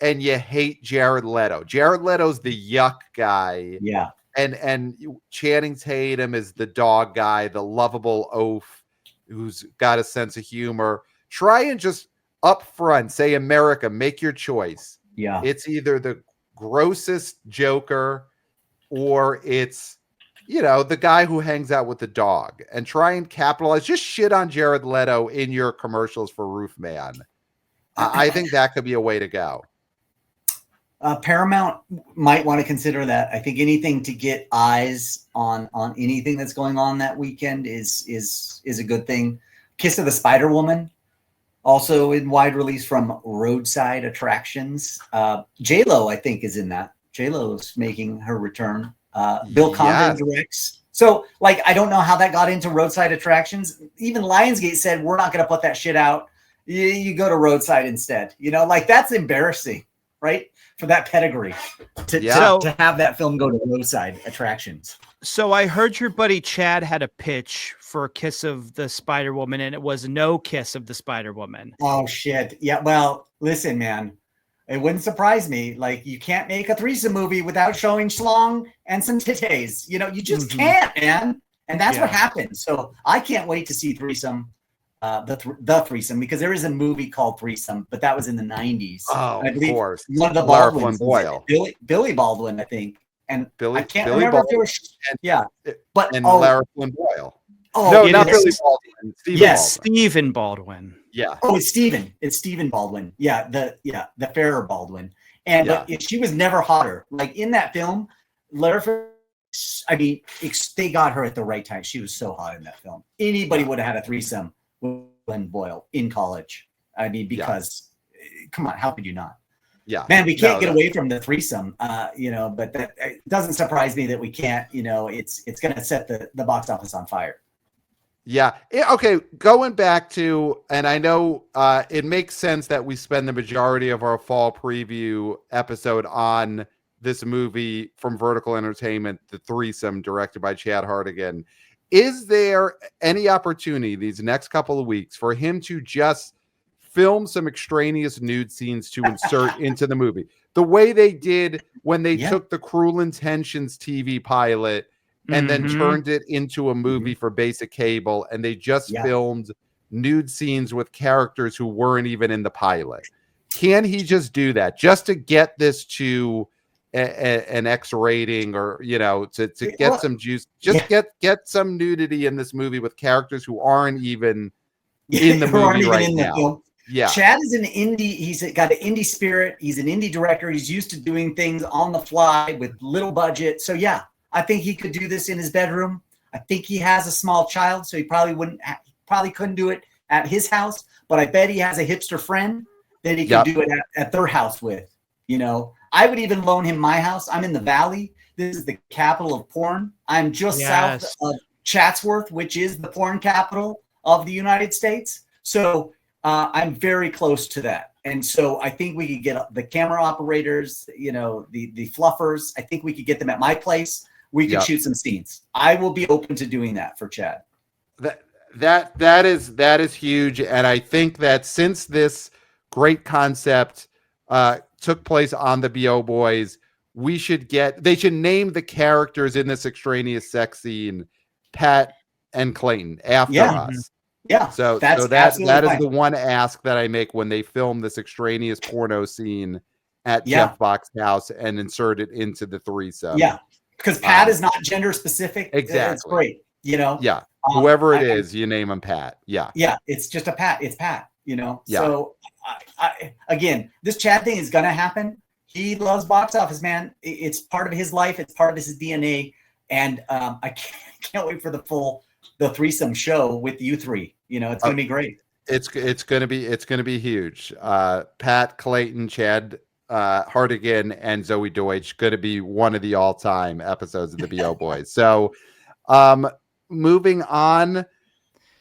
and you hate Jared Leto. Jared Leto's the yuck guy. Yeah. And Channing Tatum is the dog guy, the lovable oaf who's got a sense of humor. Try and just up front say, America, make your choice. Yeah. It's either the grossest Joker or it's the guy who hangs out with the dog, and try and capitalize, just shit on Jared Leto in your commercials for Roofman. I think that could be a way to go. Paramount might want to consider that. I think anything to get eyes on anything that's going on that weekend is a good thing. Kiss of the Spider Woman, also in wide release from Roadside Attractions. J-Lo, I think, is in that. J-Lo's making her return. Bill Condon directs. So, I don't know how that got into Roadside Attractions. Even Lionsgate said, we're not going to put that shit out. You go to Roadside instead. That's embarrassing, right? For that pedigree to have that film go to Roadside Attractions. So I heard your buddy Chad had a pitch for Kiss of the Spider Woman, and it was no Kiss of the Spider Woman. Oh shit! Yeah, well, listen, man, it wouldn't surprise me. You can't make a threesome movie without showing schlong and some titties. You just can't, man. And that's what happened. So I can't wait to see Threesome, the Threesome, because there is a movie called Threesome, but that was in the 90s. Oh, I believe of course. One of the Baldwins, Billy Baldwin, I think. And I can't remember if there was, Lara Flynn Boyle. Oh, no, not Billy Baldwin. Stephen Baldwin. Yeah. Oh, it's Stephen. It's Stephen Baldwin. Yeah, the fairer Baldwin. And but she was never hotter. In that film, Lara. I mean, they got her at the right time. She was so hot in that film. Anybody would have had a threesome with Flynn Boyle in college. I mean, because come on, how could you not? Yeah, man, we can't get away from the threesome, but that it doesn't surprise me that we can't, it's going to set the box office on fire. Yeah. Okay. Going back to, and I know it makes sense that we spend the majority of our fall preview episode on this movie from Vertical Entertainment, The Threesome, directed by Chad Hartigan. Is there any opportunity these next couple of weeks for him to just film some extraneous nude scenes to insert into the movie, the way they did when they took the Cruel Intentions TV pilot and then turned it into a movie for basic cable, and they just filmed nude scenes with characters who weren't even in the pilot? Can he just do that just to get this to an X rating, or to get some juice, get some nudity in this movie with characters who aren't even in the movie right now. Yeah, Chad is an indie. He's got an indie spirit. He's an indie director. He's used to doing things on the fly with little budget. So yeah, I think he could do this in his bedroom. I think he has a small child, so he probably couldn't do it at his house. But I bet he has a hipster friend that he could do it at their house with. I would even loan him my house. I'm in the Valley. This is the capital of porn. I'm just south of Chatsworth, which is the porn capital of the United States. So I'm very close to that. And so I think we could get the camera operators, the fluffers. I think we could get them at my place. We could shoot some scenes. I will be open to doing that for Chad. That is huge. And I think that since this great concept took place on the BO Boys, they should name the characters in this extraneous sex scene Pat and Clayton after us. Yeah. So that is the one ask that I make when they film this extraneous porno scene at Jeff Bock's house and insert it into the threesome. Yeah. Because Pat is not gender specific. Exactly. It's great. Yeah. Whoever it is, you name him Pat. Yeah. Yeah. It's just a Pat. It's Pat, Yeah. So again, this Chad thing is going to happen. He loves box office, man. It's part of his life. It's part of his DNA. And I can't wait for the threesome show with you three. It's going to be great. It's going to be huge. Pat, Clayton, Chad, Hartigan, and Zoe Deutsch going to be one of the all-time episodes of the BO Boys. So, moving on,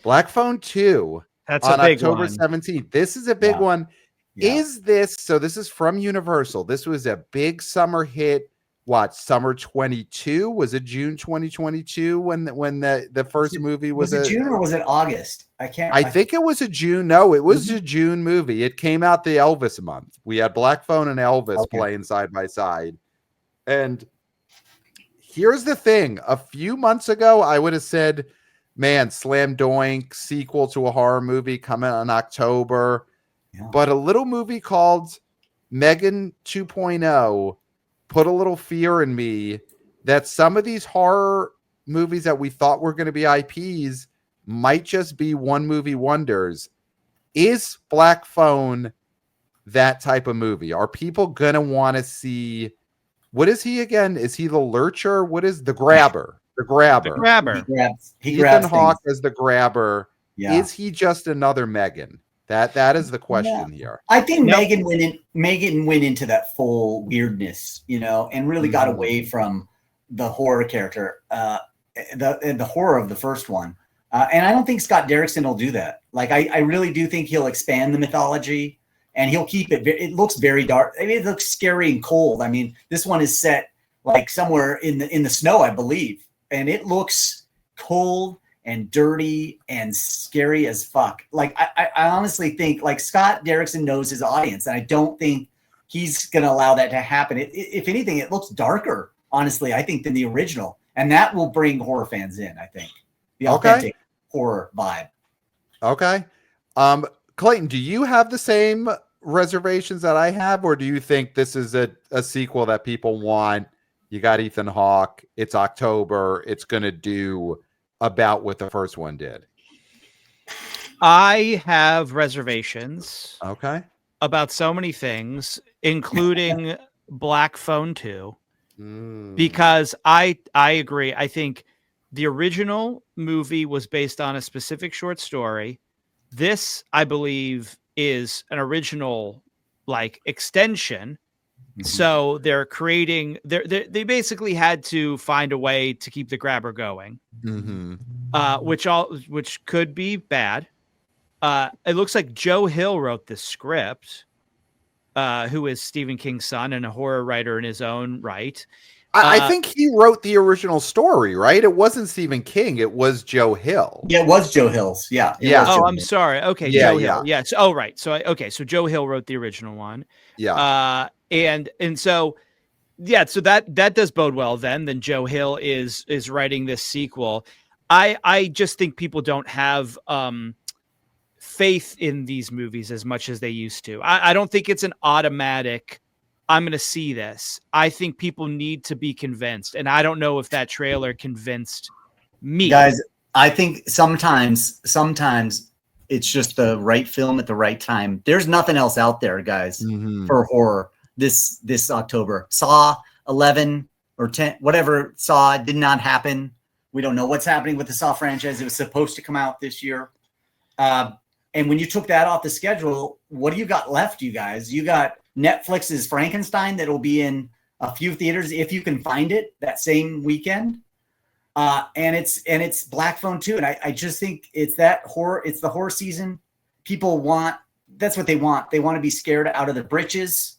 Black Phone 2. That's on a big October one. 17th. This is a big one. Yeah. This is from Universal. This was a big summer hit. What, summer 22? Was it June 2022 when the first movie was it June or was it August? I think it was a June. No, it was a June movie. It came out the Elvis month. We had Black Phone and Elvis playing side by side. And here's the thing. A few months ago, I would have said, man, slam doink, sequel to a horror movie coming in October. Yeah. But a little movie called Megan 2.0 put a little fear in me that some of these horror movies that we thought were going to be IPs might just be one movie wonders. Is Black Phone that type of movie? Are people going to want to see, what is he again? Is he the lurcher? What is the grabber? The grabber. He grabs Ethan Hawke as the grabber. Yeah. Is he just another Megan? That is the question here. I think Megan went into that full weirdness, and really got away from the horror character, the horror of the first one. And I don't think Scott Derrickson will do that. Like, I really do think he'll expand the mythology and he'll keep it. It looks very dark. I mean, it looks scary and cold. I mean, this one is set like somewhere in the snow, I believe. And it looks cold and dirty and scary as fuck. Like, I honestly think, like, Scott Derrickson knows his audience, and I don't think he's going to allow that to happen. If anything, it looks darker, honestly, I think, than the original. And that will bring horror fans in, I think. The authentic horror vibe. Okay. Clayton, do you have the same reservations that I have, or do you think this is a sequel that people want? You got Ethan Hawke. It's October. It's going to do about what the first one did. I have reservations. Okay. About so many things, including Black Phone 2, because I agree. I think the original movie was based on a specific short story. This, I believe, is an original extension. So they're creating. They basically had to find a way to keep the grabber going, which could be bad. It looks like Joe Hill wrote this script, who is Stephen King's son and a horror writer in his own right. I think he wrote the original story, right? It wasn't Stephen King. It was Joe Hill. Yeah, it was Joe Hill's. Yeah. I'm sorry. Okay. Yeah, Joe Hill. Yeah. So, right. So, so Joe Hill wrote the original one. Yeah. And so, yeah, so that does bode well then Joe Hill is writing this sequel. I just think people don't have faith in these movies as much as they used to. I don't think it's an automatic I'm going to see this. I think people need to be convinced. And I don't know if that trailer convinced me. Guys, I think sometimes it's just the right film at the right time. There's nothing else out there, guys, for horror this October. Saw 11 or 10, whatever Saw did not happen. We don't know what's happening with the Saw franchise. It was supposed to come out this year. And when you took that off the schedule, what do you got left, you guys? You got Netflix's Frankenstein that will be in a few theaters if you can find it that same weekend. And it's Black Phone too. And I just think it's that horror. It's the horror season. People that's what they want. They want to be scared out of the britches.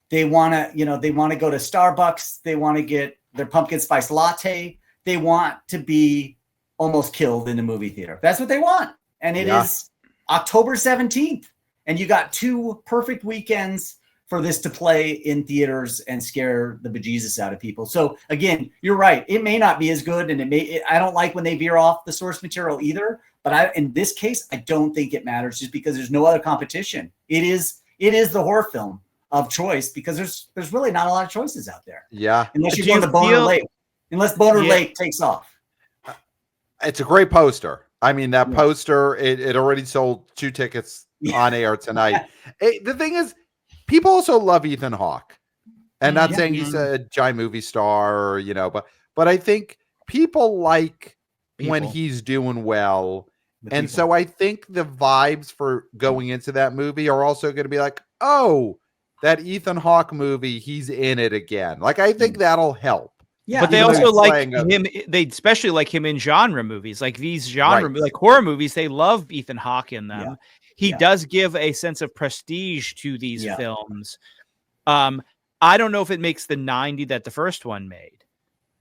They want to go to Starbucks. They want to get their pumpkin spice latte. They want to be almost killed in the movie theater. That's what they want. And it is October 17th. And you got 2 perfect weekends for this to play in theaters and scare the bejesus out of people. So again, you're right. It may not be as good, and I don't like when they veer off the source material either. But in this case, I don't think it matters just because there's no other competition. It is the horror film of choice because there's really not a lot of choices out there. Yeah. Unless you go to Boner Lake. Unless Boner Lake takes off. It's a great poster. I mean, that poster, it already sold 2 tickets on air tonight. The thing is, people also love Ethan Hawke. And not saying he's a giant movie star, but I think people like when he's doing well. And so I think the vibes for going into that movie are also going to be like, oh, that Ethan Hawke movie, he's in it again. Like, I think that'll help. Yeah, but they also like him. They especially like him in genre movies, like these genre, like horror movies. They love Ethan Hawke in them. Yeah. He does give a sense of prestige to these films. I don't know if it makes the 90 that the first one made,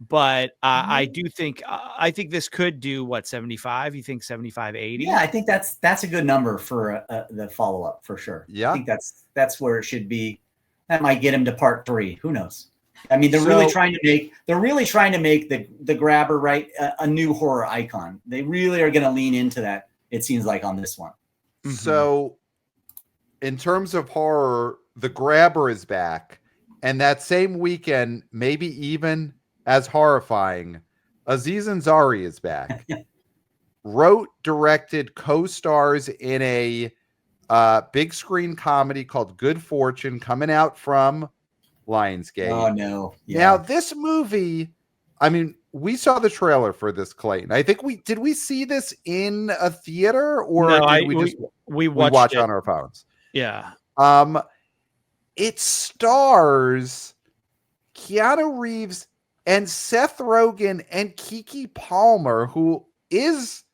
but I do think I think this could do 75. You think 75, 80? Yeah, I think that's a good number for the follow up for sure. Yeah, I think that's where it should be. That might get him to part 3. Who knows? I mean, they're really trying to make the grabber a new horror icon. They really are going to lean into that. It seems like on this one. So, in terms of horror, the grabber is back, and that same weekend, maybe even as horrifying, Aziz Ansari is back. Wrote, directed, co-stars in a big screen comedy called Good Fortune, coming out from Lionsgate. Oh no! Yeah. Now this movie, I mean, we saw the trailer for this, Clayton. I think did we see this in a theater or did we watch on our phones? Yeah. It stars Keanu Reeves and Seth Rogen and Keke Palmer, who is,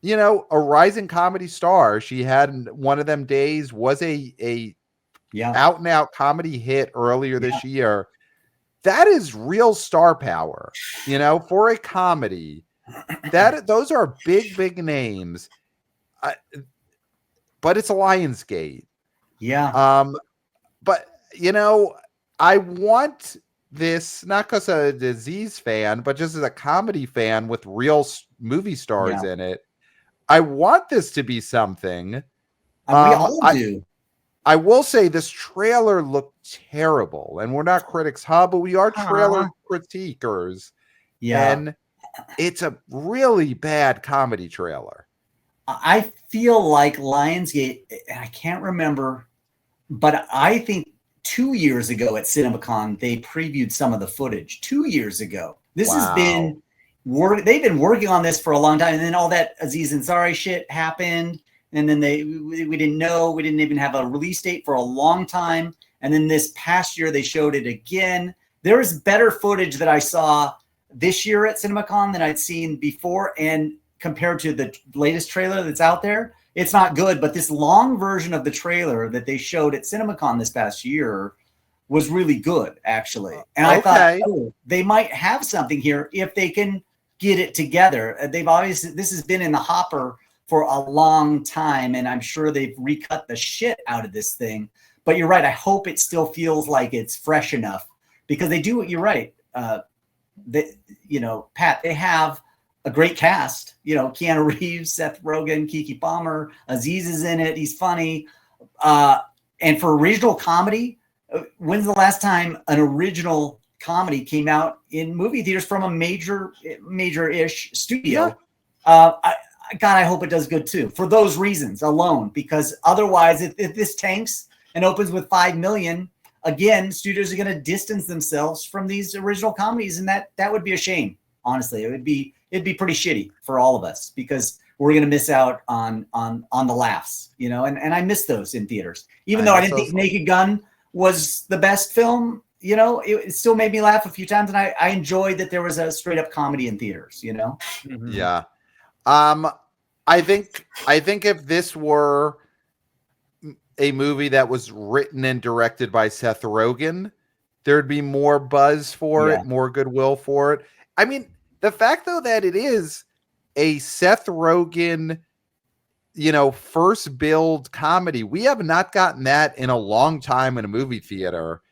a rising comedy star. She had One of Them Days, was a out and out comedy hit earlier this year. That is real star power, for a comedy. Those are big names. But it's Lionsgate. Yeah. But I want this not because I'm a disease fan, but just as a comedy fan with real movie stars in it. I want this to be something. We all do. I will say this trailer looked terrible, and we're not Critics Hub, but we are trailer critiquers. Yeah. And it's a really bad comedy trailer. I feel like Lionsgate, I can't remember, but I think 2 years ago at CinemaCon, they previewed some of the footage 2 years ago. This has been they've been working on this for a long time. And then all that Aziz Ansari shit happened. And then we didn't know, we didn't even have a release date for a long time. And then this past year, they showed it again. There was better footage that I saw this year at CinemaCon than I'd seen before. And compared to the latest trailer that's out there, it's not good. But this long version of the trailer that they showed at CinemaCon this past year was really good, actually. And I thought, they might have something here if they can get it together. This has been in the hopper for a long time, and I'm sure they've recut the shit out of this thing. But you're right. I hope it still feels like it's fresh enough because they do. You're right. Pat, they have a great cast. Keanu Reeves, Seth Rogen, Keke Palmer, Aziz is in it. He's funny. And for regional comedy, when's the last time an original comedy came out in movie theaters from a major-ish studio? God, I hope it does good too, for those reasons alone, because otherwise, if this tanks and opens with 5 million, again, studios are going to distance themselves from these original comedies, and that would be a shame. Honestly, it'd be pretty shitty for all of us, because we're going to miss out on the laughs, and I miss those in theaters. Even though I didn't think Naked Gun was the best film, it still made me laugh a few times, and I enjoyed that there was a straight up comedy in theaters. Mm-hmm. Yeah. I think if this were a movie that was written and directed by Seth Rogen, there'd be more buzz for it, more goodwill for it. I mean, the fact though that it is a Seth Rogen, first build comedy, we have not gotten that in a long time in a movie theater.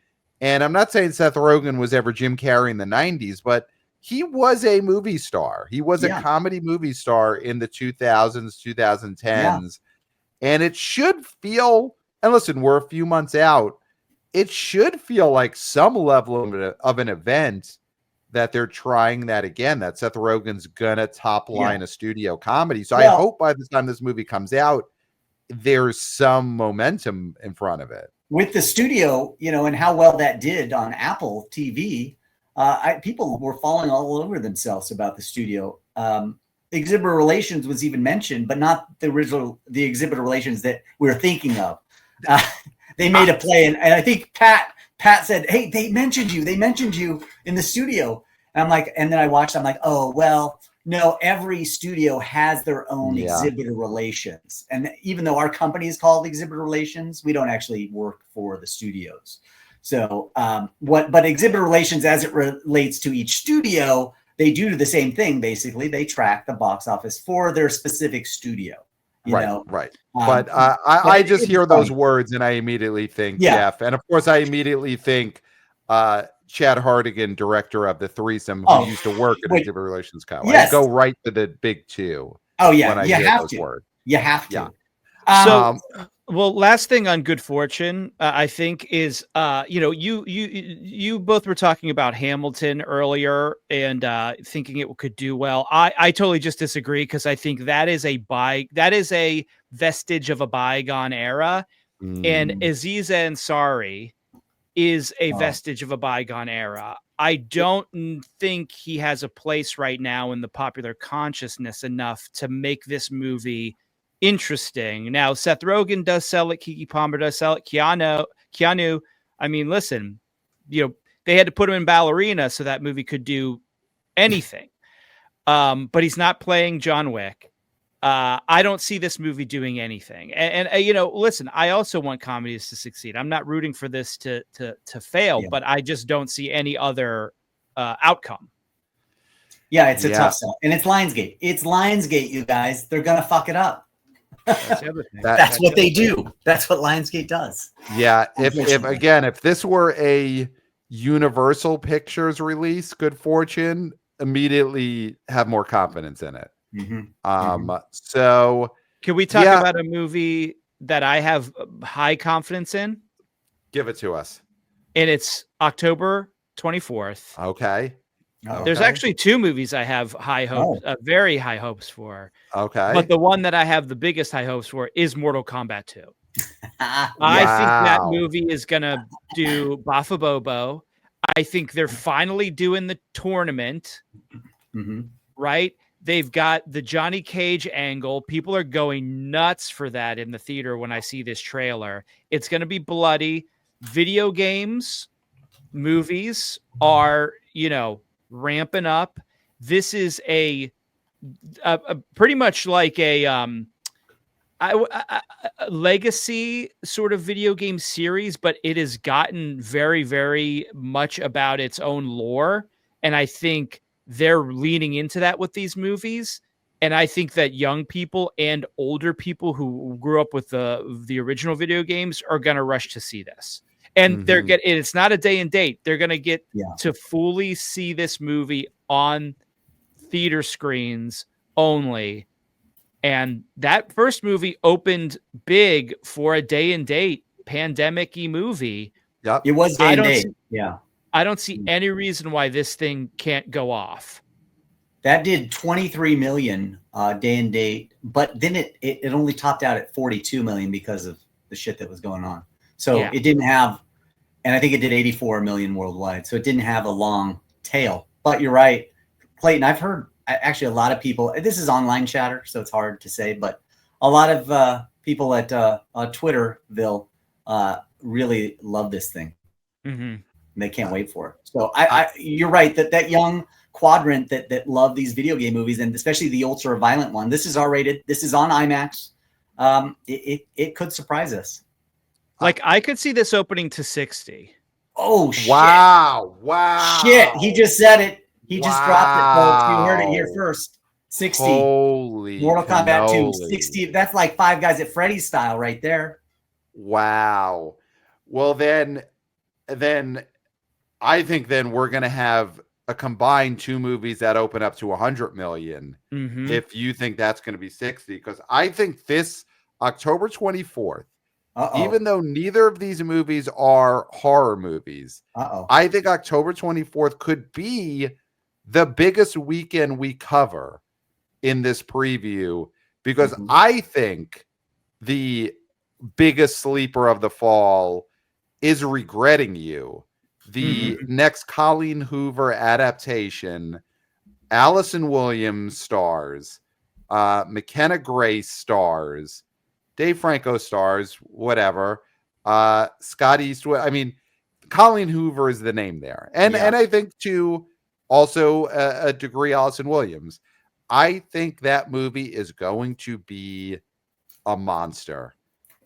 And I'm not saying Seth Rogen was ever Jim Carrey in the 90s, but he was a movie star. He was a comedy movie star in the 2000s, 2010s. Yeah. And it should feel, and listen, we're a few months out, it should feel like some level of an event that they're trying that again, that Seth Rogen's going to top line a studio comedy. So I hope by the time this movie comes out, there's some momentum in front of it. With the studio, and how well that did on Apple TV, people were falling all over themselves about the studio. Exhibitor Relations was even mentioned, but not the Exhibitor Relations that we're thinking of. They made a play, and I think Pat said, "Hey, they mentioned you in the studio." And I'm like, and then I watched. I'm like, oh well, no. Every studio has their own Exhibitor Relations, and even though our company is called Exhibitor Relations, we don't actually work for the studios. So, but Exhibitor Relations, as it relates to each studio, they do the same thing. Basically, they track the box office for their specific studio. Right. But I just hear those words and I immediately think Jeff, and of course I immediately think Chad Hartigan, director of the Threesome, who used to work at Exhibitor Relations Co. Yes. I go right to the big two. Oh yeah, when I you hear have those to. words. You have to. Yeah. Well, last thing on Good Fortune, I think is, you both were talking about Hamilton earlier and thinking it could do well. I totally just disagree, because I think that is a vestige of a bygone era, and Aziz Ansari is a vestige of a bygone era. I don't think he has a place right now in the popular consciousness enough to make this movie interesting. Now, Seth Rogen does sell it. Keke Palmer does sell it. Keanu. I mean, listen, they had to put him in Ballerina so that movie could do anything. But he's not playing John Wick. I don't see this movie doing anything. And listen, I also want comedies to succeed. I'm not rooting for this to fail, but I just don't see any other outcome. Yeah, it's a tough sell. And it's Lionsgate. It's Lionsgate, you guys. They're going to fuck it up. That's what they do. That's what Lionsgate does. Yeah. If this were a Universal Pictures release, Good Fortune, immediately have more confidence in it. So can we talk about a movie that I have high confidence in? Give it to us. And it's October 24th. Okay. There's actually two movies I have high hopes, very high hopes for. Okay. But the one that I have the biggest high hopes for is Mortal Kombat 2. I think that movie is going to do Bafa Bobo. I think they're finally doing the tournament, right? They've got the Johnny Cage angle. People are going nuts for that in the theater when I see this trailer. It's going to be bloody. Video games, movies are, ramping up. This is a pretty much like a legacy sort of video game series, but it has gotten very, very much about its own lore. And I think they're leaning into that with these movies. And I think that young people and older people who grew up with the original video games are going to rush to see this. And it's not a day and date. They're going to get to fully see this movie on theater screens only. And that first movie opened big for a day and date pandemic-y movie. Yep. It was day and date. Yeah. I don't see any reason why this thing can't go off. That did 23 million day and date, but then it only topped out at 42 million because of the shit that was going on. So it didn't have, and I think it did 84 million worldwide. So it didn't have a long tail. But you're right, Clayton. I've heard actually a lot of people. This is online chatter, so it's hard to say, but a lot of people at Twitterville really love this thing. Mm-hmm. They can't wait for it. So you're right that young quadrant that love these video game movies, and especially the ultra violent one. This is R-rated. This is on IMAX. It could surprise us. Like I could see this opening to 60. Oh shit! Wow! Shit! He just said it. He just dropped it, folks. You heard it here first. 60. Holy Mortal Kombat 2. cannoli. 60. That's like Five Guys at Freddy's style right there. Wow. Well, then I think then we're going to have a combined 2 movies that open up to 100 million. Mm-hmm. If you think that's going to be 60, because I think this October 24th, even though neither of these movies are horror movies, I think October 24th could be the biggest weekend we cover in this preview, because I think the biggest sleeper of the fall is Regretting You, the next Colleen Hoover adaptation. Allison Williams stars, McKenna Grace stars, Dave Franco stars, whatever. Scott Eastwood. I mean, Colleen Hoover is the name there. And I think to also a degree Allison Williams. I think that movie is going to be a monster.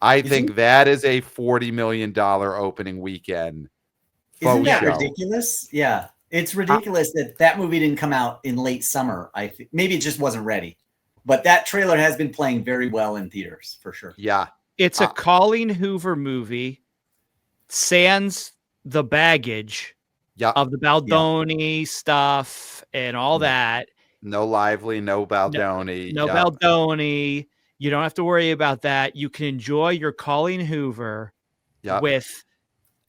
I think that is a $40 million opening weekend. Isn't that ridiculous? Yeah. It's ridiculous that movie didn't come out in late summer. I think maybe it just wasn't ready. But that trailer has been playing very well in theaters for sure. Yeah. It's a Colleen Hoover movie, sans the baggage of the Baldoni stuff and all that. No Lively, no Baldoni. No Baldoni. You don't have to worry about that. You can enjoy your Colleen Hoover with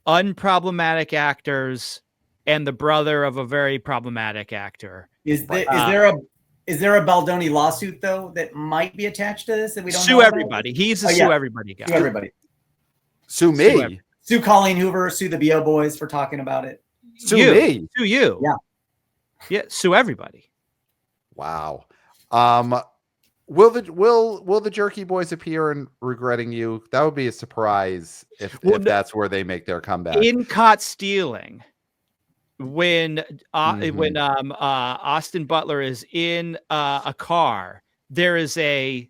unproblematic actors and the brother of a very problematic actor. Is there a Baldoni lawsuit though that might be attached to this that we don't sue know everybody? About? He's a sue everybody guy. Sue everybody. Sue me. Sue Colleen Hoover. Sue the BO Boys for talking about it. Sue me. Sue you. Yeah. Yeah. Sue everybody. Wow. Will the Jerky Boys appear in Regretting You? That would be a surprise if that's where they make their comeback. In Caught Stealing, when Austin Butler is in a car, there is a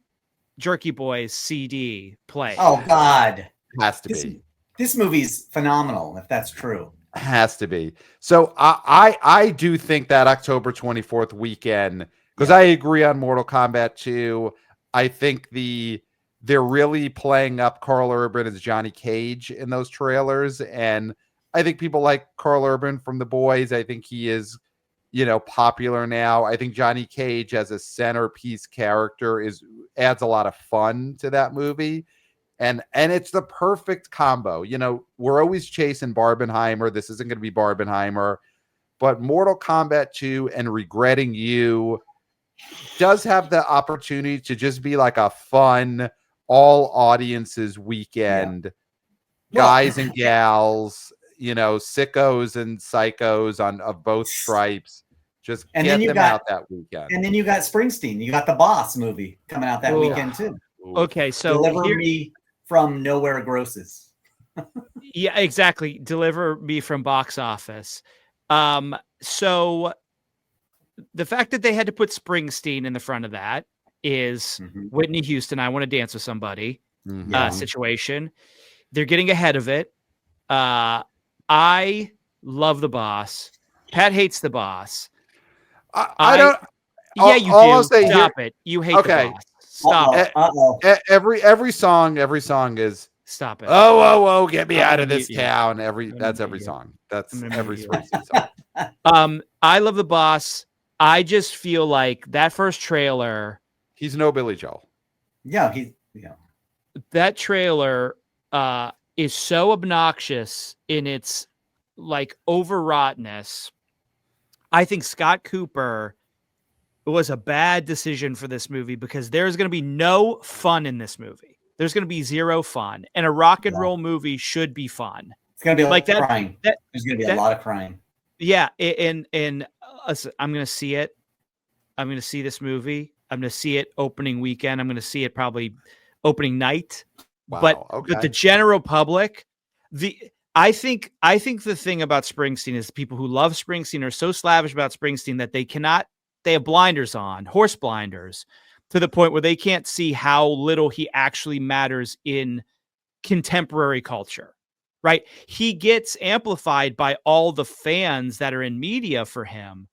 Jerky Boys CD play. Oh God, has to be. This movie's phenomenal. If that's true, has to be. So I do think that October 24th weekend. Because I agree on Mortal Kombat 2. I think they're really playing up Carl Urban as Johnny Cage in those trailers. And I think people like Carl Urban from The Boys. I think he is, popular now. I think Johnny Cage as a centerpiece character adds a lot of fun to that movie. And it's the perfect combo. We're always chasing Barbenheimer. This isn't going to be Barbenheimer. But Mortal Kombat 2 and Regretting You does have the opportunity to just be like a fun all audiences weekend. Guys and gals, sickos and psychos of both stripes. Just get them out that weekend. And then you got Springsteen. You got the Boss movie coming out that weekend too. Okay, so Deliver Me from Nowhere Grosses. Yeah, exactly. Deliver Me from Box Office. So the fact that they had to put Springsteen in the front of that is Whitney Houston, I Want to Dance with Somebody situation. They're getting ahead of it. I love The Boss. Pat hates The Boss. I don't. Yeah, you do. Stop it. You hate The Boss. Stop it. Every song is. Stop it. Oh, get me out of this town. That's every song. That's every Springsteen song. I love The Boss. I just feel like that first trailer. He's no Billy Joel. Yeah, that trailer is so obnoxious in its like overwroughtness. I think Scott Cooper was a bad decision for this movie because there's going to be no fun in this movie. There's going to be zero fun, and a rock and roll movie should be fun. It's going to be like that, crying. There's going to be a lot of crying. Yeah, and I'm going to see it. I'm going to see this movie. I'm going to see it opening weekend. I'm going to see it probably opening night. Wow, but the general public, I think the thing about Springsteen is people who love Springsteen are so slavish about Springsteen that they have blinders on, horse blinders, to the point where they can't see how little he actually matters in contemporary culture, right? He gets amplified by all the fans that are in media for him.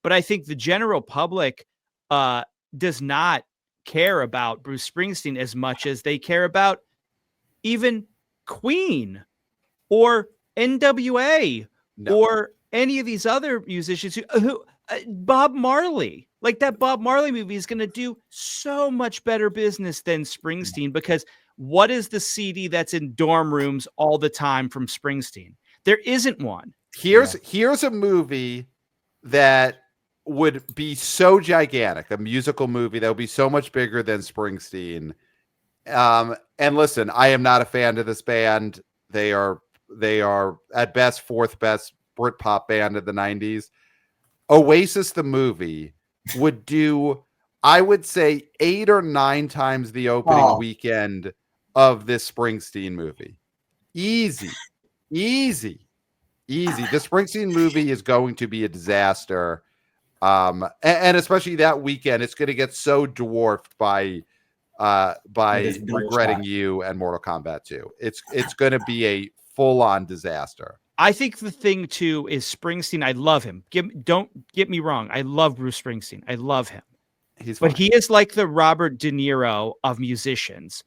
But I think the general public does not care about Bruce Springsteen as much as they care about even Queen or NWA or any of these other musicians who Bob Marley. Like that Bob Marley movie is going to do so much better business than Springsteen, because what is the CD that's in dorm rooms all the time from Springsteen? There isn't one. Here's a movie that would be so gigantic, a musical movie that would be so much bigger than Springsteen. And listen, I am not a fan of this band. They are at best fourth best Britpop band of the 90s. Oasis the movie would do, I would say, 8 or 9 times the opening weekend of this Springsteen movie. Easy. The Springsteen movie is going to be a disaster. And especially that weekend, it's going to get so dwarfed by Regretting You and Mortal Kombat 2. It's going to be a full-on disaster. I think the thing too is Springsteen. I love him. Don't get me wrong. I love Bruce Springsteen. I love him. But he is like the Robert De Niro of musicians.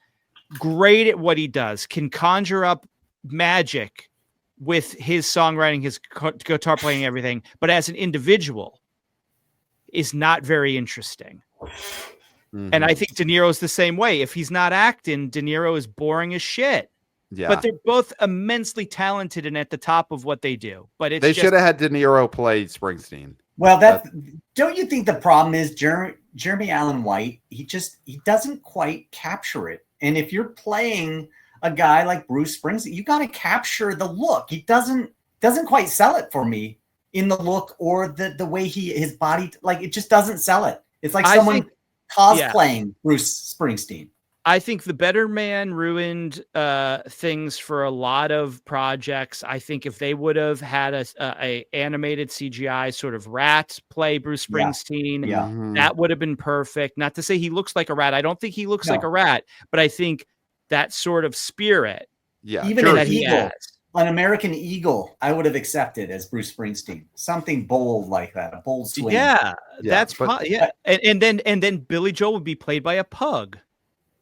Great at what he does. Can conjure up magic with his songwriting, his guitar playing, everything. But as an individual, is not very interesting. Mm-hmm. And I think De Niro's the same way. If he's not acting, De Niro is boring as shit. Yeah. But they're both immensely talented and at the top of what they do. But they should have had De Niro play Springsteen. Well, don't you think the problem is Jeremy Allen White? He doesn't quite capture it. And if you're playing a guy like Bruce Springsteen, you got to capture the look. He doesn't quite sell it for me in the look or the way his body, like it just doesn't sell it. It's like someone cosplaying Bruce Springsteen. I think The Better Man ruined things for a lot of projects. I think if they would have had a animated CGI sort of rat play Bruce Springsteen, that would have been perfect. Not to say he looks like a rat. I don't think he looks like a rat, but I think that sort of spirit, even an eagle, an American Eagle, I would have accepted as Bruce Springsteen. Something bold like that, a bold swing. That's and then Billy Joel would be played by a pug.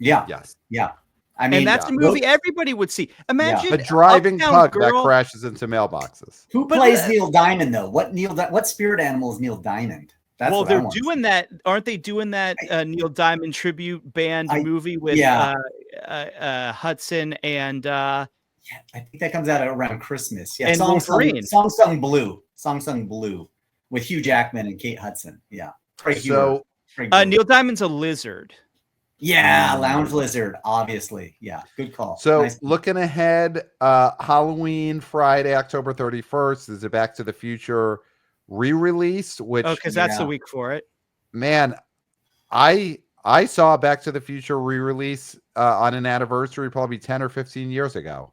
Yeah. Yes. Yeah. I mean, and that's a movie everybody would see. Imagine a driving pug that crashes into mailboxes. Who plays Neil Diamond though? What spirit animal is Neil Diamond? That's they're doing that. Aren't they doing that Neil Diamond tribute band movie with Hudson and I think that comes out around Christmas. Yeah. And Song Sung Blue with Hugh Jackman and Kate Hudson. Yeah. So Neil Diamond's a lizard. Yeah, Lounge Lizard, obviously. Yeah, good call. So looking ahead, Halloween, Friday, October 31st, is a Back to the Future re-release, which because that's the week for it. Man, I saw Back to the Future re-release on an anniversary probably 10 or 15 years ago.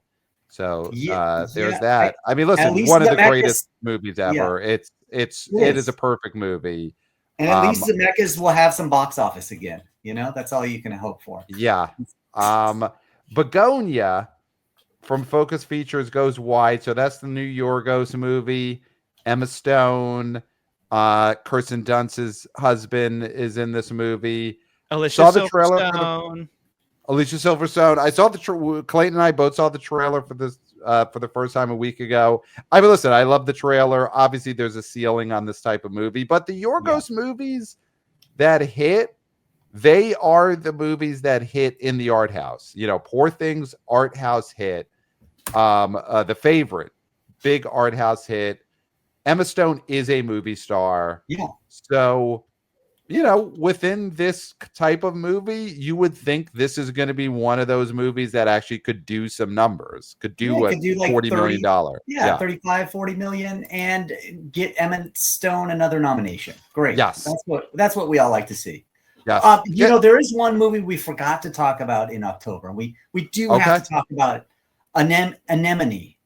So there's that. I mean, listen, one of the greatest movies ever. Yeah. It is a perfect movie. And at least Zemeckis will have some box office again. You know, that's all you can hope for. Yeah. Begonia from Focus Features goes wide. So that's the new Yorgos movie. Emma Stone, Kirsten Dunst's husband is in this movie. Alicia Silverstone. Alicia Silverstone. I saw Clayton and I both saw the trailer for this for the first time a week ago. I mean, listen, I love the trailer. Obviously, there's a ceiling on this type of movie, but the Yorgos movies that hit, they are the movies that hit in the art house. You know, Poor Things art house hit. The Favorite, big art house hit. Emma Stone is a movie star. Yeah. So, within this type of movie, you would think this is going to be one of those movies that actually could do some numbers, could do like $40 million. Yeah, 35, 40 million, and get Emma Stone another nomination. Great. Yes. That's what we all like to see. Yes. There is one movie we forgot to talk about in October. We do have to talk about Anemone.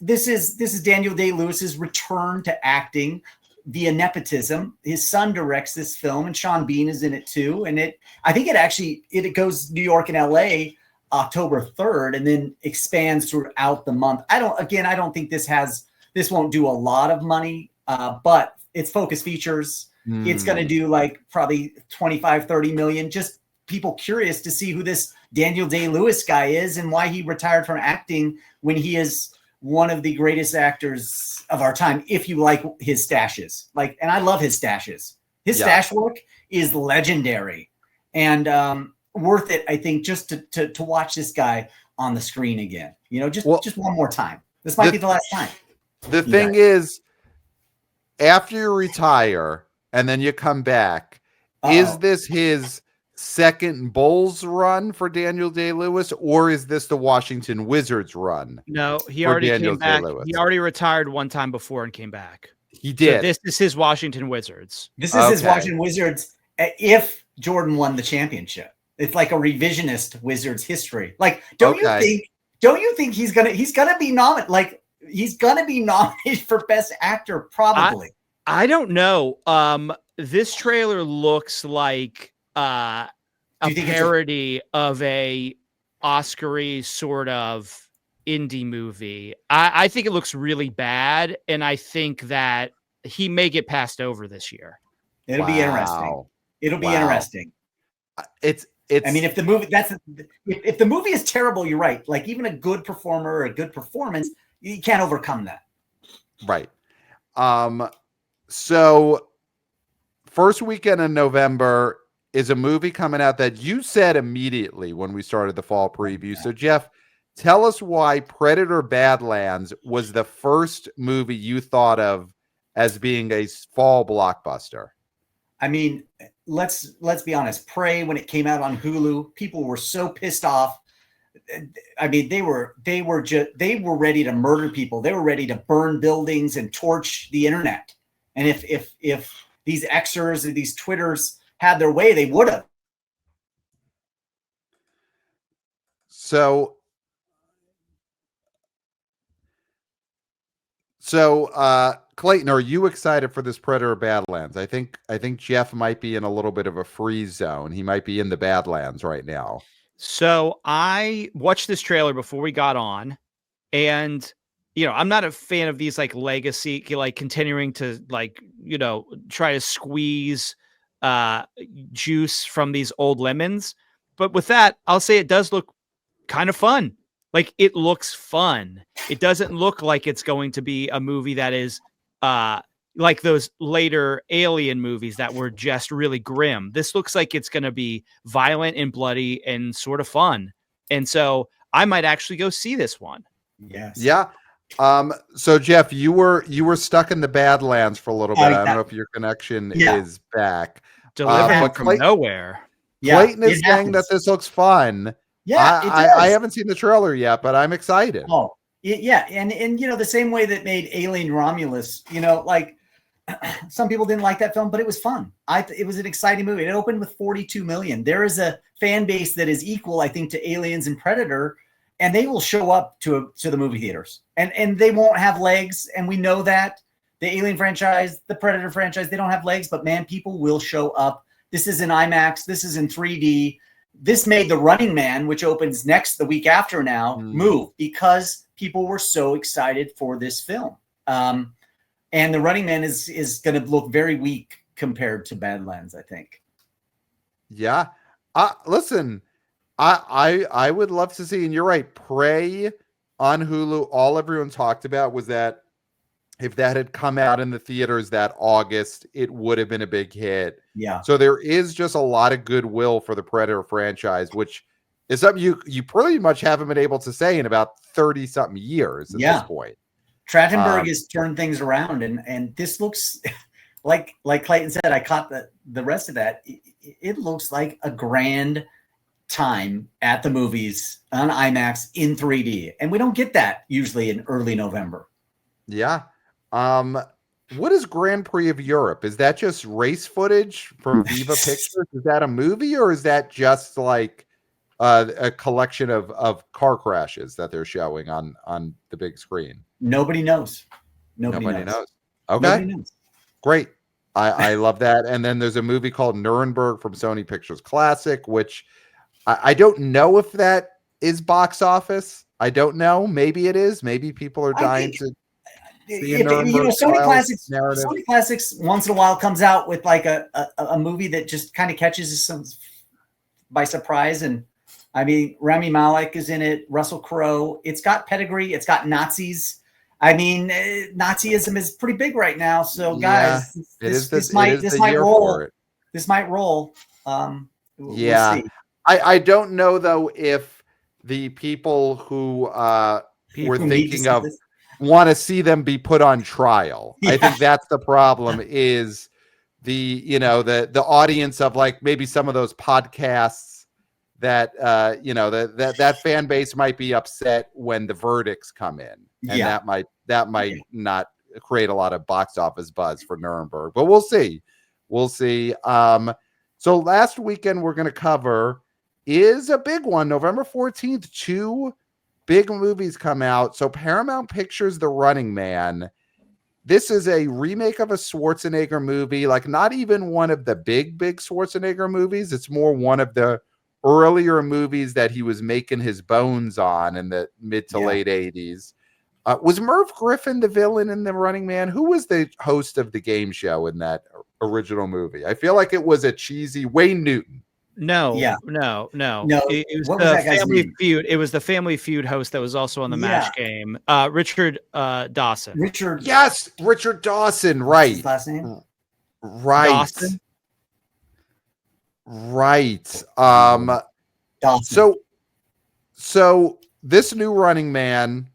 This is Daniel Day-Lewis's return to acting via nepotism. His son directs this film, and Sean Bean is in it too. And I think it goes New York and LA October 3rd, and then expands throughout the month. I don't think this won't do a lot of money, but it's focus features. It's going to do like probably 25, 30 million. Just people curious to see who this Daniel Day-Lewis guy is and why he retired from acting when he is one of the greatest actors of our time, if you like his stashes. And I love his stashes. His stash work is legendary and worth it, I think, just to watch this guy on the screen again. Just one more time. This might be the last time. The thing is, after you retire and then you come back, is this his second Bulls run for Daniel Day-Lewis, or is this the Washington Wizards run? No, he already came back. He already retired one time before and came back. He did. So this is his Washington Wizards. This is his Washington Wizards if Jordan won the championship. It's like a revisionist Wizards history. Don't you think he's gonna be nominated? He's gonna be nominated for Best Actor, probably. I don't know. This trailer looks like a parody of a Oscar-y sort of indie movie. I think it looks really bad, and I think that he may get passed over this year. It'll be interesting. It'll be interesting. It's. I mean, if the movie is terrible, you're right. Like even a good performer or a good performance, you can't overcome that. Right. So first weekend in November is a movie coming out that you said immediately when we started the fall preview. So Jeff, tell us why Predator Badlands was the first movie you thought of as being a fall blockbuster. I mean, let's be honest. Prey, when it came out on Hulu, people were so pissed off. I mean, they were ready to murder people. They were ready to burn buildings and torch the internet. And if these Xers or these Twitters had their way, they would have. So Clayton, are you excited for this Predator Badlands? I think Jeff might be in a little bit of a freeze zone. He might be in the Badlands right now. So I watched this trailer before we got on, and I'm not a fan of these legacy, continuing to try to squeeze juice from these old lemons. But with that, I'll say it does look kind of fun. It looks fun. It doesn't look like it's going to be a movie that is like those later Alien movies that were just really grim. This looks like it's going to be violent and bloody and sort of fun. And so I might actually go see this one. Yes. Yeah. So Jeff, you were stuck in the Badlands for a little bit. I don't know if your connection is back. Delivered from nowhere. Clayton is saying that this looks fun. Yeah, I haven't seen the trailer yet, but I'm excited. Oh, yeah, and the same way that made Alien Romulus, some people didn't like that film, but it was fun. It was an exciting movie. It opened with 42 million. There is a fan base that is equal, I think, to Aliens and Predator, and they will show up to the movie theaters, and they won't have legs, and we know that. The Alien franchise, the Predator franchise, they don't have legs, but man, people will show up. This is in IMAX. This is in 3D. This made The Running Man, which opens the week after now, move because people were so excited for this film. And The Running Man is going to look very weak compared to Badlands, I think. Yeah. Listen, I would love to see, and you're right, Prey on Hulu, all everyone talked about was that if that had come out in the theaters that August, it would have been a big hit. Yeah. So there is just a lot of goodwill for the Predator franchise, which is something you pretty much haven't been able to say in about 30 something years at this point. Trachtenberg has turned things around, and this looks like Clayton said. I caught the rest of that. It looks like a grand time at the movies on IMAX in 3D, and we don't get that usually in early November. Yeah. What is Grand Prix of Europe? Is that just race footage from Viva Pictures? Is that a movie, or is that just like a collection of car crashes that they're showing on the big screen? Nobody knows. Nobody knows. Okay. Nobody knows. Great. I love that. And then there's a movie called Nuremberg from Sony Pictures Classic, which I don't know if that is box office. I don't know. Maybe it is. Maybe people are dying to see a Nuremberg Sony Classics once in a while comes out with like a movie that just kind of catches us by surprise. And I mean, Rami Malek is in it, Russell Crowe. It's got pedigree. It's got Nazis. I mean, Nazism is pretty big right now. So guys, this might roll. This might roll. We'll see. I don't know though if the people who were thinking of want to see them be put on trial. Yeah. I think that's the problem. Is the audience of like maybe some of those podcasts that that fan base might be upset when the verdicts come in, and that might not create a lot of box office buzz for Nuremberg. But we'll see. So last weekend we're going to cover is a big one. November 14th, 2 big movies come out. So Paramount Pictures' The Running Man. This is a remake of a Schwarzenegger movie, like not even one of the big Schwarzenegger movies. It's more one of the earlier movies that he was making his bones on in the mid to late 80s. Was Merv Griffin the villain in The Running Man? Who was the host of the game show in that original movie? I feel like it was a cheesy Wayne Newton. No. It was the Family Feud. It was the Family Feud host that was also on the Match Game. Richard Dawson. Richard Dawson. Right. His last name. Right. Dawson. Right. Dawson. So this new Running Man,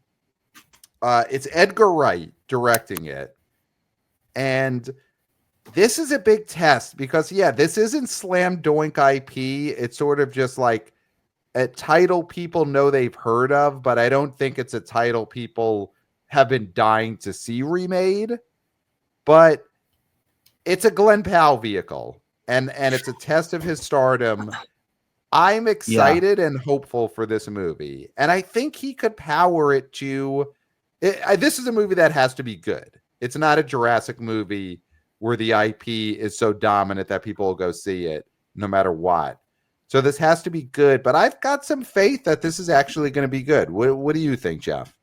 it's Edgar Wright directing it, and this is a big test because, this isn't slam doink IP. It's sort of just like a title people know they've heard of, but I don't think it's a title people have been dying to see remade. But it's a Glenn Powell vehicle, and it's a test of his stardom. I'm excited and hopeful for this movie, and I think he could power it to. This is a movie that has to be good. It's not a Jurassic movie where the IP is so dominant that people will go see it no matter what. So this has to be good, but I've got some faith that this is actually going to be good. What do you think, Jeff?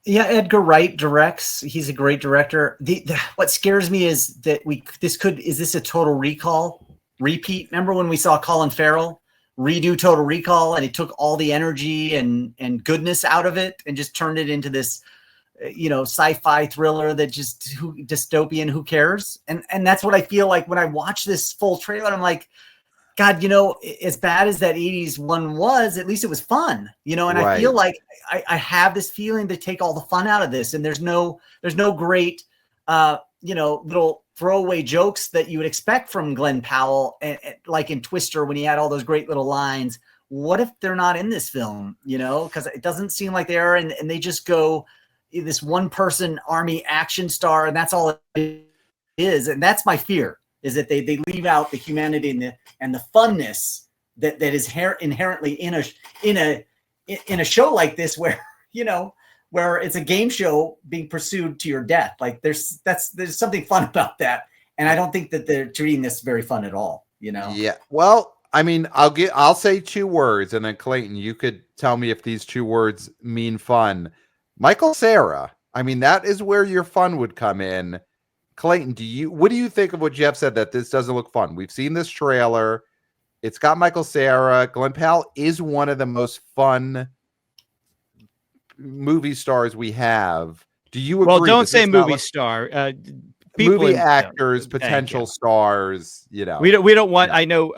Yeah, Edgar Wright directs. He's a great director. What scares me is that is this a Total Recall repeat? Remember when we saw Colin Farrell redo Total Recall and he took all the energy and goodness out of it and just turned it into this sci-fi thriller that just dystopian, who cares? And that's what I feel like when I watch this full trailer. I'm like, God, as bad as that 80s one was, at least it was fun, and right. I feel like I have this feeling to take all the fun out of this. And there's no great, little throwaway jokes that you would expect from Glenn Powell, like in Twister when he had all those great little lines. What if they're not in this film, because it doesn't seem like they are. And they just go this one person army action star, and that's all it is. And that's my fear, is that they leave out the humanity and the funness that is inherently in a show like this, where where it's a game show being pursued to your death. Like there's something fun about that, and I don't think that they're treating this very fun at all. Yeah. Well, I mean, I'll say 2 words, and then Clayton, you could tell me if these 2 words mean fun. Michael Cera. I mean, that is where your fun would come in. Clayton, what do you think of what Jeff said, that this doesn't look fun? We've seen this trailer. It's got Michael Cera. Glenn Powell is one of the most fun movie stars we have. Do you agree? Well, don't say movie star. Movie actors, potential stars. We don't want. I know.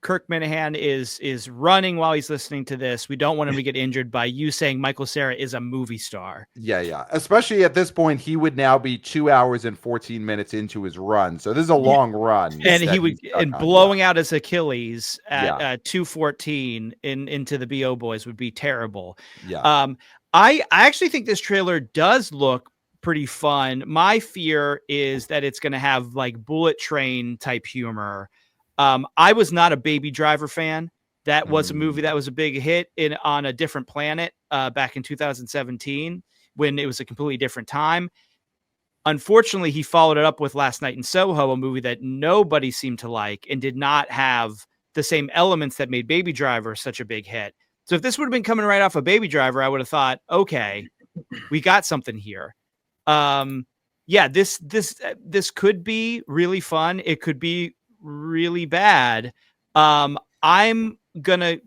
Kirk Minahan is running while he's listening to this. We don't want him to get injured by you saying Michael Cera is a movie star. Yeah. Especially at this point, he would now be 2 hours and 14 minutes into his run. So this is a long run. And he would blowing out his Achilles at 2:14 into the BO Boys would be terrible. Yeah. I actually think this trailer does look pretty fun. My fear is that it's going to have like Bullet Train type humor. I was not a Baby Driver fan. That was a movie that was a big hit on a different planet back in 2017 when it was a completely different time. Unfortunately, he followed it up with Last Night in Soho, a movie that nobody seemed to like and did not have the same elements that made Baby Driver such a big hit. So if this would have been coming right off of Baby Driver, I would have thought, okay, we got something here. This could be really fun. It could be really bad. I'm gonna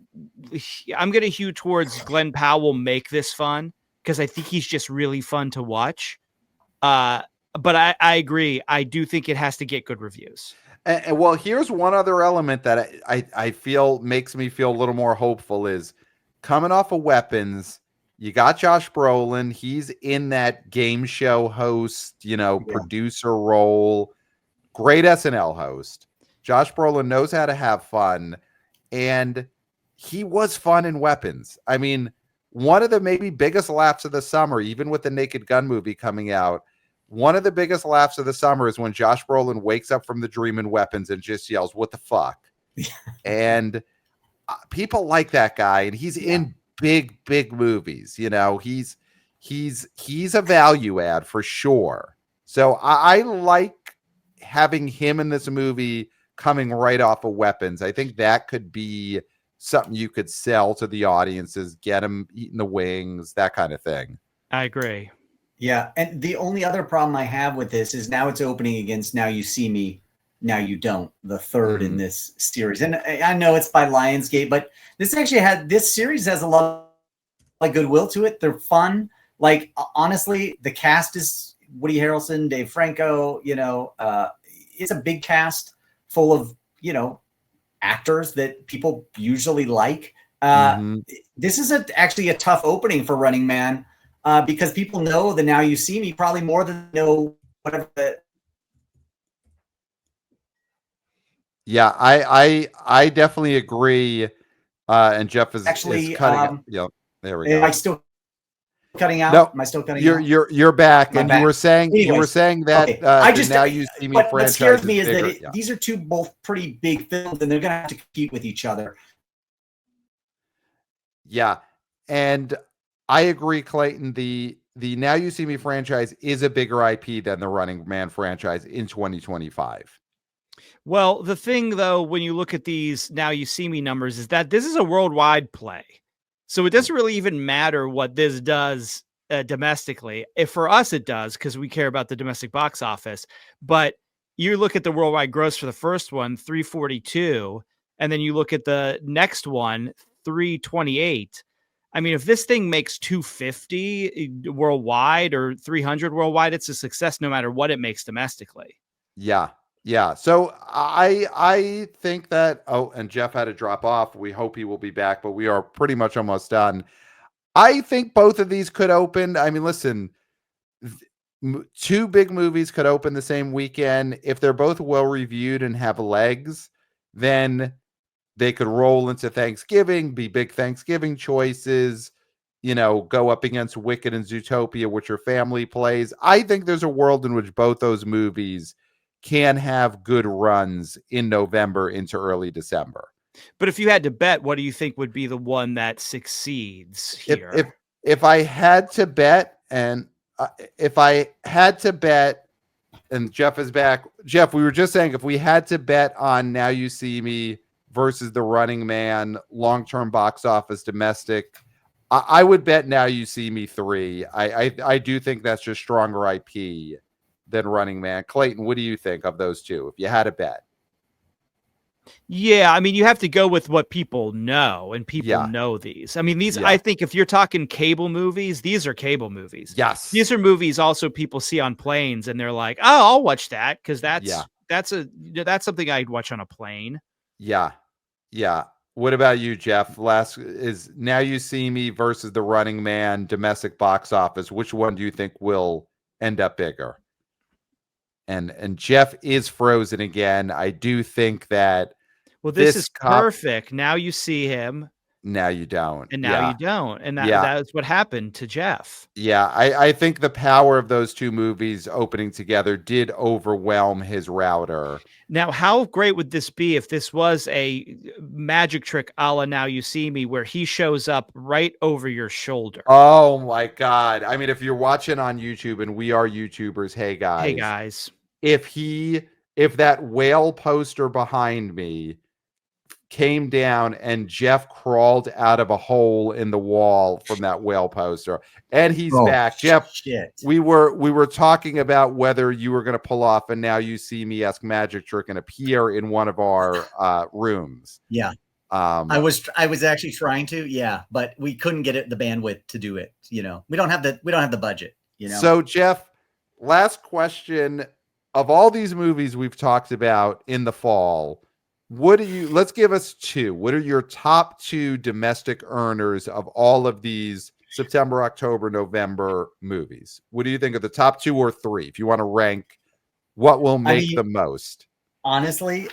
hew towards Glenn Powell make this fun because I think he's just really fun to watch. But I agree. I do think it has to get good reviews. And well, here's one other element that I feel makes me feel a little more hopeful is coming off of Weapons. You got Josh Brolin. He's in that game show host, producer role. Great SNL host. Josh Brolin knows how to have fun. And he was fun in Weapons. I mean, one of the maybe biggest laughs of the summer, even with the Naked Gun movie coming out, one of the biggest laughs of the summer is when Josh Brolin wakes up from the dream in Weapons and just yells, "What the fuck?" And people like that guy. And he's in big movies. He's a value add for sure. So I like having him in this movie coming right off of Weapons. I think that could be something you could sell to the audiences, get him eating the wings, that kind of thing. I agree. Yeah. And the only other problem I have with this is now it's opening against Now You See Me, Now You Don't, the third in this series. And I know it's by Lionsgate, but this series has a lot of goodwill to it. They're fun. Like, honestly, the cast is Woody Harrelson, Dave Franco, it's a big cast full of, actors that people usually like. This is actually a tough opening for Running Man because people know the Now You See Me probably more than know whatever. Yeah, I definitely agree. And Jeff is actually cutting. There we go. Am I still cutting out? No, am I still cutting out? You're back, and back. you were saying that okay. I just Now You See Me franchise. What scares me is bigger. that these are two both pretty big films, and they're going to have to compete with each other. Yeah, and I agree, Clayton. The Now You See Me franchise is a bigger IP than the Running Man franchise in 2025. Well, the thing, though, when you look at these Now You See Me numbers is that this is a worldwide play. So it doesn't really even matter what this does domestically. If for us, it does, because we care about the domestic box office. But you look at the worldwide gross for the first one, 342, and then you look at the next one, 328. I mean, if this thing makes 250 worldwide or 300 worldwide, it's a success no matter what it makes domestically. Yeah. So I think that, and Jeff had to drop off. We hope he will be back, but we are pretty much almost done. I think both of these could open. I mean, listen, two big movies could open the same weekend. If they're both well reviewed and have legs, then they could roll into Thanksgiving, be big Thanksgiving choices, go up against Wicked and Zootopia, which are family plays. I think there's a world in which both those movies can have good runs in November into early December. But if you had to bet, what do you think would be the one that succeeds here? If I had to bet, and Jeff is back. Jeff, we were just saying, if we had to bet on Now You See Me versus The Running Man, long-term box office domestic, I would bet Now You See Me 3. I do think that's just stronger IP than Running Man. Clayton, what do you think of those two if you had a bet? Yeah, I mean, you have to go with what people know, and people know these. I mean, I think if you're talking cable movies, these are cable movies. Yes. These are movies also people see on planes, and they're like, oh, I'll watch that because that's something I'd watch on a plane. Yeah. Yeah. What about you, Jeff? Last is Now You See Me versus The Running Man domestic box office. Which one do you think will end up bigger? And Jeff is frozen again. I do think that this is perfect. Now you see him. Now you don't. And now you don't. And that's what happened to Jeff. Yeah, I think the power of those two movies opening together did overwhelm his router. Now, how great would this be if this was a magic trick a la Now You See Me, where he shows up right over your shoulder? Oh my God. I mean, if you're watching on YouTube, and we are YouTubers, hey guys. If that whale poster behind me came down and Jeff crawled out of a hole in the wall from that whale poster, and he's back. Jeff, we were talking about whether you were going to pull off a Now You See Me-esque magic trick and appear in one of our rooms. Yeah. I was actually trying to, but we couldn't get the bandwidth to do it. We don't have the budget, So Jeff, last question. Of all these movies we've talked about in the fall, let's give us two. What are your top two domestic earners of all of these September, October, November movies? What do you think of the top two or three? If you want to rank, what will make the most? Honestly,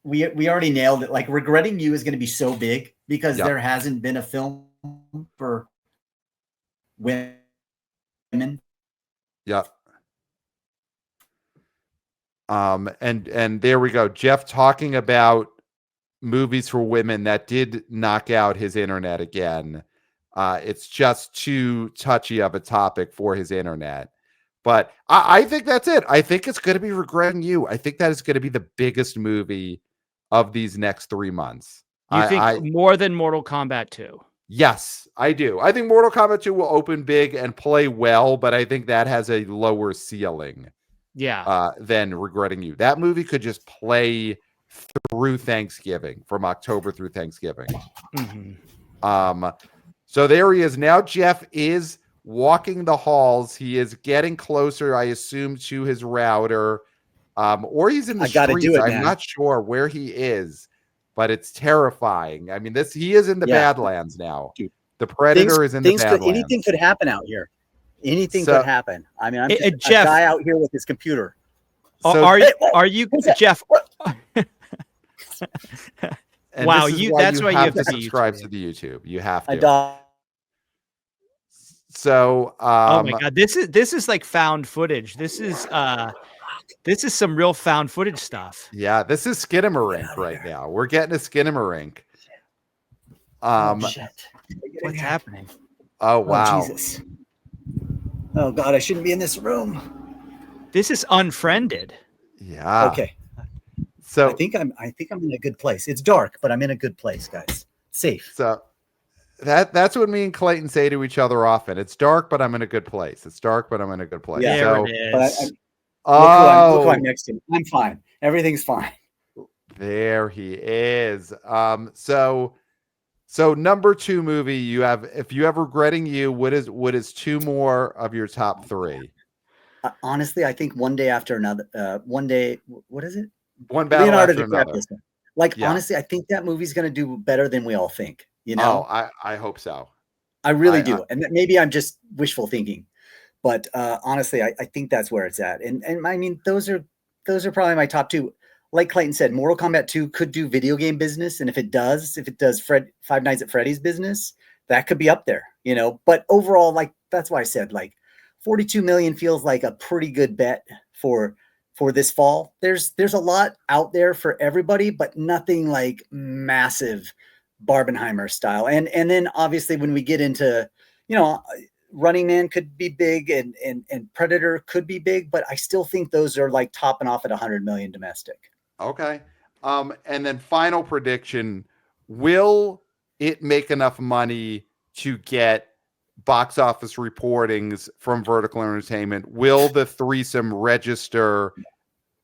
we already nailed it. Like, Regretting You is going to be so big because there hasn't been a film for women. Yeah. And there we go. Jeff talking about movies for women that did knock out his internet again. It's just too touchy of a topic for his internet. But I think that's it. I think it's going to be Regretting You. I think that is going to be the biggest movie of these next 3 months. You think more than Mortal Kombat 2? Yes, I do. I think Mortal Kombat 2 will open big and play well, but I think that has a lower ceiling. Than Regretting You. That movie could just play through Thanksgiving, from October through Thanksgiving. Mm-hmm. So there he is. Now Jeff is walking the halls. He is getting closer, I assume, to his router. Or he's in the streets. I'm not sure where he is, but it's terrifying. I mean, he is in the Badlands now. Dude, the Predator is in the Badlands. Anything could happen out here. Anything could happen. I mean, I'm just Jeff, a guy out here with his computer. Are you Jeff? Wow, that's why you have to subscribe to the YouTube. You have to. So, oh my God, this is like found footage. This is some real found footage stuff. Yeah, this is Skinamarink right now. We're getting a Skinamarink. Shit. What's happening? Oh wow. Jesus. Oh God, I shouldn't be in this room. This is unfriended. Yeah. Okay. So I think I'm in a good place. It's dark, but I'm in a good place, guys. Safe. So that's what me and Clayton say to each other often. It's dark, but I'm in a good place. It's dark, but I'm in a good place. Yeah, there it is. Look who I'm next to. I'm fine. Everything's fine. There he is. So number two movie you have, if you have Regretting You, what is two more of your top three? Honestly, I think One Day After Another. One Day, what is it? One Battle Leonardo After Another. Honestly, I think that movie's going to do better than we all think. Oh, I hope so. I really do. And maybe I'm just wishful thinking, but honestly, I think that's where it's at. And I mean, those are probably my top two. Like Clayton said, Mortal Kombat 2 could do video game business. And if it does Five Nights at Freddy's business, that could be up there, but overall, that's why I said 42 million feels like a pretty good bet for this fall. There's a lot out there for everybody, but nothing like massive Barbenheimer style. And then obviously when we get into, Running Man could be big and Predator could be big, but I still think those are topping off at 100 million domestic. Okay. And then final prediction, will it make enough money to get box office reportings from Vertical Entertainment? Will the Threesome register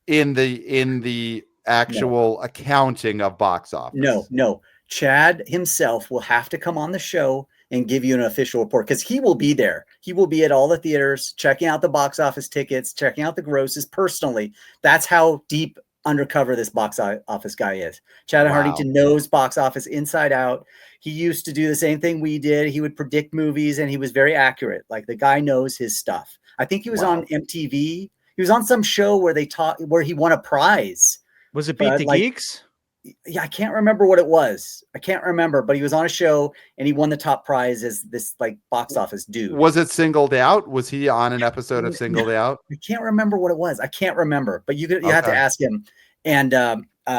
in the actual accounting of box office? No. Chad himself will have to come on the show and give you an official report because he will be there. He will be at all the theaters, checking out the box office tickets, checking out the grosses personally. That's how deep undercover this box office guy is. Chad Hartigan knows box office inside out. He used to do the same thing we did. He would predict movies, and he was very accurate. Like, the guy knows his stuff. I think he was on MTV. He was on some show where he won a prize. Was it Beat the Geeks? Yeah, I can't remember what it was. I can't remember, but he was on a show and he won the top prize as this like box office dude. Was it Singled Out? Was he on an episode of Singled Out? I can't remember what it was. I can't remember, but you have to ask him. And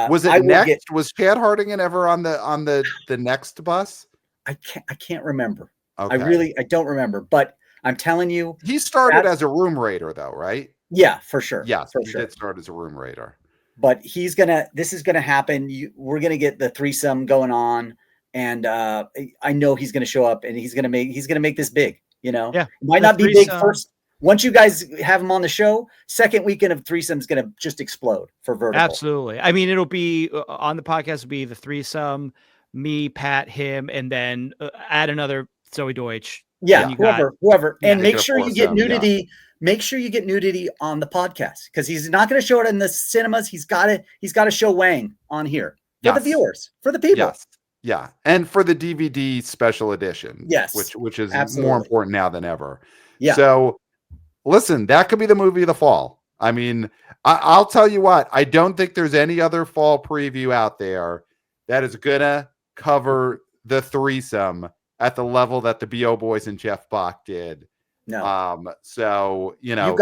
was it Next? Was Chad Hartigan ever on the Next bus? I can't remember. Okay. I don't remember, but I'm telling you, he started as a room raider though, right? Yeah, for sure. Yes, he did start as a room raider. But this is going to happen. We're going to get the threesome going on. And I know he's going to show up and he's going to make this big, you know, yeah. It might not be big first. Once you guys have him on the show, second weekend of threesome is going to just explode for Vertical. Absolutely. I mean, it'll be on the podcast will be the threesome, me, Pat, him, and then add another Zoe Deutsch. Yeah. Whoever. And make sure you get nudity. Yeah. Make sure you get nudity on the podcast because he's not going to show it in the cinemas. He's got to show Wang on here for the viewers, for the people. Yes. Yeah. And for the DVD special edition. Yes. Which is more important now than ever. Yeah. So listen, that could be the movie of the fall. I mean, I'll tell you what, I don't think there's any other fall preview out there that is going to cover the threesome at the level that the B.O. Boys and Jeff Bock did. No. So, you know,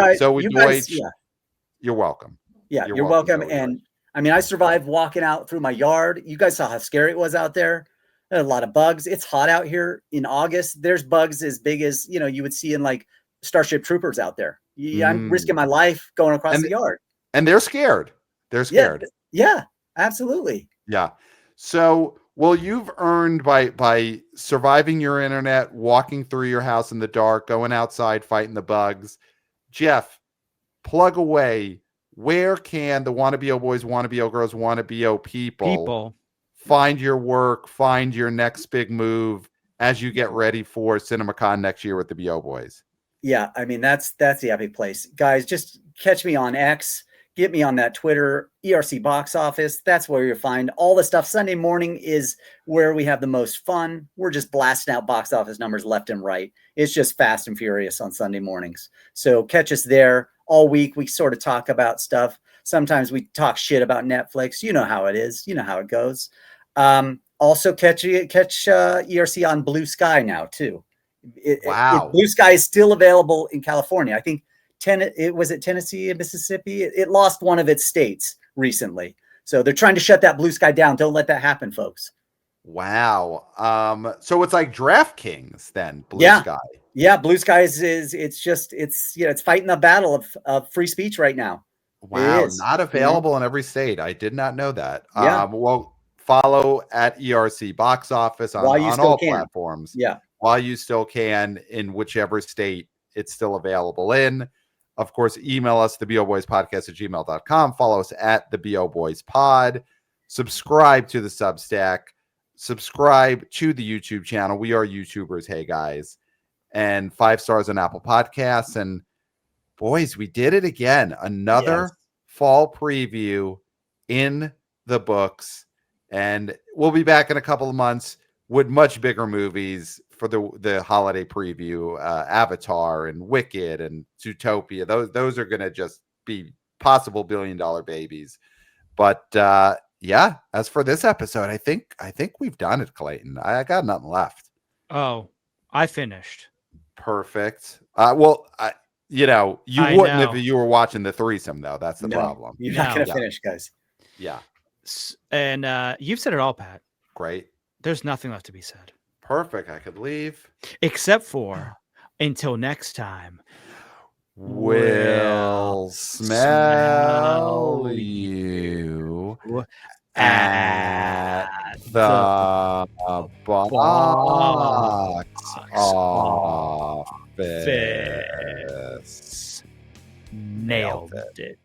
you're welcome. Yeah, you're welcome. And I mean, I survived walking out through my yard. You guys saw how scary it was out there. There are a lot of bugs. It's hot out here in August. There's bugs as big as, you know, you would see in like Starship Troopers out there. I'm risking my life going across the yard. And they're scared. They're scared. Yeah, absolutely. Yeah. So, well, you've earned by surviving your internet, walking through your house in the dark, going outside, fighting the bugs. Jeff, plug away. Where can the Wannabe-O Boys, Wannabe-O Girls, Wannabe-O people find your work, find your next big move as you get ready for CinemaCon next year with the B.O. Boys? Yeah, I mean, that's the epic place. Guys, just catch me on X. Get me on that Twitter, ERC Box Office. That's where you'll find all the stuff. Sunday morning is where we have the most fun. We're just blasting out box office numbers left and right. It's just fast and furious on Sunday mornings. So catch us there all week. We sort of talk about stuff. Sometimes we talk shit about Netflix. You know how it is. You know how it goes. Also catch ERC on Blue Sky now too. Blue Sky is still available in California. I think was it Tennessee and Mississippi? It lost one of its states recently. So they're trying to shut that Blue Sky down. Don't let that happen, folks. Wow. So it's like DraftKings then, Blue Sky. Yeah, Blue Sky it's fighting the battle of free speech right now. Wow, not available in every state. I did not know that. Yeah. Well, follow at ERC Box Office on all platforms. Yeah. While you still can, in whichever state it's still available in. Of course, email us, theboboyspodcast@gmail.com. Follow us at theboboyspod. Subscribe to the Substack. Subscribe to the YouTube channel. We are YouTubers, hey guys. And 5 stars on Apple Podcasts. And boys, we did it again. Another fall preview in the books. And we'll be back in a couple of months with much bigger movies for the holiday preview. Avatar and Wicked and Zootopia. Those are going to just be possible $1 billion babies. But as for this episode, I think we've done it, Clayton. I got nothing left. Oh, I finished. Perfect. You wouldn't if you were watching the threesome, though. That's the problem. You're not going to finish, guys. Yeah. And you've said it all, Pat. Great. There's nothing left to be said. Perfect. I could leave. Except for until next time. We'll smell you at the box office. Nailed it.